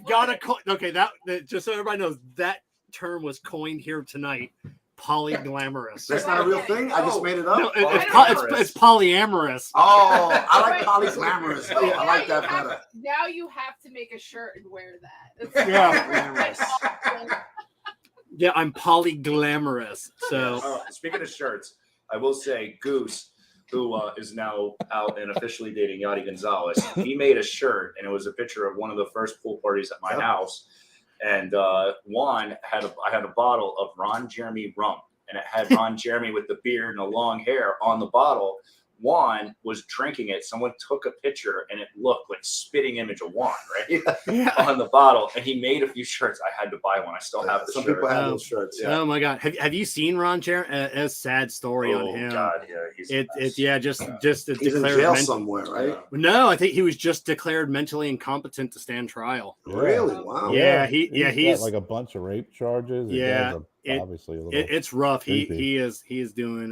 got to call. Okay, that just so everybody knows, that term was coined here tonight. Polyglamorous. That's not a real thing. I just made it up. No, it's polyamorous. Oh, I like polyglamorous. I like that better. Now you have to make a shirt and wear that. Yeah, I'm polyglamorous. So speaking of shirts, I will say Goose, who is now out and officially dating Yachty Gonzalez, he made a shirt, and it was a picture of one of the first pool parties at my house. And Juan I had a bottle of Ron Jeremy rum, and it had Ron Jeremy with the beard and the long hair on the bottle. Juan was drinking it. Someone took a picture, and it looked like spitting image of Juan, right? On the bottle. And he made a few shirts. I had to buy one. I still have the Some shirt. people have those shirts. Yeah. Oh my God. Have you seen Ron Jeremy? A sad story on him. God, yeah. He's in jail somewhere, right? No, I think he was just declared mentally incompetent to stand trial. Really? Wow. Yeah, he's got like a bunch of rape charges. Yeah. Obviously a little it's rough. creepy. He is doing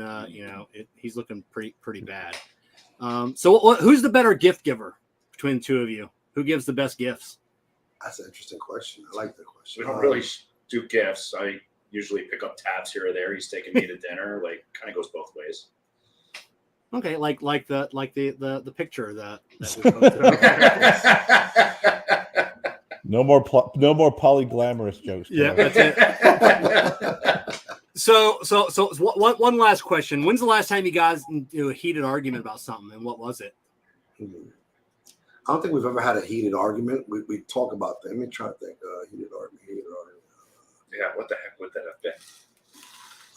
he's looking pretty bad. So who's the better gift giver between the two of you? Who gives the best gifts? That's an interesting question. I like that question. We don't really do gifts. I usually pick up tabs here or there. He's taking me to dinner. Like, kind of goes both ways. Okay, like the picture that No more polyglamorous jokes. Yeah, that's it. So one last question. When's the last time you guys do a heated argument about something, and what was it? I don't think we've ever had a heated argument. We talk about that. Let me try to think. Heated argument. Yeah, what the heck would that have been?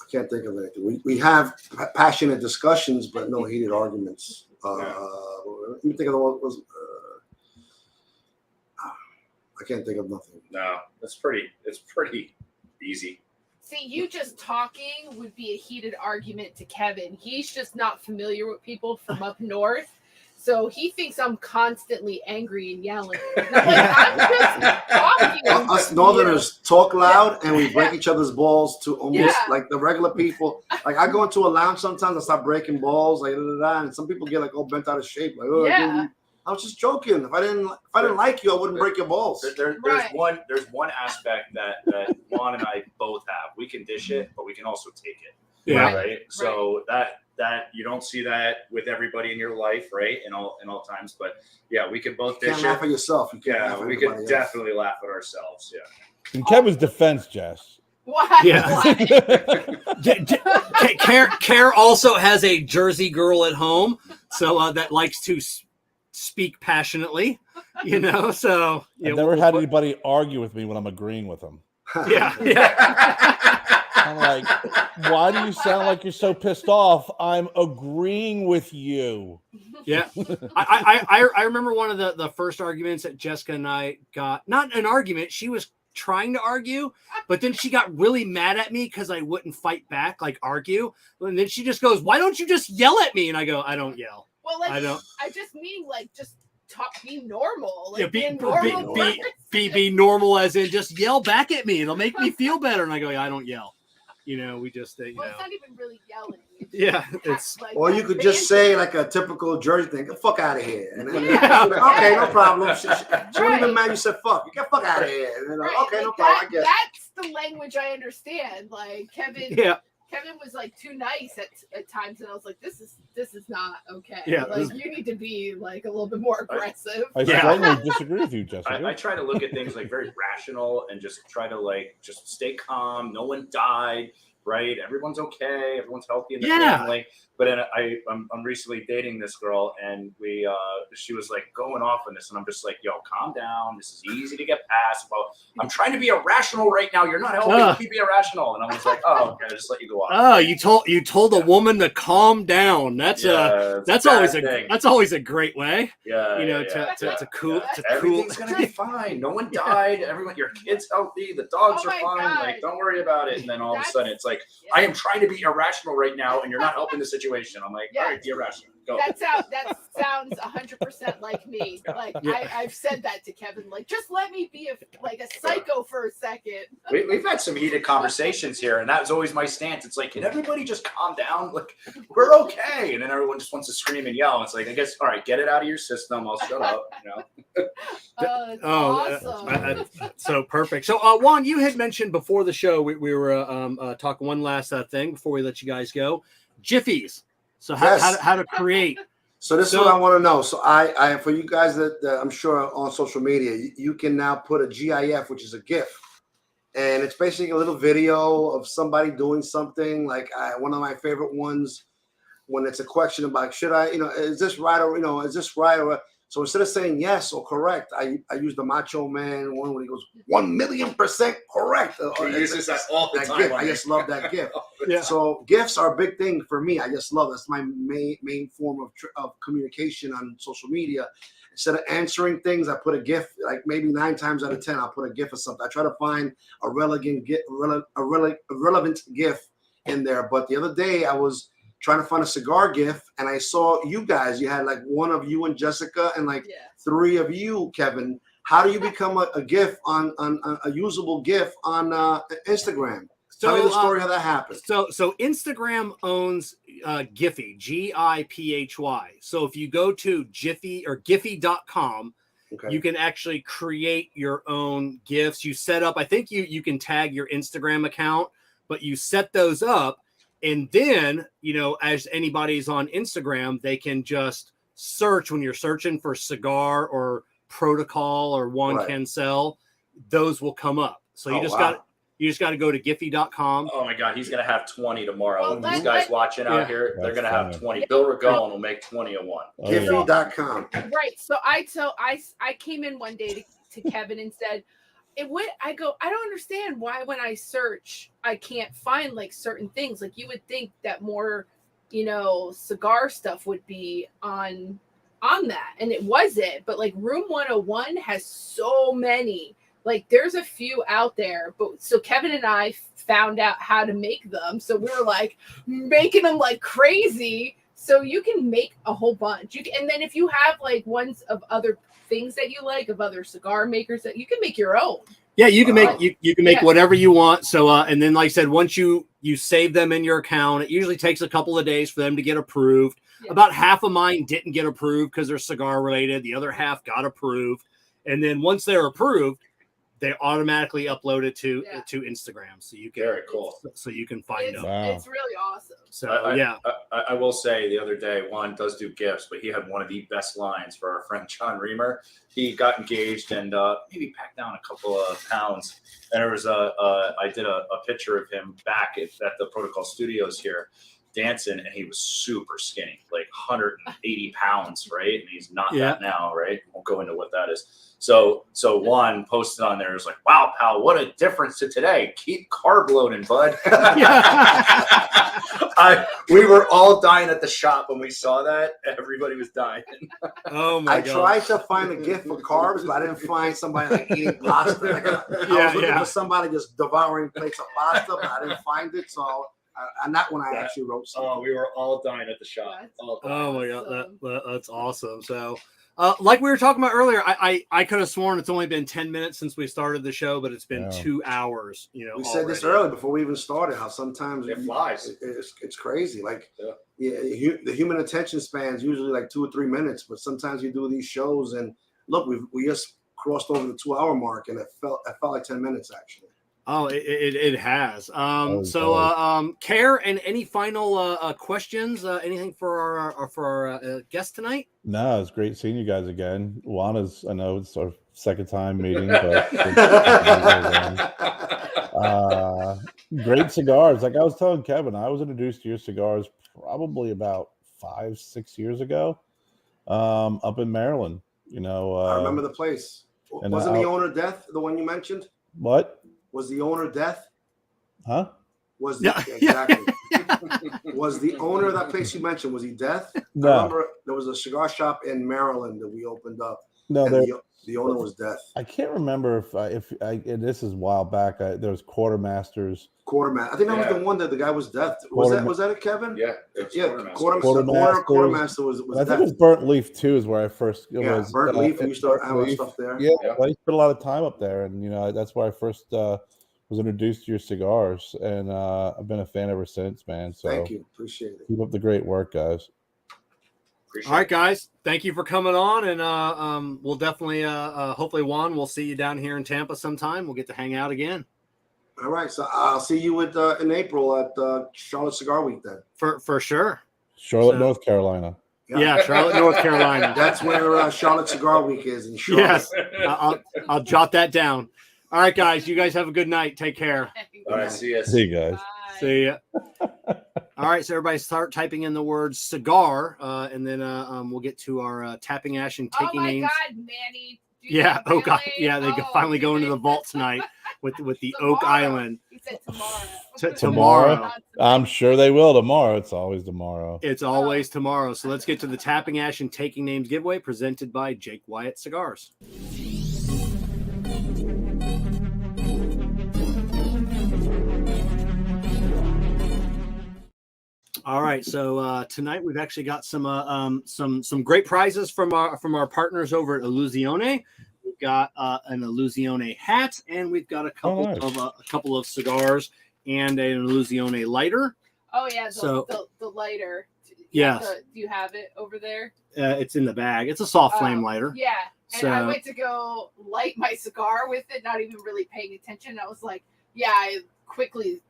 I can't think of anything. We have passionate discussions, but no heated arguments. Let me think of the one. I can't think of nothing. No, it's pretty easy. See, you just talking would be a heated argument to Kevin. He's just not familiar with people from up north. So he thinks I'm constantly angry and yelling. I'm just talking. Us Northerners talk loud and we break each other's balls to almost like the regular people. Like I go into a lounge sometimes, I start breaking balls, like and some people get like all bent out of shape. Like, oh, I was just joking. If I didn't like you, I wouldn't break your balls. There's one aspect that Juan and I both have. We can dish it, but we can also take it. Yeah. Right. So that you don't see that with everybody in your life, right? In all times, but yeah, we could both dish it. You can't laugh at yourself. We could definitely laugh at ourselves. Yeah. In Kevin's defense, Jess. Why? Yeah. Kerr also has a Jersey girl at home, so that likes to speak passionately, so I've never had anybody argue with me when I'm agreeing with them. Yeah. I'm like, why do you sound like you're so pissed off? I'm agreeing with you. Yeah. I remember one of the first arguments that Jessica and I got, not an argument, she was trying to argue, but then she got really mad at me because I wouldn't fight back, like argue. And then she just goes, why don't you just yell at me? And I go, I don't yell. Well, like, I just mean like just be normal. Like, be normal, as in just yell back at me. It'll make me feel better. And I go, I don't yell. We just well, it's not even really yelling. It's like, or you could just say like a typical Jersey thing, get the fuck out of here. And then, okay, no problem. She wasn't even mad you said fuck. You get fuck out of here. And then, okay, no problem. I guess that's the language I understand. Like Kevin was like too nice at times, and I was like, this is not okay. Yeah, like you need to be like a little bit more aggressive. I strongly disagree with you, Jessica. I try to look at things like very rational and just try to just stay calm. No one died, right? Everyone's okay. Everyone's healthy in the family. But then I'm recently dating this girl, and she was like going off on this, and I'm just like, yo, calm down. This is easy to get past. Well, I'm trying to be irrational right now. You're not helping me be irrational. And I was like, oh, okay, I'll just let you go off. Oh, you told a woman to calm down. That's always a great way. To cool. Everything's gonna be fine. No one died. Your kid's healthy. The dogs are fine. God. Like, don't worry about it. And then all of a sudden, it's like, I am trying to be irrational right now, and you're not helping the situation. I'm like, all right, be irrational. Go. That sounds 100% like me. Like I've said that to Kevin. Like, just let me be a psycho for a second. We've had some heated conversations here, and that was always my stance. It's like, can everybody just calm down? Like, we're okay. And then everyone just wants to scream and yell. It's like, I guess, all right, get it out of your system. I'll shut up. Awesome. So perfect. So Juan, you had mentioned before the show we were talking one last thing before we let you guys go. Jiffies. So how to create. So this is what I want to know. So I for you guys that I'm sure on social media, you can now put a GIF, which is a GIF, and it's basically a little video of somebody doing something. Like one of my favorite ones, when it's a question about should I, is this right or is this right or. So instead of saying yes or correct, I use the Macho Man one when he goes 1,000,000% correct. He uses that all the time. GIF. I just love that GIF. So GIFs are a big thing for me. I just love it. That's my main form of communication on social media. Instead of answering things, I put a GIF. Like maybe 9 times out of 10, I'll put a GIF or something. I try to find a relevant GIF in there. But the other day, I was trying to find a cigar GIF, and I saw you guys. You had like one of you and Jessica, and 3 of you, Kevin. How do you become a GIF on a usable GIF on Instagram? Tell me the story how that happened. So Instagram owns Giphy, Giphy. So if you go to Giphy or Giphy.com, you can actually create your own GIFs. You set up, I think you can tag your Instagram account, but you set those up. And then, as anybody's on Instagram, they can just search when you're searching for cigar or protocol or Juan Cancel, those will come up. So you You just got to go to Giphy.com. Oh my God, he's gonna have 20 tomorrow. Well, These guys watching out here, they're gonna have 20. Bill Regone will make 20 of one. Giphy.com. Right. So I came in one day to Kevin and said, I don't understand why when I search I can't find like certain things. Like you would think that more, cigar stuff would be on that, and it wasn't. But like Room 101 has so many. Like there's a few out there, but so Kevin and I found out how to make them. So we were like making them like crazy. So you can make a whole bunch. And then if you have like ones of other things that you like, of other cigar makers, that you can make your own. Yeah, you can make you can make whatever you want. So and then like I said, once you save them in your account, it usually takes a couple of days for them to get approved. Yeah. About half of mine didn't get approved because they're cigar related. The other half got approved. And then once they're approved, they automatically upload it to Instagram, so you can so you can find them. Wow. It's really awesome. So I will say the other day, Juan does do gifts, but he had one of the best lines for our friend John Reamer. He got engaged and maybe packed down a couple of pounds. And there was I did a picture of him back at the Protocol Studios here, dancing, and he was super skinny, like 180 pounds, right? And he's not that now, right? Won't go into what that is. So Juan posted on there, was like, "Wow, pal, what a difference to today. Keep carb loading, bud." We were all dying at the shop when we saw that. Everybody was dying. Oh my God! I tried to find a gift for carbs, but I didn't find somebody like eating pasta. I was looking for somebody just devouring plates of pasta, but I didn't find it. So. And that one I actually wrote something. Oh, we were all dying at the shop. Oh my God, that's awesome. So, like we were talking about earlier, I could have sworn it's only been 10 minutes since we started the show, but it's been 2 hours. We said this earlier before we even started. How sometimes it flies. It's crazy. Like the human attention span is usually like 2 or 3 minutes, but sometimes you do these shows and look, we just crossed over the 2-hour mark, and it felt like 10 minutes actually. Oh, it has. Kerr, and any final questions? Anything for our guest tonight? No, it's great seeing you guys again. Juan is, I know it's our second time meeting, but great cigars. Like I was telling Kevin, I was introduced to your cigars probably about 5-6 years ago, up in Maryland. I remember the place. Wasn't the owner Death the one you mentioned? What? Was the owner Death? Huh? Exactly. Was the owner of that place you mentioned, was he Death? No. I remember there was a cigar shop in Maryland that we opened up. No, the owner was Death. I can't remember if and this is a while back. There was Quartermasters. I think that was the one that the guy was Death. Was that it, Kevin? Yeah. Quartermaster was I think it was Burnt Leaf too. Is where I first. Burnt Leaf. And you started having stuff there. Yeah, I used to put a lot of time up there, and that's where I first was introduced to your cigars, and I've been a fan ever since, man. So thank you, appreciate it. Keep up the great work, guys. All right, guys, thank you for coming on, and we'll definitely, hopefully, Juan, we'll see you down here in Tampa sometime. We'll get to hang out again. All right, so I'll see you in April at Charlotte Cigar Week then. For sure. Charlotte, North Carolina. Yeah, Charlotte, North Carolina. That's where Charlotte Cigar Week is in Charlotte. Yes, I'll jot that down. All right, guys, you guys have a good night. Take care. All right, see you. See you guys. Bye. See ya. All right, so everybody start typing in the word cigar, and then we'll get to our tapping ash and taking names. Oh my God, Manny! Oh God, yeah, they can finally go into the vault tonight with the tomorrow. Oak Island. He said tomorrow. Tomorrow. I'm sure they will tomorrow. It's always tomorrow. It's always tomorrow. So let's get to the tapping ash and taking names giveaway presented by Jake Wyatt Cigars. All right, so tonight we've actually got some great prizes from our partners over at Illusione. We've got an Illusione hat, and we've got a couple of cigars and an Illusione lighter. Oh yeah, the lighter. Yeah. Do you have it over there? It's in the bag. It's a soft flame lighter. Yeah, and I went to go light my cigar with it, not even really paying attention. I was like, I quickly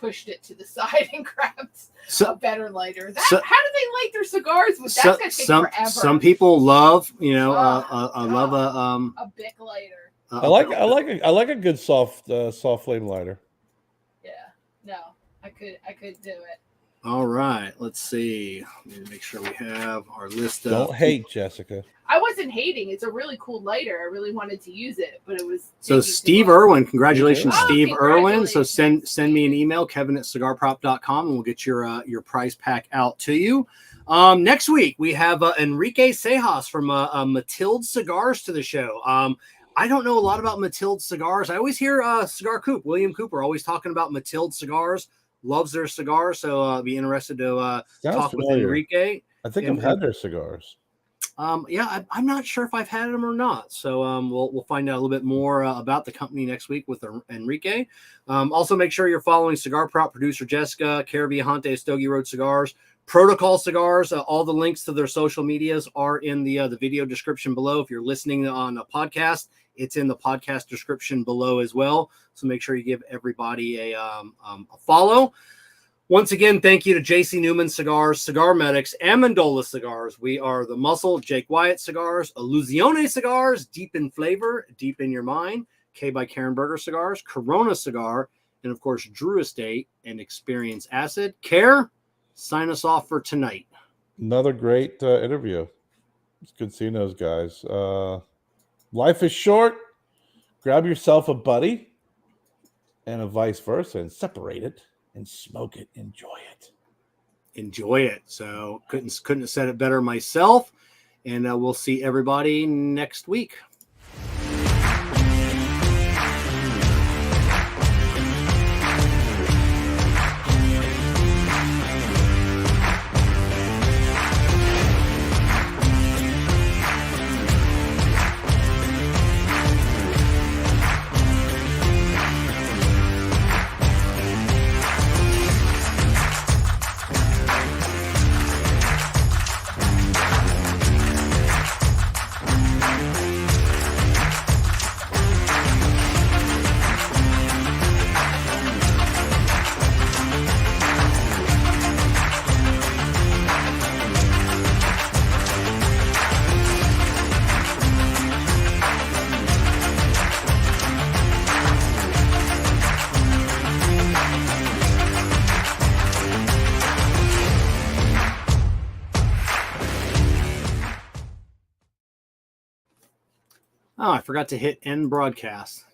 pushed it to the side and grabbed a better lighter. How do they light their cigars? That's gonna take forever. Some people love, a Bic lighter. I like a good soft flame lighter. I could do it. All right, let's see. Let me make sure we have our list. Don't hate, Jessica. I wasn't hating. It's a really cool lighter. I really wanted to use it, but it was so Steve Irwin. Congratulations, Oh, Steve Irwin. So congratulations. send me an email, Kevin@cigarprop.com, and we'll get your prize pack out to you. Next week we have Enrique Cejas from Matilde Cigars to the show. I don't know a lot about Matilde Cigars. I always hear Cigar Coop, William Cooper, always talking about Matilde Cigars. Loves their cigars, so I'll be interested to talk with Enrique. I think I've had their cigars. Yeah, I'm not sure if I've had them or not. So we'll find out a little bit more about the company next week with Enrique. Also, make sure you're following Cigar Prop producer Jessica, Kerr Viajante, Stogie Road Cigars, Protocol Cigars. All the links to their social medias are in the video description below. If you're listening on a podcast, it's in the podcast description below as well. So make sure you give everybody a follow. Once again, thank you to JC Newman Cigars, CigarMedics, Amendola Cigars. We are the Muscle, Jake Wyatt Cigars, Illusione Cigars, deep in flavor, deep in your mind, K by Karen Berger Cigars, Corona Cigar, and of course, Drew Estate and Experience Acid. Kerr, sign us off for tonight. Another great interview. It's good seeing those guys. Life is short. Grab yourself a buddy and a vice versa and separate it and smoke it. Enjoy it. Enjoy it. So couldn't have said it better myself. And we'll see everybody next week. Oh, I forgot to hit end broadcast.